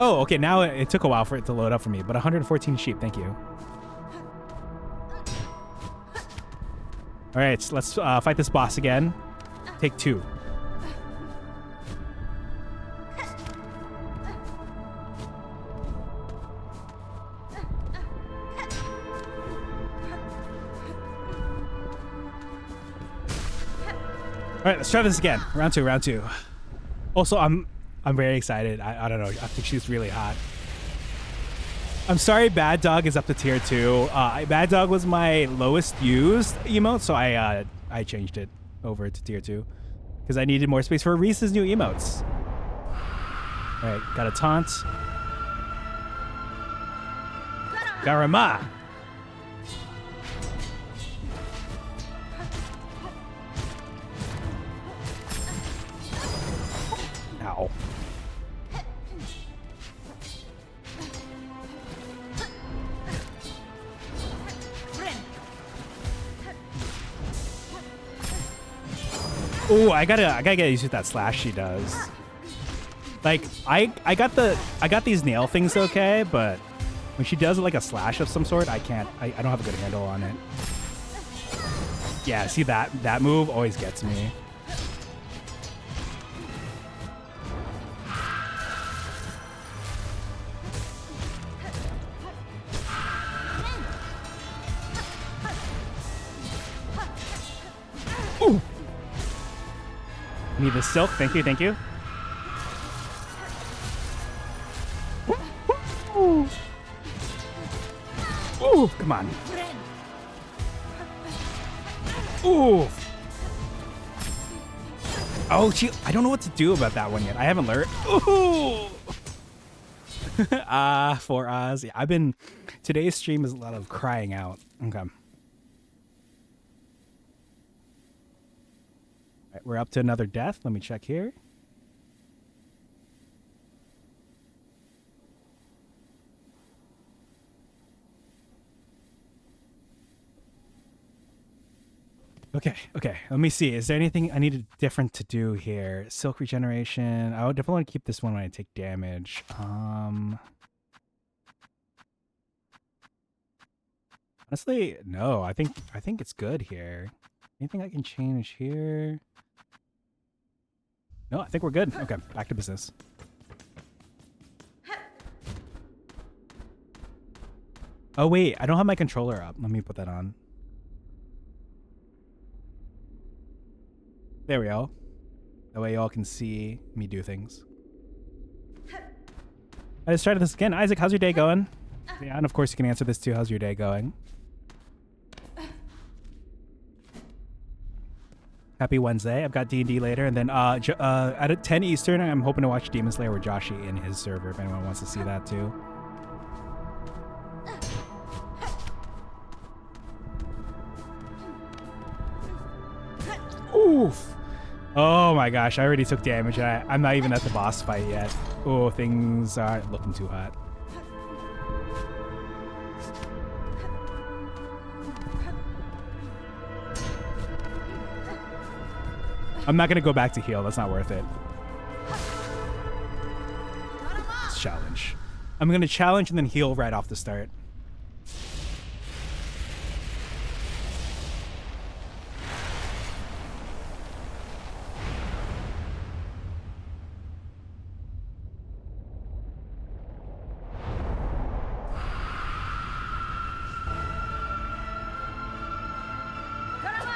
Oh, okay, now it took a while for it to load up for me, but 114 sheep, thank you. All right, so let's fight this boss again. Take 2. All right, let's try this again. Round 2. Also, I'm very excited. I don't know. I think she's really hot. I'm sorry Bad Dog is up to tier 2. Bad Dog was my lowest used emote, so I changed it over to tier 2 because I needed more space for Reese's new emotes. All right, got a taunt. Garama. Ow. Ooh, I gotta get used to that slash she does. Like I got these nail things okay, but when she does like a slash of some sort, I don't have a good handle on it. Yeah, see that move always gets me. Ooh. Need the silk. Thank you. Thank you. Ooh. Ooh, come on. Ooh. Oh, I don't know what to do about that one yet. I haven't learned. Ooh. For Oz. Yeah, today's stream is a lot of crying out. Okay. All right, we're up to another death. Let me check here. Okay. Let me see. Is there anything I needed different to do here? Silk regeneration. I would definitely want to keep this one when I take damage. Honestly, no. I think it's good here. Anything I can change here? No, I think we're good. Okay, back to business. Oh wait, I don't have my controller up. Let me put that on. There we go. That way y'all can see me do things. I just started this again. Isaac, how's your day going? Yeah, and of course you can answer this too. How's your day going? Happy Wednesday. I've got D&D later, and then at 10 Eastern, I'm hoping to watch Demon Slayer with Joshi in his server if anyone wants to see that too. Oof. Oh my gosh, I already took damage. I'm not even at the boss fight yet. Oh, things aren't looking too hot. I'm not going to go back to heal. That's not worth it. Let's challenge. I'm going to challenge and then heal right off the start.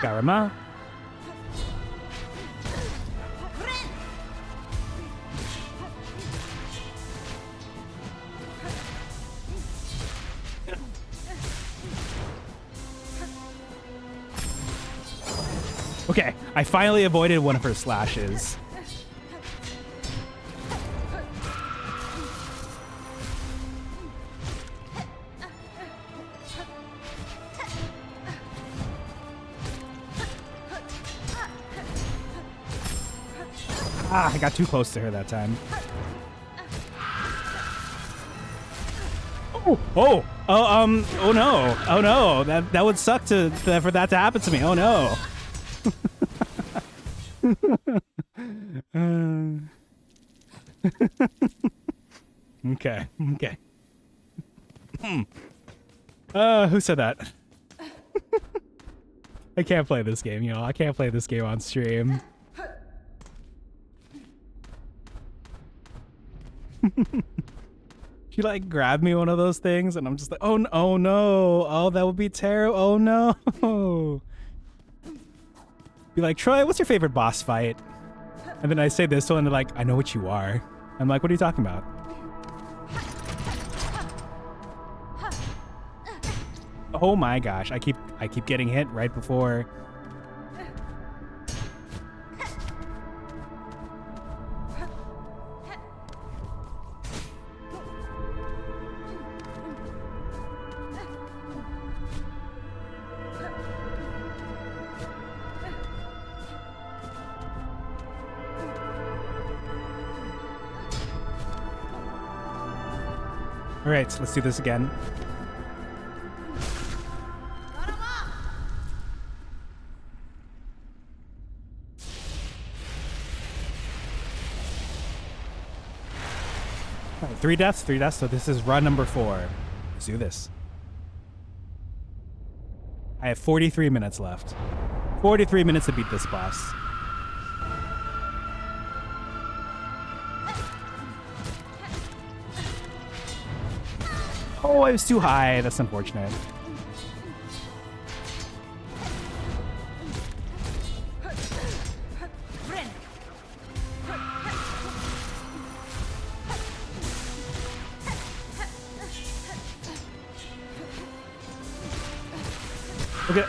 Garama. Okay, I finally avoided one of her slashes. Ah, I got too close to her that time. Oh no. That would suck for that to happen to me. Oh no. Okay. Who said that? I can't play this game, you know. I can't play this game on stream. She like grabbed me one of those things and I'm just like, oh no, oh that would be terrible. Oh no. Be like, Troy, what's your favorite boss fight? And then I say this one, and they're like, I know what you are. I'm like, what are you talking about? Oh my gosh, I keep getting hit right before. All right, so let's do this again. All right, 3 deaths, so this is run number 4. Let's do this. I have 43 minutes left. 43 minutes to beat this boss. Oh, I was too high. That's unfortunate.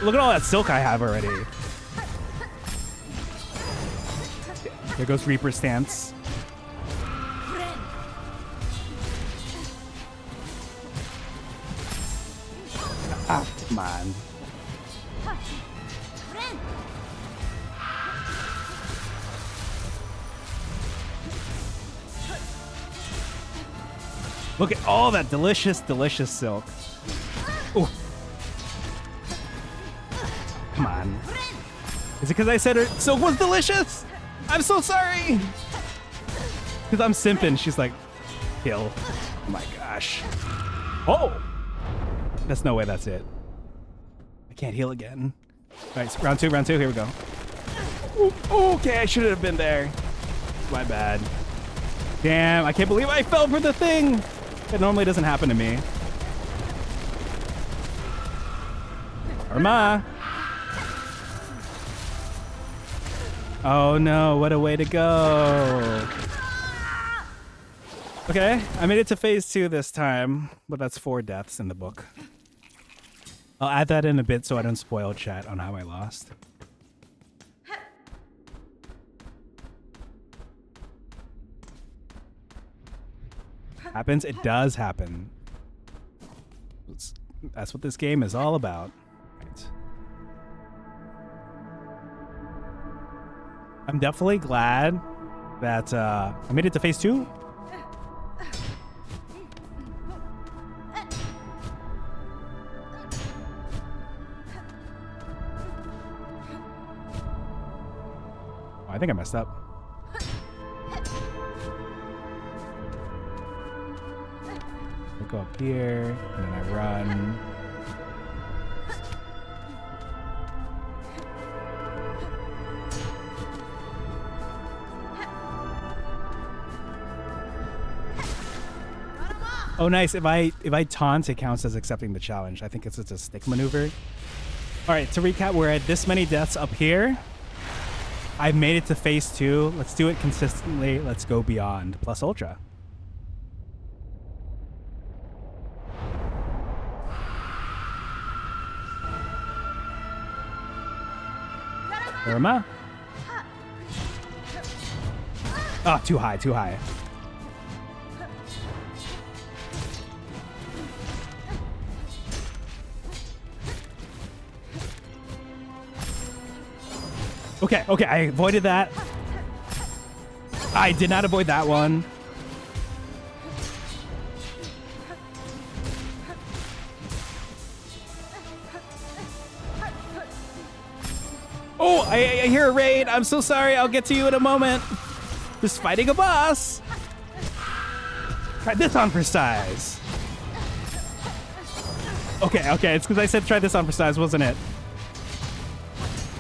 Look at all that silk I have already. There goes Reaper stance. Come on. Look at all that delicious, delicious silk. Ooh. Come on. Is it because I said her silk was delicious? I'm so sorry. Because I'm simping. She's like, kill. Oh my gosh. Oh! That's no way that's it. I can't heal again. All right, so round two, here we go. Ooh, okay, I should have been there. My bad. Damn, I can't believe I fell for the thing. That normally doesn't happen to me. Karma. Oh no, what a way to go. Okay, I made it to phase 2 this time, but that's 4 deaths in the book. I'll add that in a bit so I don't spoil chat on how I lost. Happens? It does happen. That's what this game is all about. Right. I'm definitely glad that I made it to phase 2. Oh, I think I messed up. Go up here, and then I run. Oh, nice. If I taunt, it counts as accepting the challenge. I think it's a stick maneuver. All right, to recap, we're at this many deaths up here. I've made it to phase 2. Let's do it consistently. Let's go beyond. Plus Ultra. Irma? Oh, too high, too high. Okay, okay, I avoided that. I did not avoid that one. Oh, I hear a raid. I'm so sorry. I'll get to you in a moment. Just fighting a boss. Try this on for size. Okay, okay. It's because I said try this on for size, wasn't it?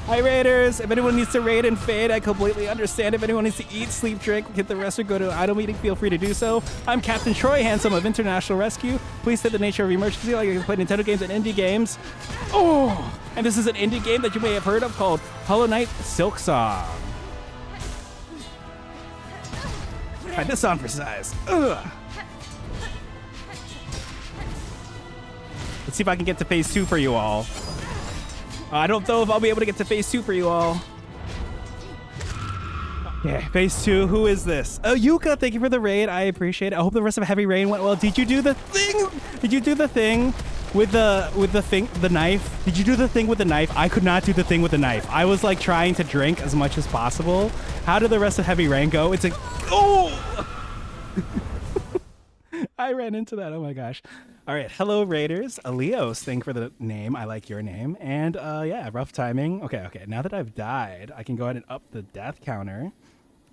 Hi, raiders. If anyone needs to raid and fade, I completely understand. If anyone needs to eat, sleep, drink, hit the rest, or go to an idle meeting, feel free to do so. I'm Captain Troy Handsome of International Rescue. Please state the nature of your emergency, like you can play Nintendo games and indie games. Oh, and this is an indie game that you may have heard of called Hollow Knight Silksong. Try this on for size. Ugh. Let's see if I can get to phase 2 for you all. I don't know if I'll be able to get to phase 2 for you all. Okay, phase 2. Who is this? Oh, Yuka, thank you for the raid. I appreciate it. I hope the rest of Heavy Rain went well. Did you do the thing? Did you do the thing with the knife? Did you do the thing with the knife? I could not do the thing with the knife. I was like trying to drink as much as possible. How did the rest of Heavy Rain go? It's like, oh! I ran into that. Oh my gosh. All right. Hello, Raiders. Leos, thank you for the name. I like your name. And yeah, rough timing. Okay, okay. Now that I've died, I can go ahead and up the death counter.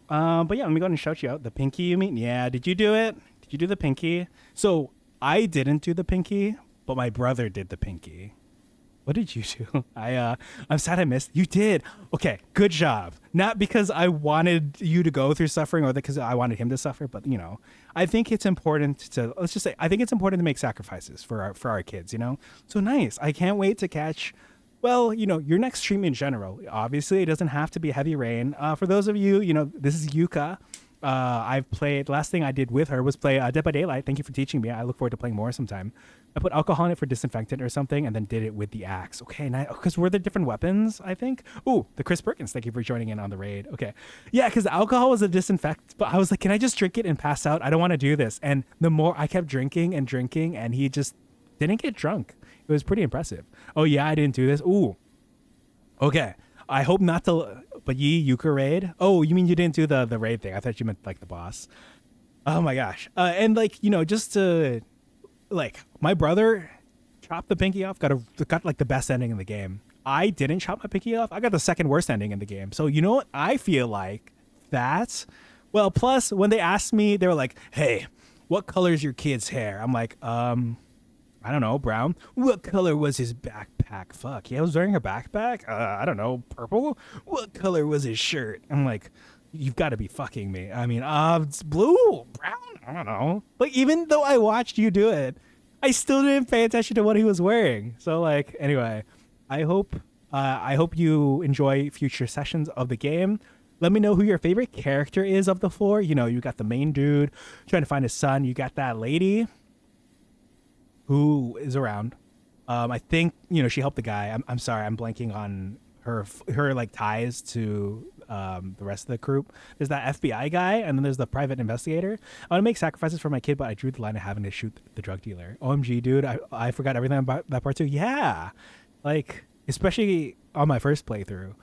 But yeah, let me go ahead and shout you out. The pinky, you mean? Yeah, did you do it? Did you do the pinky? So I didn't do the pinky, but my brother did the pinky. What did you do? I'm sad I missed. You did. Okay, good job. Not because I wanted you to go through suffering or because I wanted him to suffer, but you know, I think it's important to, let's just say, I think it's important to make sacrifices for our kids, you know? So nice. I can't wait to catch, well, you know, your next stream in general. Obviously, it doesn't have to be Heavy Rain. For those of you, you know, this is Yuka. I've played, last thing I did with her was play Dead by Daylight. Thank you for teaching me. I look forward to playing more sometime. I put alcohol in it for disinfectant or something and then did it with the axe. Okay, because were there different weapons, I think? Ooh, the Chris Perkins, thank you for joining in on the raid. Okay. Yeah, because alcohol was a disinfectant, but I was like, can I just drink it and pass out? I don't want to do this. And the more I kept drinking and he just didn't get drunk. It It was pretty impressive. Oh yeah, I didn't do this. Ooh. Okay. I hope not to. But Yuka raid. Oh, you mean you didn't do the raid thing? I thought you meant like the boss. Oh my gosh. And like just to like my brother chopped the pinky off. Got like the best ending in the game. I didn't chop my pinky off. I got the second worst ending in the game. So you know what? I feel like that's well. Plus, when they asked me, they were like, "Hey, what color is your kid's hair?" I'm like, I don't know, brown. What color was his backpack? Fuck, he was wearing a backpack. I don't know, purple. What color was his shirt? I'm like, you've got to be fucking me. I mean, it's blue, brown. I don't know. Like, even though I watched you do it, I still didn't pay attention to what he was wearing. So, like, anyway, I hope you enjoy future sessions of the game. Let me know who your favorite character is of the four. You know, you got the main dude trying to find his son. You got that lady who is around. I think, she helped the guy. I'm sorry, I'm blanking on her like ties to the rest of the group. There's that FBI guy, and then there's the private investigator. I want to make sacrifices for my kid, but I drew the line of having to shoot the drug dealer. OMG, dude, I forgot everything about that part too. Yeah, like, especially on my first playthrough.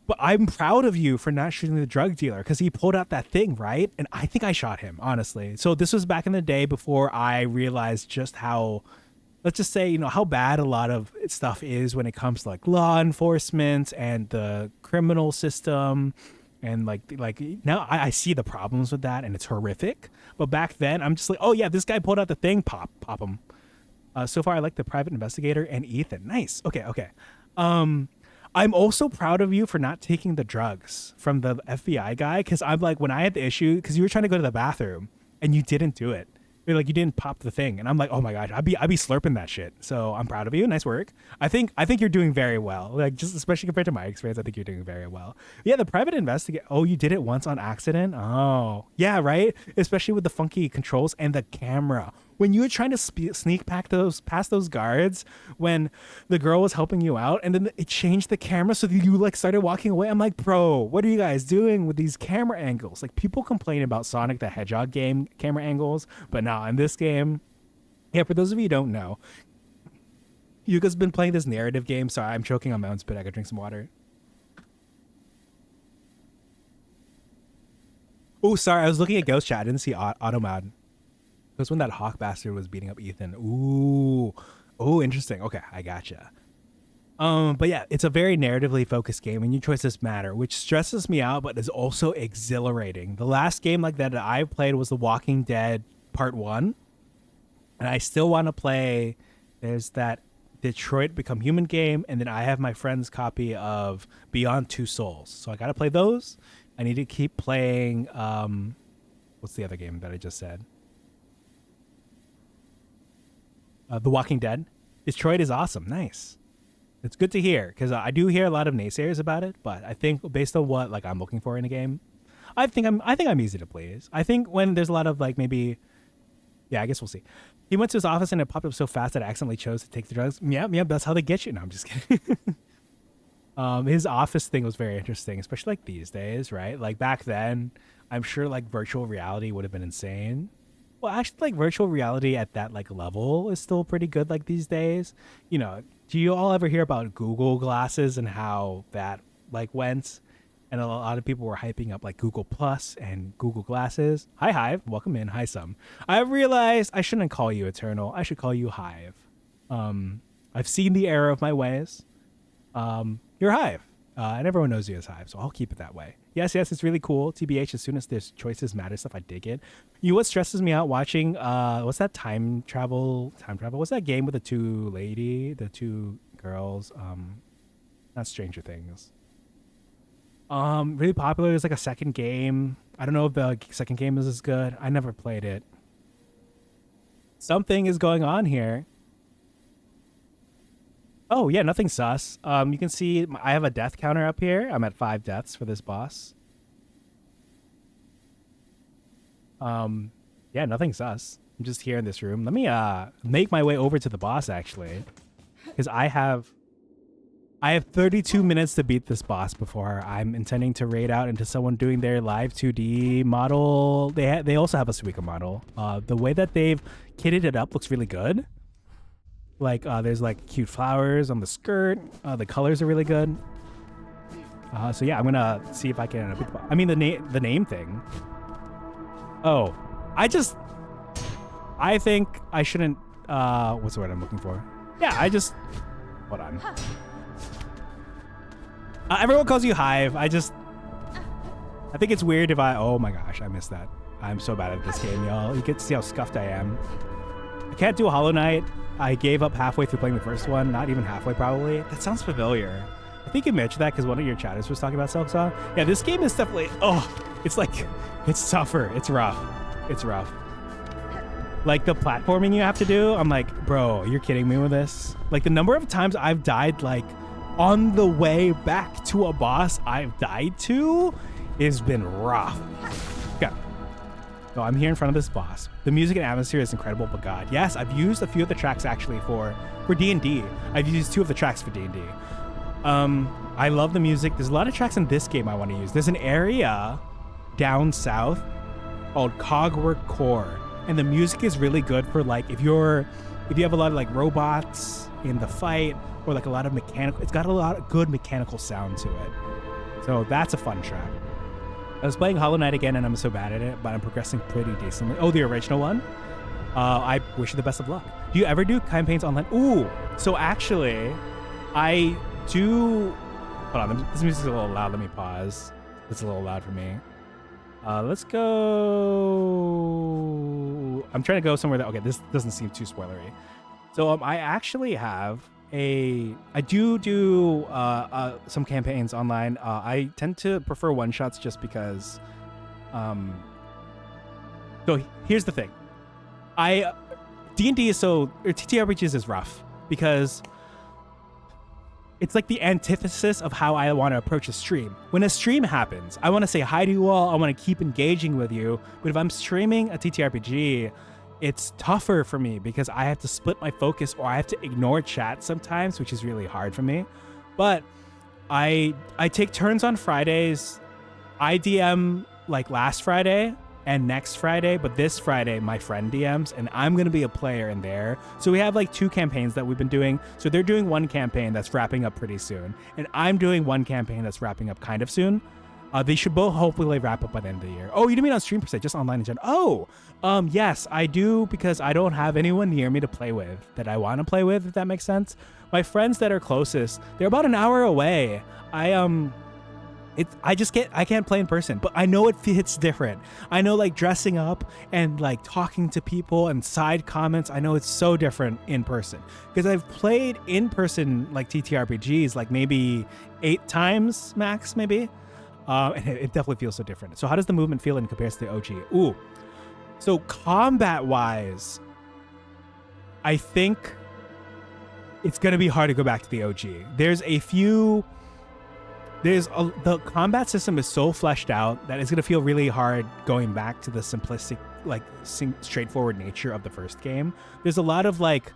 But I'm proud of you for not shooting the drug dealer, because he pulled out that thing, right? And I think I shot him, honestly. So this was back in the day before I realized just how, let's just say, how bad a lot of stuff is when it comes to like law enforcement and the criminal system. And like now I see the problems with that, and it's horrific. But back then I'm just like, oh yeah, this guy pulled out the thing, pop him. So far I like the private investigator and Ethan. Nice. Okay. I'm also proud of you for not taking the drugs from the FBI guy, because I'm like, when I had the issue, because you were trying to go to the bathroom and you didn't do it. You're like, you didn't pop the thing, and I'm like, oh my gosh, I'd be slurping that shit. So I'm proud of you. Nice work. I think you're doing very well. Like, just especially compared to my experience, I think you're doing very well. Yeah, the private investigator. Oh, you did it once on accident. Oh, yeah, right. Especially with the funky controls and the camera. When you were trying to sneak past those guards, when the girl was helping you out, and then it changed the camera so that you like started walking away. I'm like, bro, what are you guys doing with these camera angles? Like, people complain about Sonic the Hedgehog game camera angles, but now in this game, yeah, for those of you who don't know, Yuka's been playing this narrative game. Sorry, I'm choking on my own spit. I gotta drink some water. Oh, sorry, I was looking at Ghost Chat. I didn't see Automod. It was when that hawk bastard was beating up Ethan. Ooh. Oh, interesting. Okay, I gotcha. But yeah, it's a very narratively focused game, and your choices matter, which stresses me out, but is also exhilarating. The last game like that I played was The Walking Dead Part 1. And I still want to play. There's that Detroit Become Human game, and then I have my friend's copy of Beyond Two Souls. So I got to play those. I need to keep playing. What's the other game that I just said? The Walking Dead. Detroit is awesome. Nice. It's good to hear, because I do hear a lot of naysayers about it, but I think based on what like I'm looking for in a game, I think I'm easy to please. I think when there's a lot of like maybe, yeah, I guess we'll see. He went to his office and it popped up so fast that I accidentally chose to take the drugs. Yeah, that's how they get you. No, I'm just kidding. His office thing was very interesting, especially like these days, right? Like back then, I'm sure like virtual reality would have been insane. Well, actually, like virtual reality at that like level is still pretty good. Like these days, do you all ever hear about Google glasses and how that like went? And a lot of people were hyping up like Google Plus and Google Glasses. Hi Hive, welcome in. Hi Sum. I realized I shouldn't call you Eternal. I should call you Hive. I've seen the error of my ways. You're Hive. And everyone knows you as Hive, so I'll keep it that way. Yes, it's really cool. TBH, as soon as there's choices matter stuff, I dig it. What stresses me out watching, what's that time travel? What's that game with the two girls? Not Stranger Things. Really popular. There's like a second game. I don't know if the second game is as good. I never played it. Something is going on here. Oh, yeah, nothing sus. You can see I have a death counter up here. I'm at 5 deaths for this boss. Yeah, nothing sus. I'm just here in this room. Let me make my way over to the boss, actually. Because I have 32 minutes to beat this boss before I'm intending to raid out into someone doing their live 2D model. They also have a Suika model. The way that they've kitted it up looks really good. Like there's like cute flowers on the skirt. The colors are really good. So yeah, I'm gonna see if I can. I mean the name thing. Oh, I think I shouldn't. What's the word I'm looking for? Yeah, hold on. Everyone calls you Hive. I think it's weird if oh my gosh, I missed that. I'm so bad at this game, y'all. You get to see how scuffed I am. I can't do a Hollow Knight. I gave up halfway through playing the first one. Not even halfway, probably. That sounds familiar. I think you mentioned that because one of your chatters was talking about Silksong. Yeah, this game is definitely, it's tougher. It's rough. It's rough. Like the platforming you have to do, I'm like, bro, you're kidding me with this? Like the number of times I've died, like on the way back to a boss I've died to has been rough. Okay. So I'm here in front of this boss. The music and atmosphere is incredible, but God, yes, I've used a few of the tracks actually for D&D. I've used 2 of the tracks for D&D. I love the music. There's a lot of tracks in this game I want to use. There's an area down south called Cogwork Core, and the music is really good for like if you have a lot of like robots in the fight or like a lot of mechanical. It's got a lot of good mechanical sound to it. So that's a fun track. I was playing Hollow Knight again, and I'm so bad at it, but I'm progressing pretty decently. Oh, the original one? I wish you the best of luck. Do you ever do campaigns online? Ooh, so actually, I do... Hold on, this music's a little loud. Let me pause. It's a little loud for me. Let's go... I'm trying to go somewhere that... Okay, this doesn't seem too spoilery. So I actually have I do some campaigns online. I tend to prefer one-shots just because... So here's the thing. D&D is or TTRPGs is rough because it's like the antithesis of how I want to approach a stream. When a stream happens, I want to say hi to you all. I want to keep engaging with you. But if I'm streaming a TTRPG, it's tougher for me because I have to split my focus or I have to ignore chat sometimes, which is really hard for me. But I take turns on Fridays. I DM like last Friday and next Friday, but this Friday my friend DMs and I'm going to be a player in there. So we have like 2 campaigns that we've been doing. So they're doing one campaign that's wrapping up pretty soon, and I'm doing one campaign that's wrapping up kind of soon. They should both hopefully wrap up by the end of the year. Oh, you didn't mean on stream per se, just online in general. Oh, yes, I do, because I don't have anyone near me to play with that I want to play with, if that makes sense. My friends that are closest, they're about an hour away. I can't play in person, but I know it hits different. I know like dressing up and like talking to people and side comments, I know it's so different in person because I've played in person like TTRPGs like maybe 8 times max, maybe. And it definitely feels so different. So how does the movement feel in comparison to the OG? Ooh, so combat wise, I think it's going to be hard to go back to the OG. The combat system is so fleshed out that it's going to feel really hard going back to the simplistic, like straightforward nature of the first game. There's a lot of like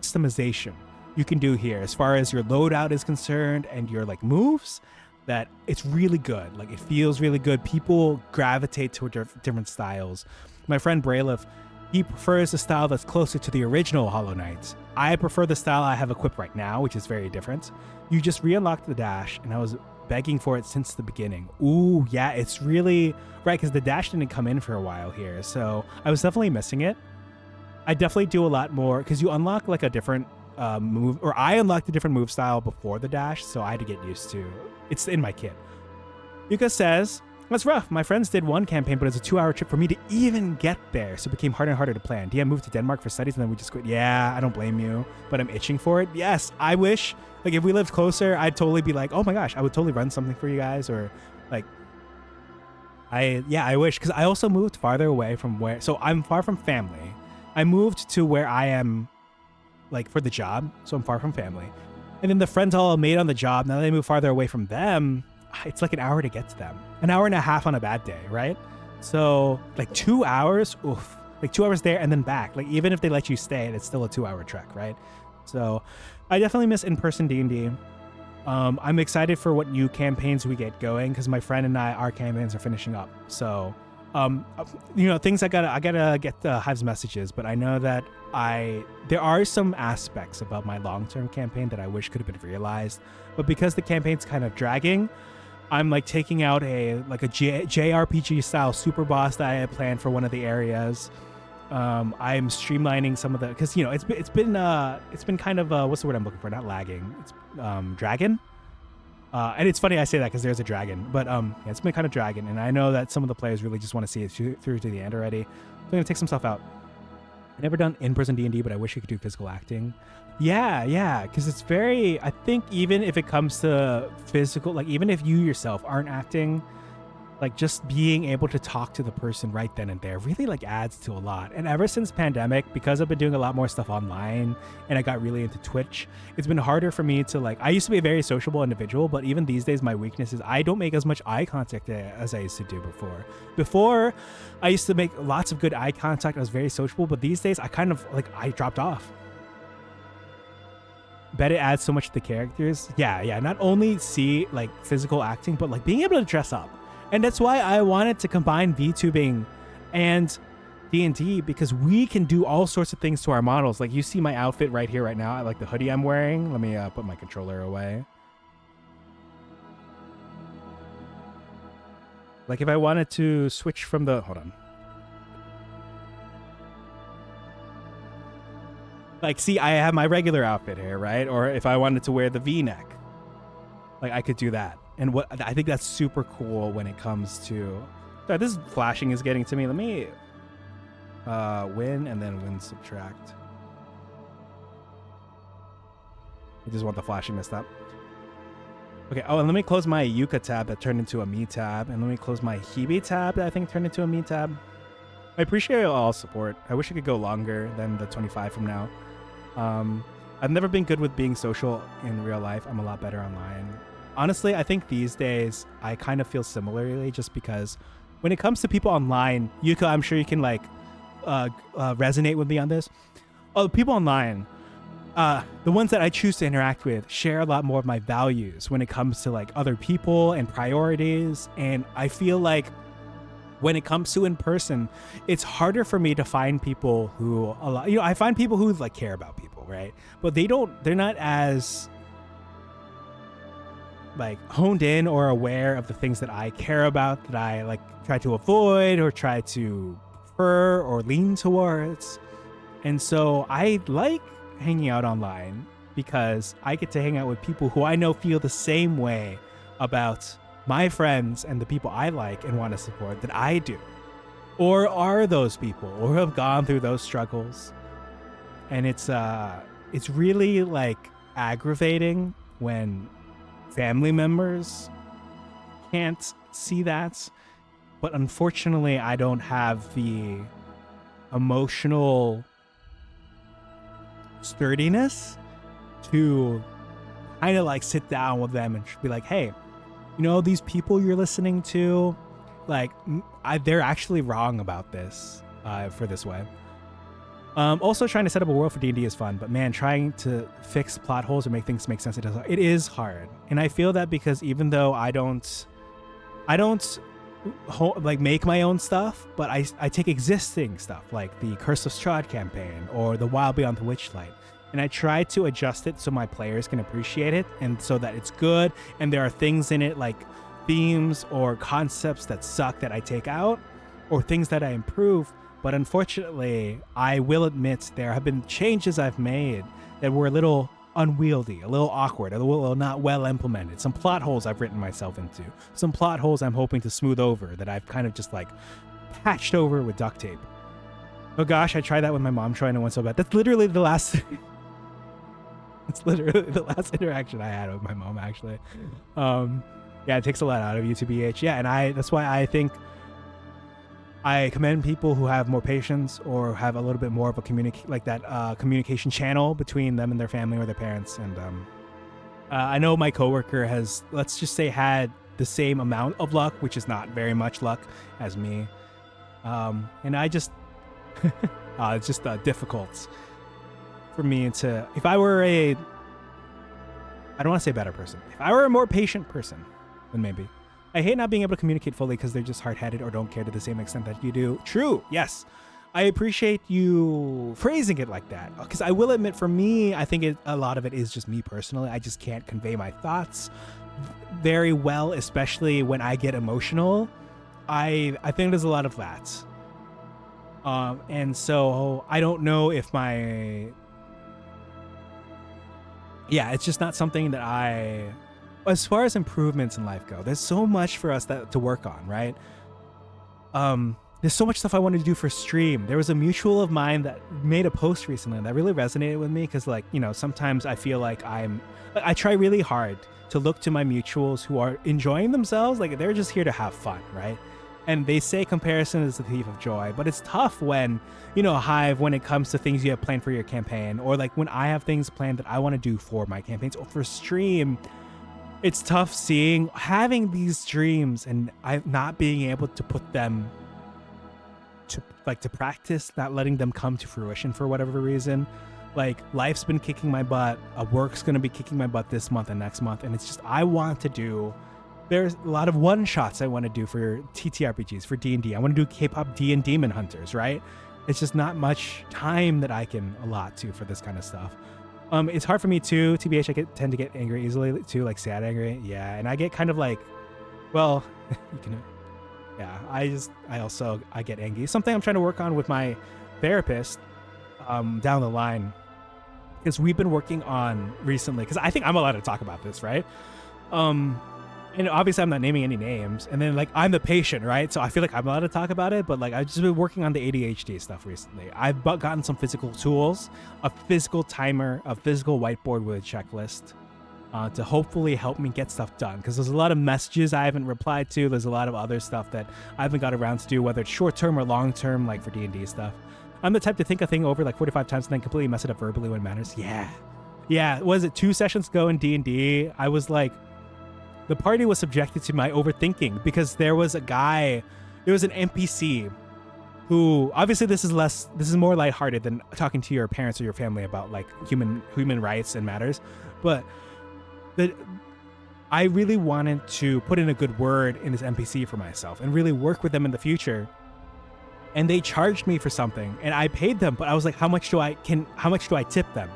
customization you can do here as far as your loadout is concerned and your like moves, that it's really good. Like it feels really good. People gravitate toward different styles. My friend Braylif, he prefers a style that's closer to the original Hollow Knight. I prefer the style I have equipped right now, which is very different. You just re-unlocked the dash, and I was begging for it since the beginning. Ooh, yeah, it's really right, because the dash didn't come in for a while here, so I was definitely missing it. I definitely do a lot more, because you unlock like a different move, or I unlocked a different move style before the dash, so I had to get used to. It's in my kit. Yuka says, that's rough. My friends did one campaign, but it's a 2-hour trip for me to even get there, so it became harder and harder to plan. DM moved to Denmark for studies, and then we just quit. Yeah, I don't blame you, but I'm itching for it. Yes, I wish, like, if we lived closer, I'd totally be like, oh my gosh, I would totally run something for you guys, or, like, I wish, because I also moved farther away from where, so I'm far from family. I moved to where I am, like, for the job, so I'm far from family. And then the friends all made on the job, now they move farther away from them, it's like an hour to get to them. An hour and a half on a bad day, right? So like 2 hours, oof. Like 2 hours there and then back. Like even if they let you stay, it's still a 2-hour trek, right? So I definitely miss in-person D&D. I'm excited for what new campaigns we get going because my friend and I, our campaigns are finishing up. So Things I gotta get the Hive's messages, but I know that there are some aspects about my long-term campaign that I wish could have been realized, but because the campaign's kind of dragging, I'm like taking out a JRPG style super boss that I had planned for one of the areas. I'm streamlining some of the, because it's been kind of what's the word I'm looking for? Not lagging. It's dragon. And it's funny I say that because there's a dragon, but it's been kind of dragging, and I know that some of the players really just want to see it through to the end already. So I'm gonna take some stuff out. I've never done in-person D&D, but I wish you could do physical acting. Yeah, because it's very, I think even if it comes to physical, like even if you yourself aren't acting, like just being able to talk to the person right then and there really like adds to a lot. And ever since pandemic, because I've been doing a lot more stuff online and I got really into Twitch, it's been harder for me to like, I used to be a very sociable individual, but even these days my weakness is I don't make as much eye contact as I used to do before. Before I used to make lots of good eye contact. I was very sociable, but these days I kind of like, I dropped off. Bet it adds so much to the characters. Yeah. Not only see like physical acting, but like being able to dress up. And that's why I wanted to combine VTubing and D&D, because we can do all sorts of things to our models. Like you see my outfit right here, right now. I like the hoodie I'm wearing. Let me put my controller away. Like if I wanted to switch from the, hold on. Like, see, I have my regular outfit here, right? Or if I wanted to wear the V-neck, like I could do that. And what I think that's super cool when it comes to, sorry, this flashing is getting to me. Let me win and then win subtract. I just want the flashing to stop. Okay, oh, and let me close my Yuka tab that turned into a me tab. And let me close my Hebe tab that I think turned into a me tab. I appreciate all support. I wish I could go longer than the 25 from now. I've never been good with being social in real life. I'm a lot better online. Honestly, I think these days I kind of feel similarly, just because when it comes to people online, Yuka, I'm sure you can like resonate with me on this. Oh, people online, the ones that I choose to interact with share a lot more of my values when it comes to like other people and priorities. And I feel like when it comes to in person, it's harder for me to find people who I find people who like care about people, right? But they're not as like honed in or aware of the things that I care about, that I like try to avoid or try to prefer or lean towards. And so I like hanging out online because I get to hang out with people who I know feel the same way about my friends and the people I like and want to support that I do, or are those people, or have gone through those struggles. And it's really like aggravating when family members can't see that. But unfortunately, I don't have the emotional sturdiness to kind of like sit down with them and be like, hey, these people you're listening to, like, they're actually wrong about this for this way. Also, trying to set up a world for D&D is fun, but man, trying to fix plot holes or make things make sense, it is hard. And I feel that because even though I don't like make my own stuff, but I take existing stuff like the Curse of Strahd campaign or the Wild Beyond the Witchlight, and I try to adjust it so my players can appreciate it and so that it's good. And there are things in it like themes or concepts that suck that I take out, or things that I improve. But unfortunately, I will admit there have been changes I've made that were a little unwieldy, a little awkward, a little not well implemented. Some plot holes I've written myself into. Some plot holes I'm hoping to smooth over that I've kind of just like patched over with duct tape. Oh gosh, I tried that with my mom trying to win so bad. That's literally the last... It's literally the last interaction I had with my mom, actually. Yeah, it takes a lot out of you to BH. Yeah, and that's why I think I commend people who have more patience or have a little bit more of a communication channel between them and their family or their parents. And I know my coworker has, let's just say, had the same amount of luck, which is not very much luck, as me. And I just, it's just difficult for me to, if I were I don't want to say better person. If I were a more patient person, then maybe. I hate not being able to communicate fully because they're just hard-headed or don't care to the same extent that you do. True, yes. I appreciate you phrasing it like that, because I will admit, for me, I think a lot of it is just me personally. I just can't convey my thoughts very well, especially when I get emotional. I think there's a lot of that. And so I don't know if it's just not something that as far as improvements in life go, there's so much for us to work on, right? There's so much stuff I wanted to do for stream. There was a mutual of mine that made a post recently that really resonated with me, because sometimes I feel like I try really hard to look to my mutuals who are enjoying themselves. Like, they're just here to have fun, right? And they say comparison is the thief of joy, but it's tough when, Hive, when it comes to things you have planned for your campaign, or like when I have things planned that I want to do for my campaigns or for stream. It's tough having these dreams and I not being able to put them to practice, not letting them come to fruition for whatever reason. Like, life's been kicking my butt. Work's going to be kicking my butt this month and next month. And it's just, there's a lot of one-shots I want to do for TTRPGs, for D&D. I want to do K-pop D and Demon Hunters, right? It's just not much time that I can allot to for this kind of stuff. It's hard for me too, TBH. I tend to get angry easily too, like sad angry. Yeah, and I get kind of like, well, you can, yeah. I get angry. Something I'm trying to work on with my therapist, down the line, because we've been working on recently. Because I think I'm allowed to talk about this, right? And obviously I'm not naming any names, and then like I'm the patient, right? So I feel like I'm allowed to talk about it, but like I've just been working on the ADHD stuff recently. I've gotten some physical tools, a physical timer, a physical whiteboard with a checklist, to hopefully help me get stuff done. Because there's a lot of messages I haven't replied to. There's a lot of other stuff that I haven't got around to do, whether it's short term or long term, like for D&D stuff. I'm the type to think a thing over like 45 times and then completely mess it up verbally when it matters. Yeah. Was it 2 sessions ago in D&D? I was like, the party was subjected to my overthinking because there was an NPC who, obviously this is more lighthearted than talking to your parents or your family about like human rights and matters. But I really wanted to put in a good word in this NPC for myself and really work with them in the future. And they charged me for something and I paid them, but I was like, how much do I tip them?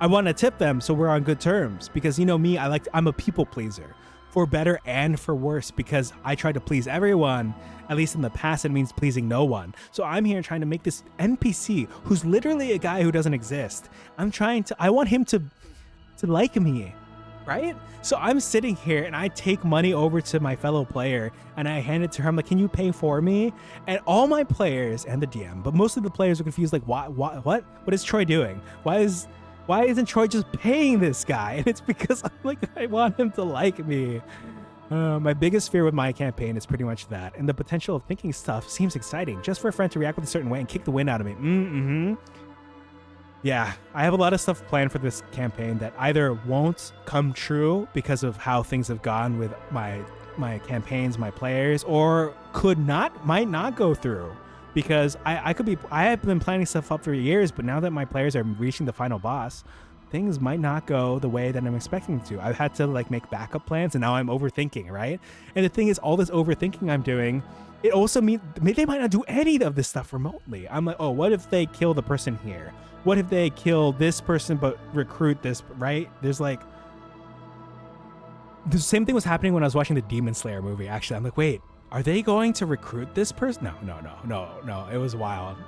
I want to tip them so we're on good terms, because me, I'm a people pleaser. For better and for worse, because I try to please everyone. At least in the past, it means pleasing no one. So I'm here trying to make this NPC, who's literally a guy who doesn't exist. I want him to like me, right? So I'm sitting here and I take money over to my fellow player and I hand it to her. I'm like, can you pay for me? And all my players and the DM, but most of the players are confused. Like, what is Troy doing? Why isn't Troy just paying this guy? And it's because I'm like, I want him to like me. My biggest fear with my campaign is pretty much that. And the potential of thinking stuff seems exciting. Just for a friend to react with a certain way and kick the wind out of me. Yeah, I have a lot of stuff planned for this campaign that either won't come true because of how things have gone with my campaigns, my players, or might not go through. Because I have been planning stuff up for years, but now that my players are reaching the final boss, things might not go the way that I'm expecting to. I've had to like make backup plans, and now I'm overthinking, right? And the thing is, all this overthinking I'm doing, it also means they might not do any of this stuff remotely. I'm like, oh, what if they kill the person here? What if they kill this person but recruit this, right? There's like, the same thing was happening when I was watching the Demon Slayer movie, actually. I'm like, wait, are they going to recruit this person? No. It was wild.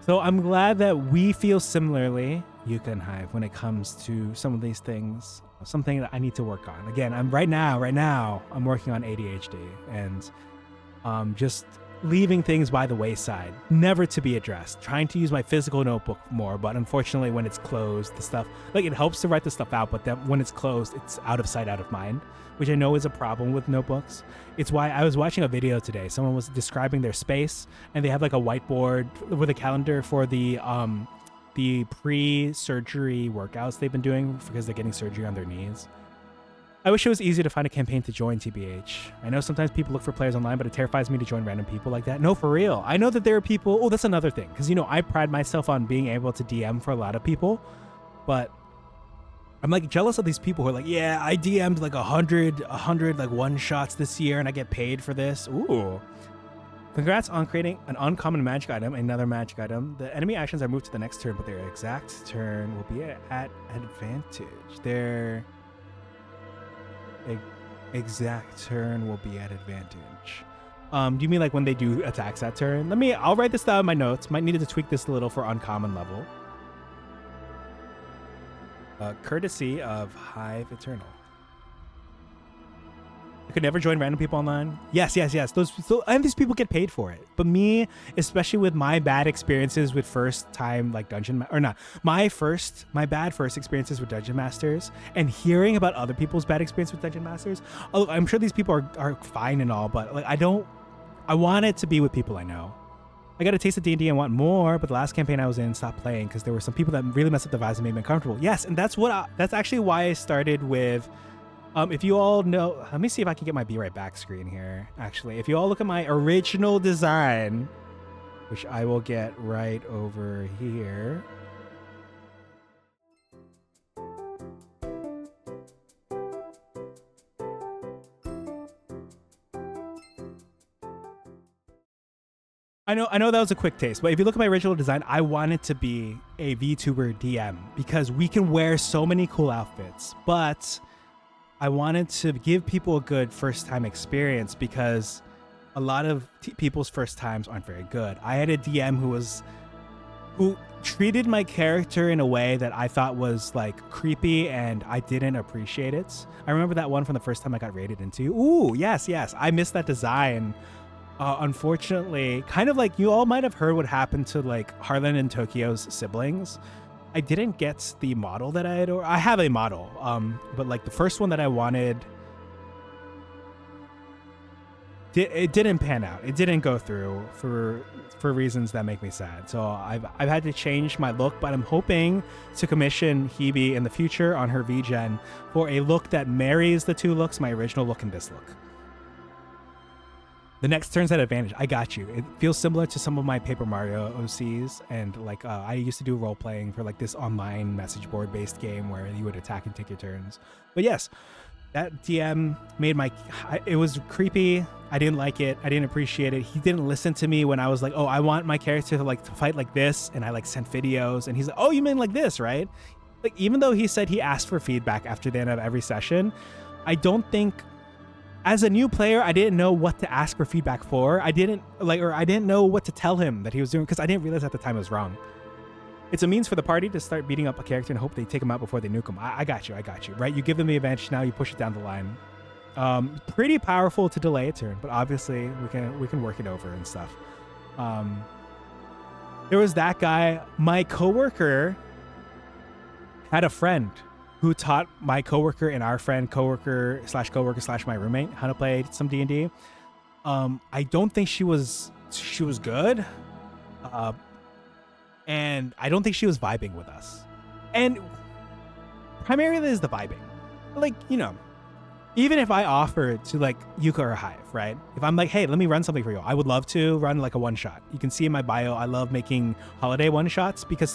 So I'm glad that we feel similarly, Yuka and Hive, when it comes to some of these things. Something that I need to work on. Again, right now, I'm working on ADHD and just leaving things by the wayside, never to be addressed. Trying to use my physical notebook more, but unfortunately, when it's closed, the stuff, like, it helps to write the stuff out, but then when it's closed, it's out of sight, out of mind, which I know is a problem with notebooks. It's why I was watching a video today. Someone was describing their space, and they have like a whiteboard with a calendar for the pre-surgery workouts they've been doing because they're getting surgery on their knees. I wish it was easier to find a campaign to join, TBH. I know sometimes people look for players online, but it terrifies me to join random people like that. No, for real. I know that there are people... Oh, that's another thing. Because, I pride myself on being able to DM for a lot of people. But I'm like jealous of these people who are like, yeah, I DM'd like 100 like one shots this year and I get paid for this. Ooh. Congrats on creating an uncommon magic item, another magic item. The enemy actions are moved to the next turn, but their exact turn will be at advantage. Their exact turn will be at advantage. Do you mean like when they do attacks that turn? I'll write this down in my notes. Might need to tweak this a little for uncommon level. Courtesy of Hive Eternal. I could never join random people online. Yes. And these people get paid for it. But me, especially with my bad experiences with first time like my bad first experiences with dungeon masters and hearing about other people's bad experience with dungeon masters. I'm sure these people are fine and all, but like I want it to be with people I know. I got a taste of D&D and want more, but the last campaign I was in stopped playing because there were some people that really messed up the vibes and made me uncomfortable. Yes, and that's actually why I started with. If you all know, let me see if I can get my Be Right Back screen here. Actually, if you all look at my original design, which I will get right over here. I know that was a quick taste, but if you look at my original design, I want it to be a VTuber DM because we can wear so many cool outfits, but I wanted to give people a good first time experience because a lot of people's first times aren't very good. I had a DM who treated my character in a way that I thought was like creepy and I didn't appreciate it. I remember that one from the first time I got raided into. Ooh, yes. I missed that design. Unfortunately, kind of like you all might have heard what happened to like Harlan and Tokyo's siblings. I didn't get the model that I have a model, but like the first one that I wanted, it didn't pan out. It didn't go through for reasons that make me sad. So I've had to change my look, but I'm hoping to commission Hebe in the future on her VGen for a look that marries the two looks, my original look and this look. The next turn's at advantage. I got you. It feels similar to some of my Paper Mario OCs, and like I used to do role playing for like this online message board based game where you would attack and take your turns. But yes, that DM made it was creepy. I didn't like it. I didn't appreciate it. He didn't listen to me when I was like, oh, I want my character to fight like this, and I like sent videos, and he's like, oh, you mean like this, right? Like even though he said he asked for feedback after the end of every session, I don't think. As a new player, I didn't know what to ask for feedback for. I didn't know what to tell him that he was doing because I didn't realize at the time it was wrong. It's a means for the party to start beating up a character and hope they take him out before they nuke him. I got you, right? You give them the advantage, now you push it down the line. Pretty powerful to delay a turn, but obviously we can work it over and stuff. There was that guy. My coworker had a friend who taught my coworker and our friend, coworker / my roommate, how to play some D&D. I don't think she was good, and I don't think she was vibing with us. And primarily is the vibing, like even if I offered to like Yuka or Hive, right? If I'm like, hey, let me run something for you, I would love to run like a one shot. You can see in my bio, I love making holiday one shots because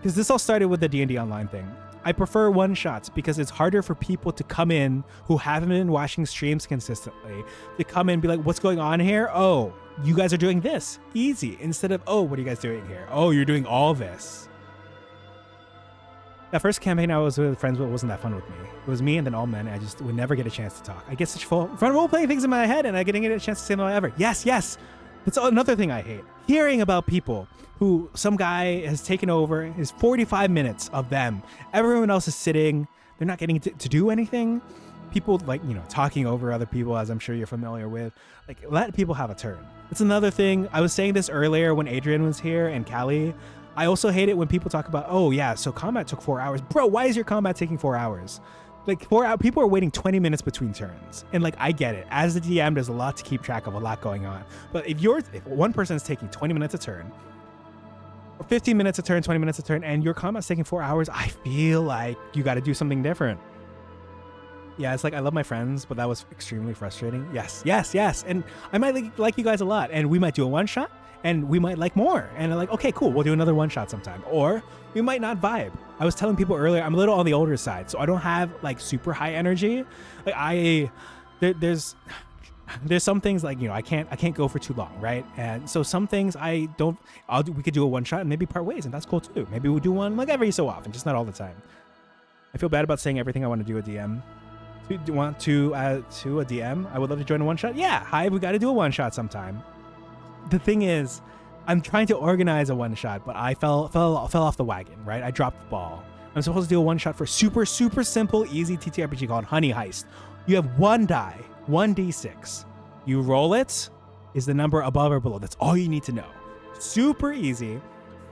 this all started with the D&D online thing. I prefer one shots because it's harder for people to come in who haven't been watching streams consistently to come in and be like, what's going on here? Oh, you guys are doing this. Easy. Instead of, oh, what are you guys doing here? Oh, you're doing all this. That first campaign I was with friends with wasn't that fun with me. It was me and then all men. I just would never get a chance to talk. I get such fun role-playing things in my head and I didn't get a chance to say them ever. Yes. That's another thing I hate. Hearing about people who some guy has taken over is 45 minutes of them. Everyone else is sitting. They're not getting to do anything. People talking over other people, as I'm sure you're familiar with. Like, let people have a turn. It's another thing. I was saying this earlier when Adrian was here and Callie. I also hate it when people talk about, oh yeah, so combat took 4 hours. Bro, why is your combat taking 4 hours? Like 4 hours, people are waiting 20 minutes between turns. And like, I get it. As the DM, there's a lot to keep track of, a lot going on. But if one person is taking 20 minutes a turn, 15 minutes a turn, 20 minutes a turn, and your combat's taking 4 hours, I feel like you got to do something different. Yeah, it's like I love my friends, but that was extremely frustrating. Yes. And I might like you guys a lot, and we might do a one shot, and we might like more. And like, okay, cool, we'll do another one shot sometime. Or we might not vibe. I was telling people earlier, I'm a little on the older side, so I don't have like super high energy. Like there's some things like, I can't go for too long, right? And so some things we could do a one shot and maybe part ways, and that's cool too. Maybe we'll do one like every so often, just not all the time. I feel bad about saying everything I want to do a DM. Do you want to a DM? I would love to join a one shot. Yeah, hi, we got to do a one shot sometime. The thing is, I'm trying to organize a one shot, but I fell off the wagon, right? I dropped the ball. I'm supposed to do a one shot for super simple, easy TTRPG called Honey Heist. You have one die, 1d6. You roll it, is the number above or below. That's all you need to know. Super easy.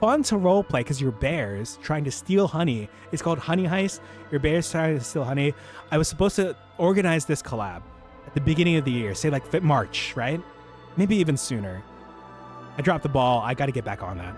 Fun to role play because you're bears trying to steal honey. It's called Honey Heist. Your bears trying to steal honey. I was supposed to organize this collab at the beginning of the year, say like March, right? Maybe even sooner. I dropped the ball. I got to get back on that.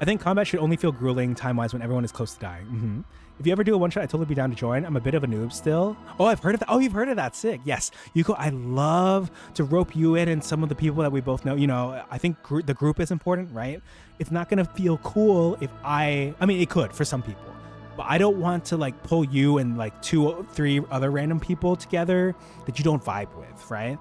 I think combat should only feel grueling time-wise when everyone is close to dying. If you ever do a one-shot, I'd totally be down to join. I'm a bit of a noob still. Oh, I've heard of that. Oh, you've heard of that. Sick. Yes. Yuko, I love to rope you in and some of the people that we both know. I think the group is important, right? It's not going to feel cool if I mean, it could for some people. But I don't want to like pull you and like 2 or 3 other random people together that you don't vibe with, right?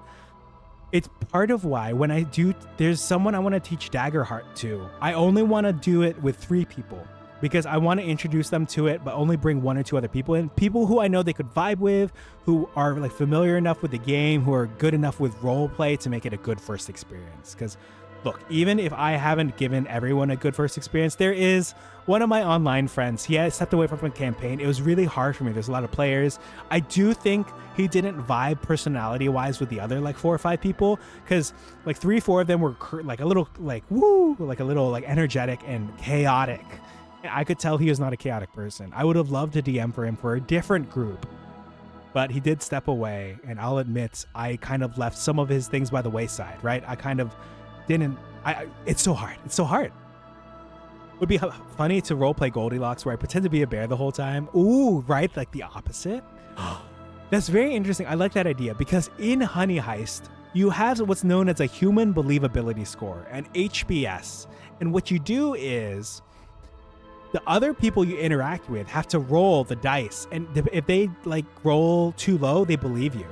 It's part of why when I do, there's someone I want to teach Daggerheart to. I only want to do it with 3 people because I want to introduce them to it, but only bring 1 or 2 other people in. People who I know they could vibe with, who are like familiar enough with the game, who are good enough with role play to make it a good first experience. Because look, even if I haven't given everyone a good first experience, there is one of my online friends. He has stepped away from a campaign. It was really hard for me. There's a lot of players. I do think he didn't vibe personality-wise with the other like 4 or 5 people because like 3 or 4 of them were like a little like woo, like a little like energetic and chaotic. And I could tell he was not a chaotic person. I would have loved to DM for him for a different group, but he did step away. And I'll admit, I kind of left some of his things by the wayside, right? I kind of didn't. It's so hard. It's so hard. It would be funny to roleplay Goldilocks where I pretend to be a bear the whole time. Ooh, right? Like the opposite. That's very interesting. I like that idea because in Honey Heist, you have what's known as a human believability score, an HBS. And what you do is the other people you interact with have to roll the dice. And if they like roll too low, they believe you.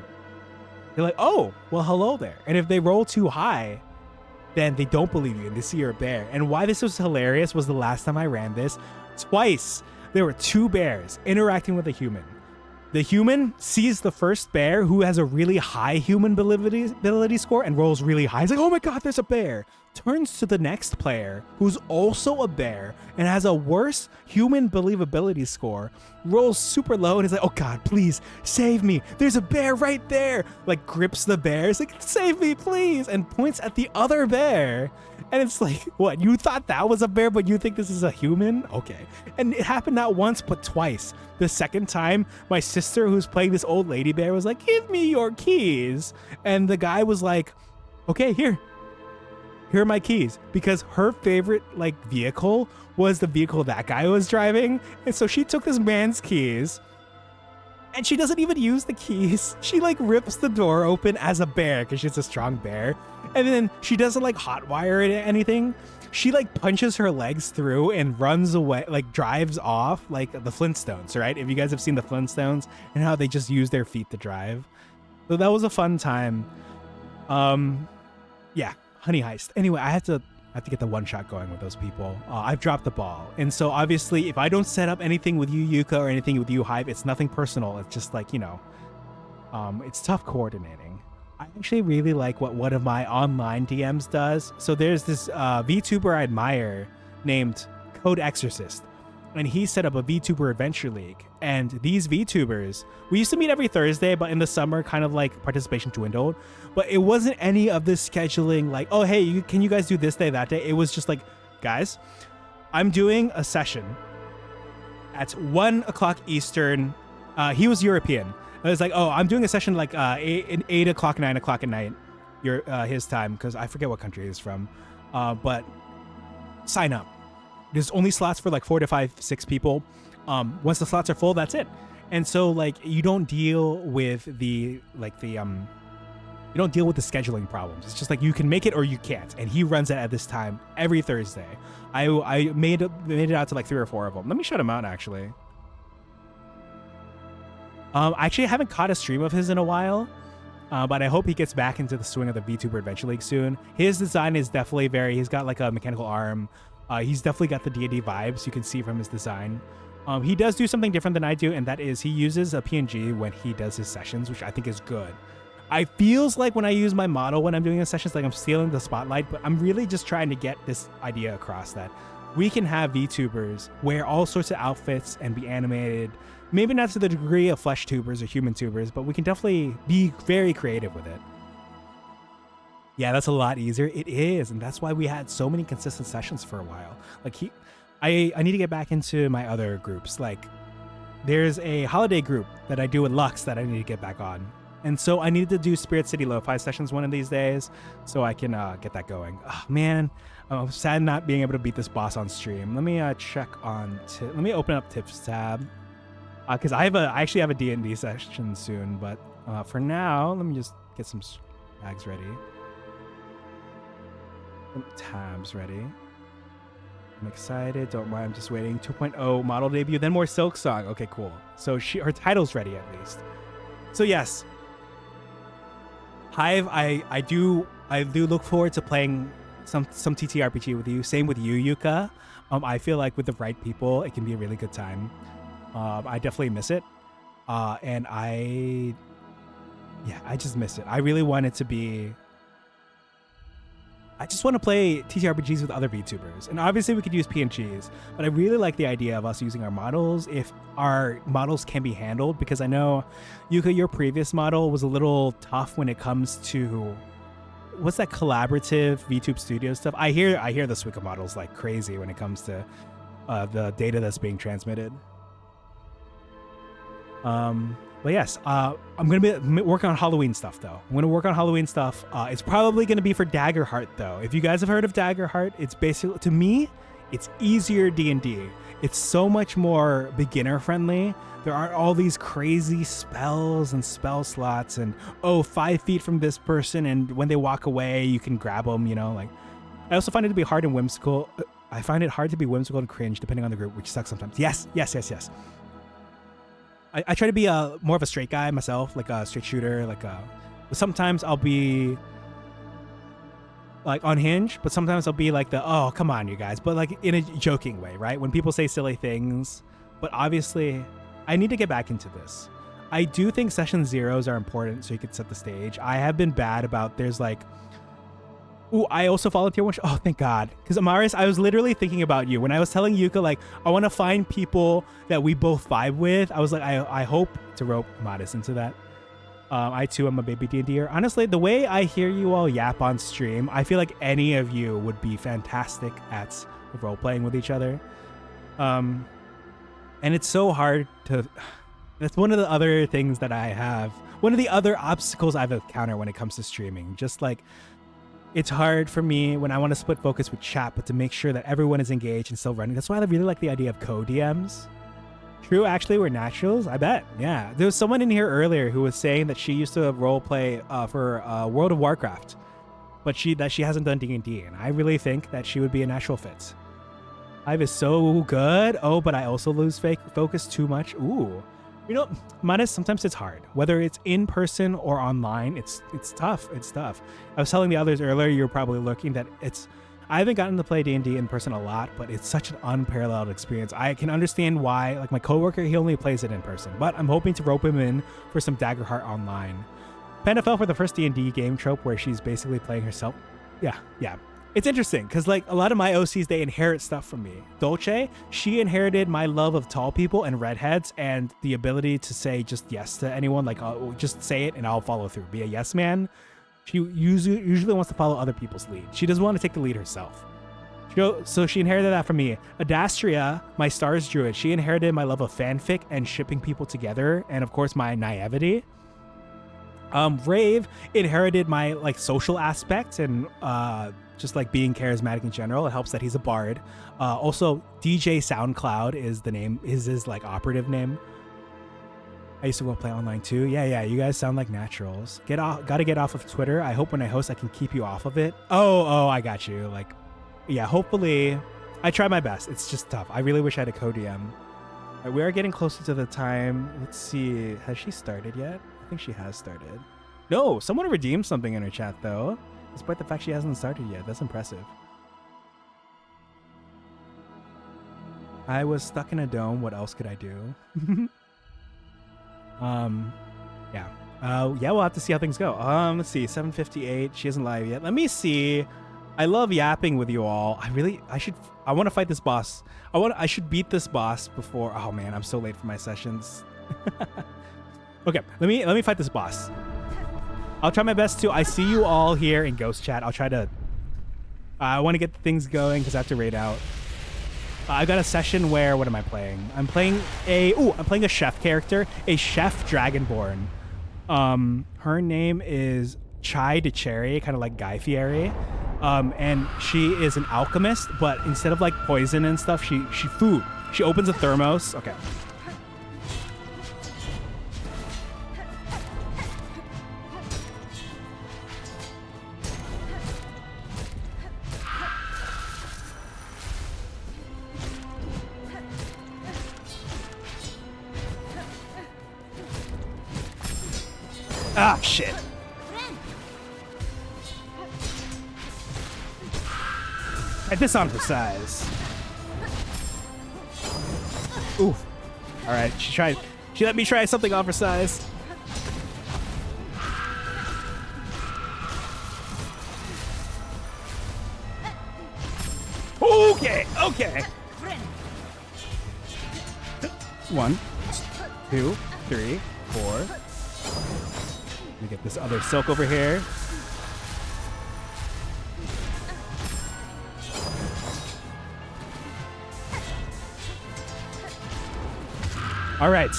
They're like, oh, well, hello there. And if they roll too high, then they don't believe you and they see you're a bear. And why this was hilarious was the last time I ran this, twice there were 2 bears interacting with a human. The human sees the first bear who has a really high human believability score and rolls really high. He's like, oh my God, there's a bear. Turns to the next player who's also a bear and has a worse human believability score, rolls super low and is like, oh God, please save me. There's a bear right there. Like grips the bear. It's like, save me, please. And points at the other bear. And it's like, what? You thought that was a bear, but you think this is a human? Okay. And it happened not once, but twice. The second time, my sister who's playing this old lady bear was like, give me your keys. And the guy was like, okay, here are my keys, because her favorite like vehicle was the vehicle that guy was driving. And so she took this man's keys and she doesn't even use the keys. She like rips the door open as a bear because she's a strong bear. And then she doesn't like hotwire it or anything. She like punches her legs through and runs away, like drives off like the Flintstones, right? If you guys have seen the Flintstones and how they just use their feet to drive. So that was a fun time. Yeah. Honey Heist. Anyway, I have to get the one shot going with those people. I've dropped the ball. And so obviously if I don't set up anything with you, Yuka, or anything with you, Hype, it's nothing personal. It's just like, it's tough coordinating. I actually really like what one of my online DMs does. So there's this VTuber I admire named Code Exorcist. And he set up a VTuber Adventure League. And these VTubers, we used to meet every Thursday, but in the summer, kind of like participation dwindled. But it wasn't any of this scheduling like, oh, hey, can you guys do this day, that day? It was just like, guys, I'm doing a session at 1 o'clock Eastern. He was European. I was like, oh, I'm doing a session like 8 o'clock, 9 o'clock at night, his time, because I forget what country he's from. But sign up. There's only slots for like 4 to 5, 6 people. Once the slots are full, that's it. And so like you don't deal with the You don't deal with the scheduling problems. It's just like you can make it or you can't. And he runs it at this time every Thursday. I made it out to like 3 or 4 of them. Let me shut him out actually. Actually, I haven't caught a stream of his in a while, but I hope he gets back into the swing of the VTuber Adventure League soon. His design is definitely he's got like a mechanical arm. He's definitely got the D&D vibes you can see from his design. He does do something different than I do, and that is he uses a PNG when he does his sessions, which I think is good. I feels like when I use my model when I'm doing the sessions, like I'm stealing the spotlight, but I'm really just trying to get this idea across that we can have VTubers wear all sorts of outfits and be animated. Maybe not to the degree of flesh tubers or human tubers, but we can definitely be very creative with it. Yeah, that's a lot easier. It is, and that's why we had so many consistent sessions for a while. Like I need to get back into my other groups. Like there's a holiday group that I do with Lux that I need to get back on. And so I need to do Spirit City Lo-Fi sessions one of these days so I can get that going. Oh, man, I'm sad not being able to beat this boss on stream. Let me check on let me open up tips tab. Because I actually have a D&D session soon, but for now, let me just get some tags ready. Some tabs ready. I'm excited. Don't worry, I'm just waiting. 2.0 model debut, then more Silksong. Okay, cool. So her title's ready at least. So yes, Hive. I do look forward to playing some TTRPG with you. Same with you, Yuka. I feel like with the right people, it can be a really good time. I definitely miss it. And I just miss it. I really want it to be, I just want to play TTRPGs with other VTubers. And obviously we could use PNGs, but I really like the idea of us using our models if our models can be handled, because I know, Yuka, your previous model was a little tough when it comes to, what's that collaborative VTube Studio stuff? I hear the Suica model's like crazy when it comes to the data that's being transmitted. But yes, I'm going to be working on Halloween stuff, though. I'm going to work on Halloween stuff. It's probably going to be for Daggerheart, though. If you guys have heard of Daggerheart, it's basically, to me, it's easier D&D. It's so much more beginner-friendly. There aren't all these crazy spells and spell slots and, 5 feet from this person, and when they walk away, you can grab them, you know? Like, I also find it to be hard and whimsical. I find it hard to be whimsical and cringe, depending on the group, which sucks sometimes. Yes. I try to be more of a straight guy myself, like a straight shooter. But sometimes I'll be like unhinged, but sometimes I'll be like oh, come on, you guys, but like in a joking way, right? When people say silly things. But obviously, I need to get back into this. I do think session zeros are important so you can set the stage. I have been bad about there's like, ooh, I also volunteer one. Oh, thank God. Because Amaris, I was literally thinking about you. When I was telling Yuka, like, I want to find people that we both vibe with, I was like, I hope to rope Modest into that. I, too, am a baby D&D'er. Honestly, the way I hear you all yap on stream, I feel like any of you would be fantastic at role-playing with each other. And it's so hard to... That's one of the other things that I have. One of the other obstacles I've encountered when it comes to streaming. Just like... It's hard for me when I want to split focus with chat, but to make sure that everyone is engaged and still running. That's why I really like the idea of co-DMs. True, actually, we're naturals. I bet. Yeah. There was someone in here earlier who was saying that she used to role play for World of Warcraft, but she hasn't done D&D, and I really think that she would be a natural fit. Hive is so good. Oh, but I also lose focus too much. Ooh. You know, Modest, sometimes it's hard. Whether it's in person or online, it's tough. It's tough. I was telling the others earlier, you're probably looking that I haven't gotten to play D&D in person a lot, but it's such an unparalleled experience. I can understand why, like my coworker, he only plays it in person, but I'm hoping to rope him in for some Daggerheart online. Panda fell for the first D&D game trope where she's basically playing herself. Yeah. It's interesting because like a lot of my OCs, they inherit stuff from me. Dolce, she inherited my love of tall people and redheads and the ability to say just yes to anyone. Like I'll just say it and I'll follow through. Be a yes man. She usually wants to follow other people's lead. She doesn't want to take the lead herself. So she inherited that from me. Adastria, my stars druid, she inherited my love of fanfic and shipping people together, and of course my naivety. Rave inherited my like social aspect and just like being charismatic in general. It helps that he's a bard. Also, DJ SoundCloud is the name, is his like operative name. I used to go play online too. Yeah, you guys sound like naturals. Gotta get off of Twitter. I hope when I host I can keep you off of it. Oh, I got you. Like, yeah, hopefully. I try my best. It's just tough. I really wish I had a co-DM. Right, we are getting closer to the time. Let's see. Has she started yet? I think she has started. No, someone redeemed something in her chat though, despite the fact she hasn't started yet. That's impressive. I was stuck in a dome. What else could I do? Yeah. Yeah, we'll have to see how things go. Let's see. 7:58. She isn't live yet. Let me see. I love yapping with you all. I want to fight this boss. I should beat this boss before. Oh man, I'm so late for my sessions. Okay, let me fight this boss. I'll try my best to. I see you all here in Ghost Chat. I'll try to. I want to get things going because I have to raid out. I got a session where, what am I playing? I'm playing a chef character, a chef dragonborn. Her name is Chai de Cherry, kind of like Guy Fieri. And she is an alchemist, but instead of like poison and stuff, she food. She opens a thermos. Okay. Ah, shit. I disarmed her size. Oof. All right, she let me try something off her size. Okay. 1, 2, 3, 4. Let me get this other silk over here. All right,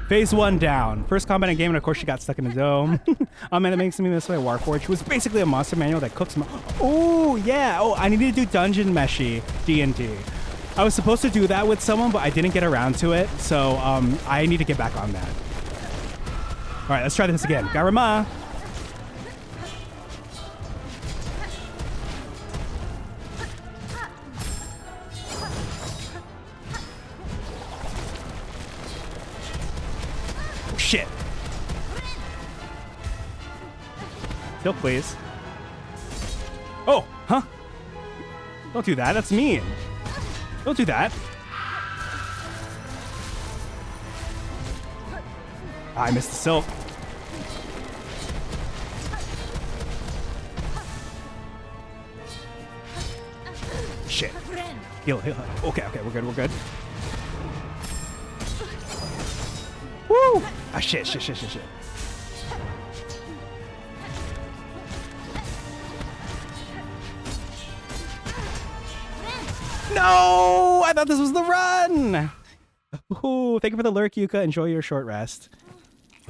phase 1 down. First combat in game, and of course she got stuck in the dome. And it makes me miss my Warforged, which was basically a monster manual that cooks. Oh yeah. Oh, I needed to do dungeon meshy D&D. I was supposed to do that with someone, but I didn't get around to it. So I need to get back on that. All right, let's try this again. Garama. Shit. Still, please. Oh, huh? Don't do that. That's mean. Don't do that. I missed the silk. Shit. Heal. Okay, we're good. Woo! Ah, shit. No! I thought this was the run! Ooh, thank you for the lurk, Yuka. Enjoy your short rest.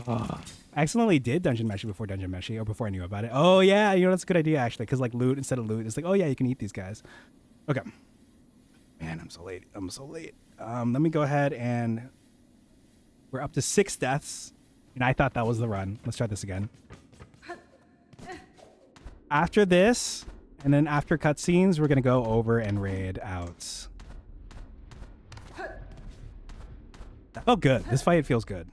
Oh, I accidentally did Dungeon Meshi before Dungeon Meshi, or before I knew about it. Oh, yeah, you know, that's a good idea, actually, because, like, loot instead of loot, it's like, oh, yeah, you can eat these guys. Okay. Man, I'm so late. Let me go ahead and... We're up to 6 deaths, and I thought that was the run. Let's try this again. After this, and then after cutscenes, we're going to go over and raid out. That felt good. This fight feels good.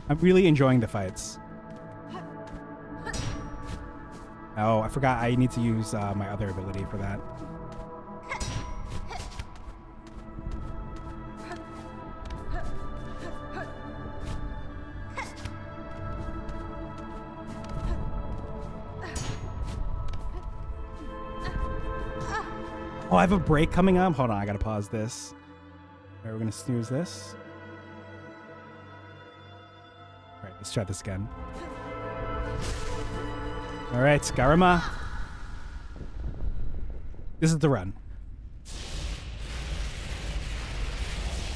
I'm really enjoying the fights. Oh, I forgot I need to use my other ability for that. Oh, I have a break coming up. Hold on, I gotta pause this. All right, we're gonna snooze this. All right, let's try this again. All right, Garama. This is the run.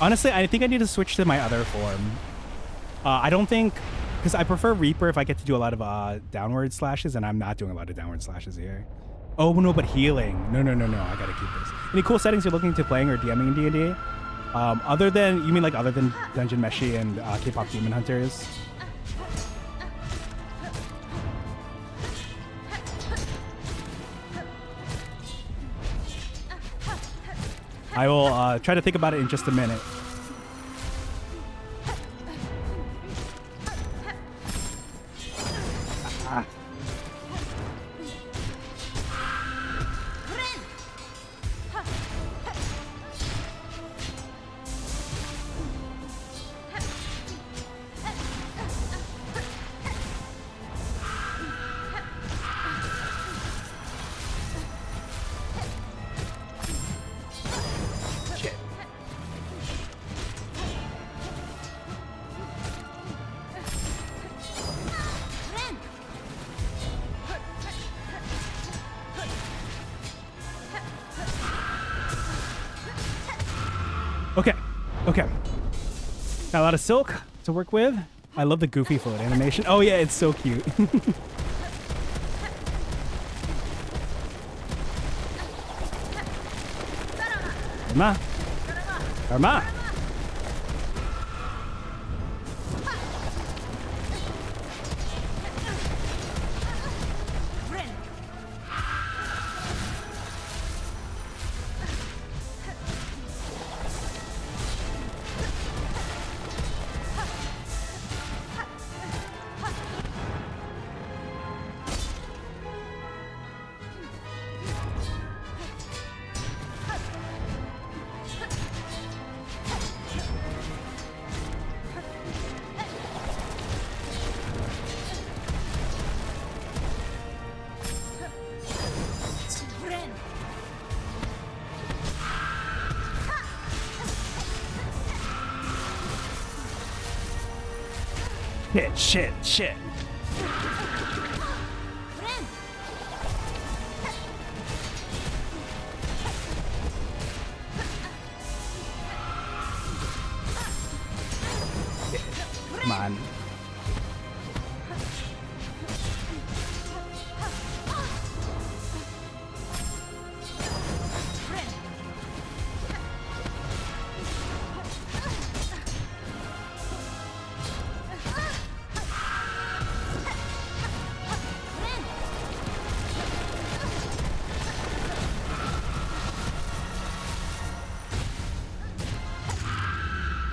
Honestly, I think I need to switch to my other form. I don't think, because I prefer Reaper if I get to do a lot of downward slashes, and I'm not doing a lot of downward slashes here. Oh, no, but healing. No. I gotta keep this. Any cool settings you're looking to playing or DMing in D&D? Other than, you mean like other than Dungeon Meshi and K-pop Demon Hunters? I will try to think about it in just a minute. Okay. Got a lot of silk to work with. I love the goofy float animation. Oh yeah, it's so cute. Karma. Karma. Shit. Come on.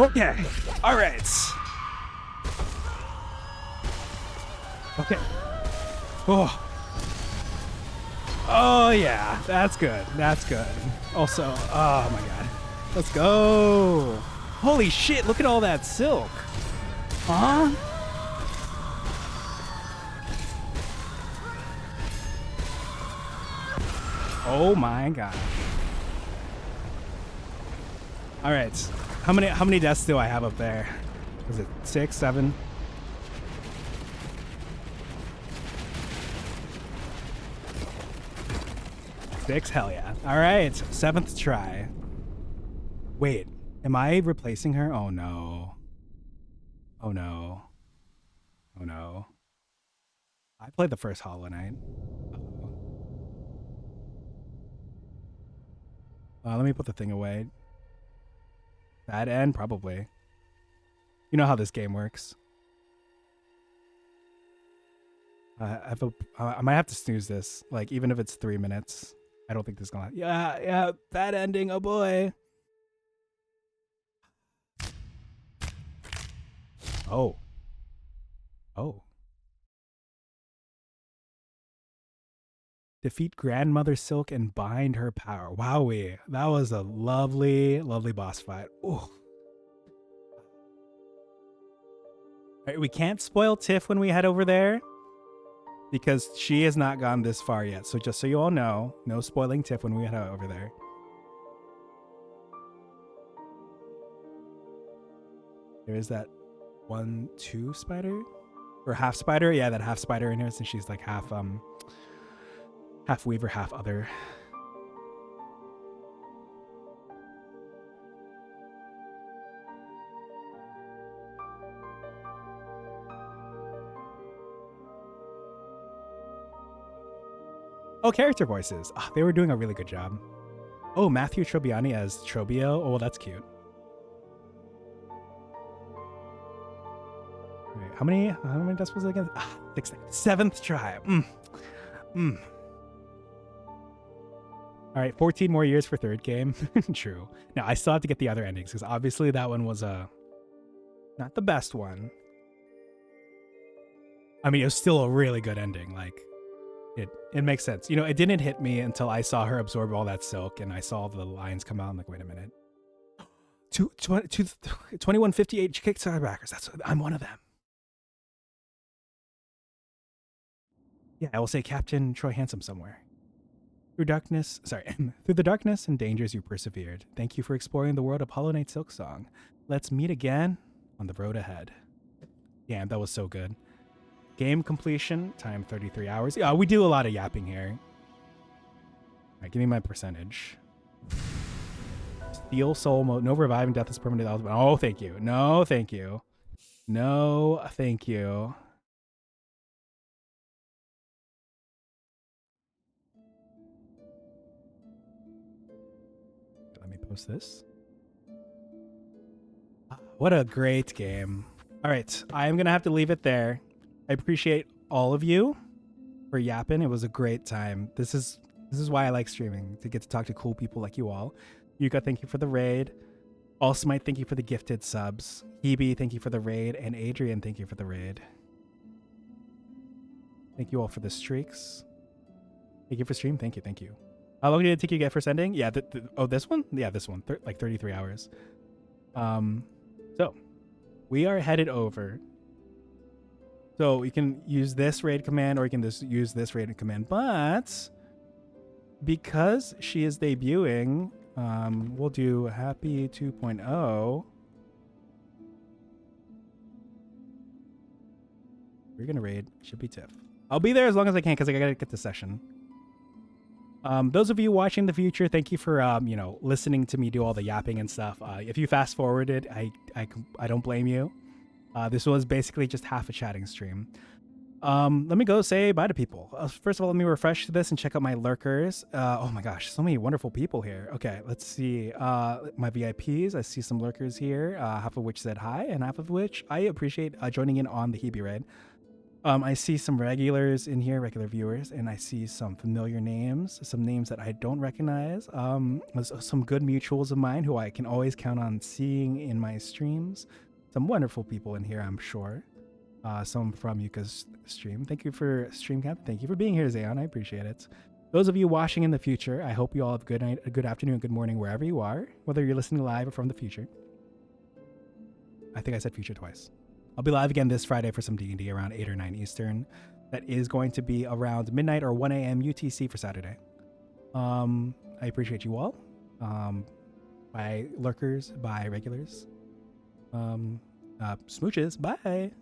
Okay. All right. Okay. Oh yeah, that's good. That's good. Also, oh my god. Let's go. Holy shit, look at all that silk. Huh? Oh my god. All right. How many deaths do I have up there? Was it 6, 7? Six? Hell yeah. All right. 7th try. Wait, am I replacing her? Oh no. Oh no. Oh no. I played the first Hollow Knight. Let me put the thing away. Bad end? Probably. You know how this game works. I might have to snooze this. Like, even if it's 3 minutes. I don't think this is gonna... Yeah, bad ending, oh boy. Oh. Defeat Grandmother Silk and bind her power. Wowee. That was a lovely, lovely boss fight. Ooh. All right, we can't spoil Tiff when we head over there because she has not gone this far yet. So just so you all know, no spoiling Tiff when we head over there. There is that 1-2 spider or half spider. Yeah, that half spider in here since she's like half weaver, half other. Oh, character voices. Oh, they were doing a really good job. Oh, Matthew Trobiani as Trobio. Oh, well, that's cute. How many decibels again? Ah, seventh try. All right, 14 more years for third game. True. Now I still have to get the other endings because obviously that one was not the best one. I mean, it was still a really good ending. Like, it makes sense. You know, it didn't hit me until I saw her absorb all that silk and I saw the lines come out. I'm like, wait a minute. 2158 Kickstarter backers. I'm one of them. Yeah, I will say Captain Troy Handsome somewhere. Through the darkness and dangers you persevered. Thank you for exploring the world of Hollow Knight Silksong. Let's meet again on the road ahead. Damn, that was so good. Game completion, time 33 hours. Yeah, we do a lot of yapping here. All right, give me my percentage. Steel soul mode, no reviving, death is permanent. Oh, thank you. No, thank you. No, thank you. Let me post this. What a great game. All right, I'm going to have to leave it there. I appreciate all of you for yapping. It was a great time. This is why I like streaming, to get to talk to cool people like you all. Yuka, thank you for the raid. Allsmite, thank you for the gifted subs. Hebe, thank you for the raid. And Adrian, thank you for the raid. Thank you all for the streaks. Thank you for stream. Thank you. Thank you. How long did it take you to get first ending? Yeah. This one? Yeah, this one. Like 33 hours. So we are headed over. So you can use this raid command or you can just use this raid command. But because she is debuting, we'll do Happy 2.0. We're going to raid. Should be Tiff. I'll be there as long as I can because I got to get the session. Those of you watching the future, thank you for listening to me do all the yapping and stuff. If you fast forwarded, I don't blame you. This was basically just half a chatting stream. Let me go say bye to people. First of all, let me refresh this and check out my lurkers. Oh my gosh, so many wonderful people here. Okay, let's see. My VIPs, I see some lurkers here, half of which said hi, and half of which I appreciate joining in on the Hebe raid. I see some regulars in here, regular viewers, and I see some familiar names, some names that I don't recognize. Some good mutuals of mine who I can always count on seeing in my streams. Some wonderful people in here, I'm sure. Some from Yuka's stream. Thank you for stream cap. Thank you for being here, Zayon. I appreciate it. Those of you watching in the future, I hope you all have a good night, a good afternoon, good morning, wherever you are, whether you're listening live or from the future. I think I said future twice. I'll be live again this Friday for some D&D around 8 or 9 Eastern. That is going to be around midnight or 1 a.m. UTC for Saturday. I appreciate you all. Bye lurkers, bye regulars. Smooches, bye.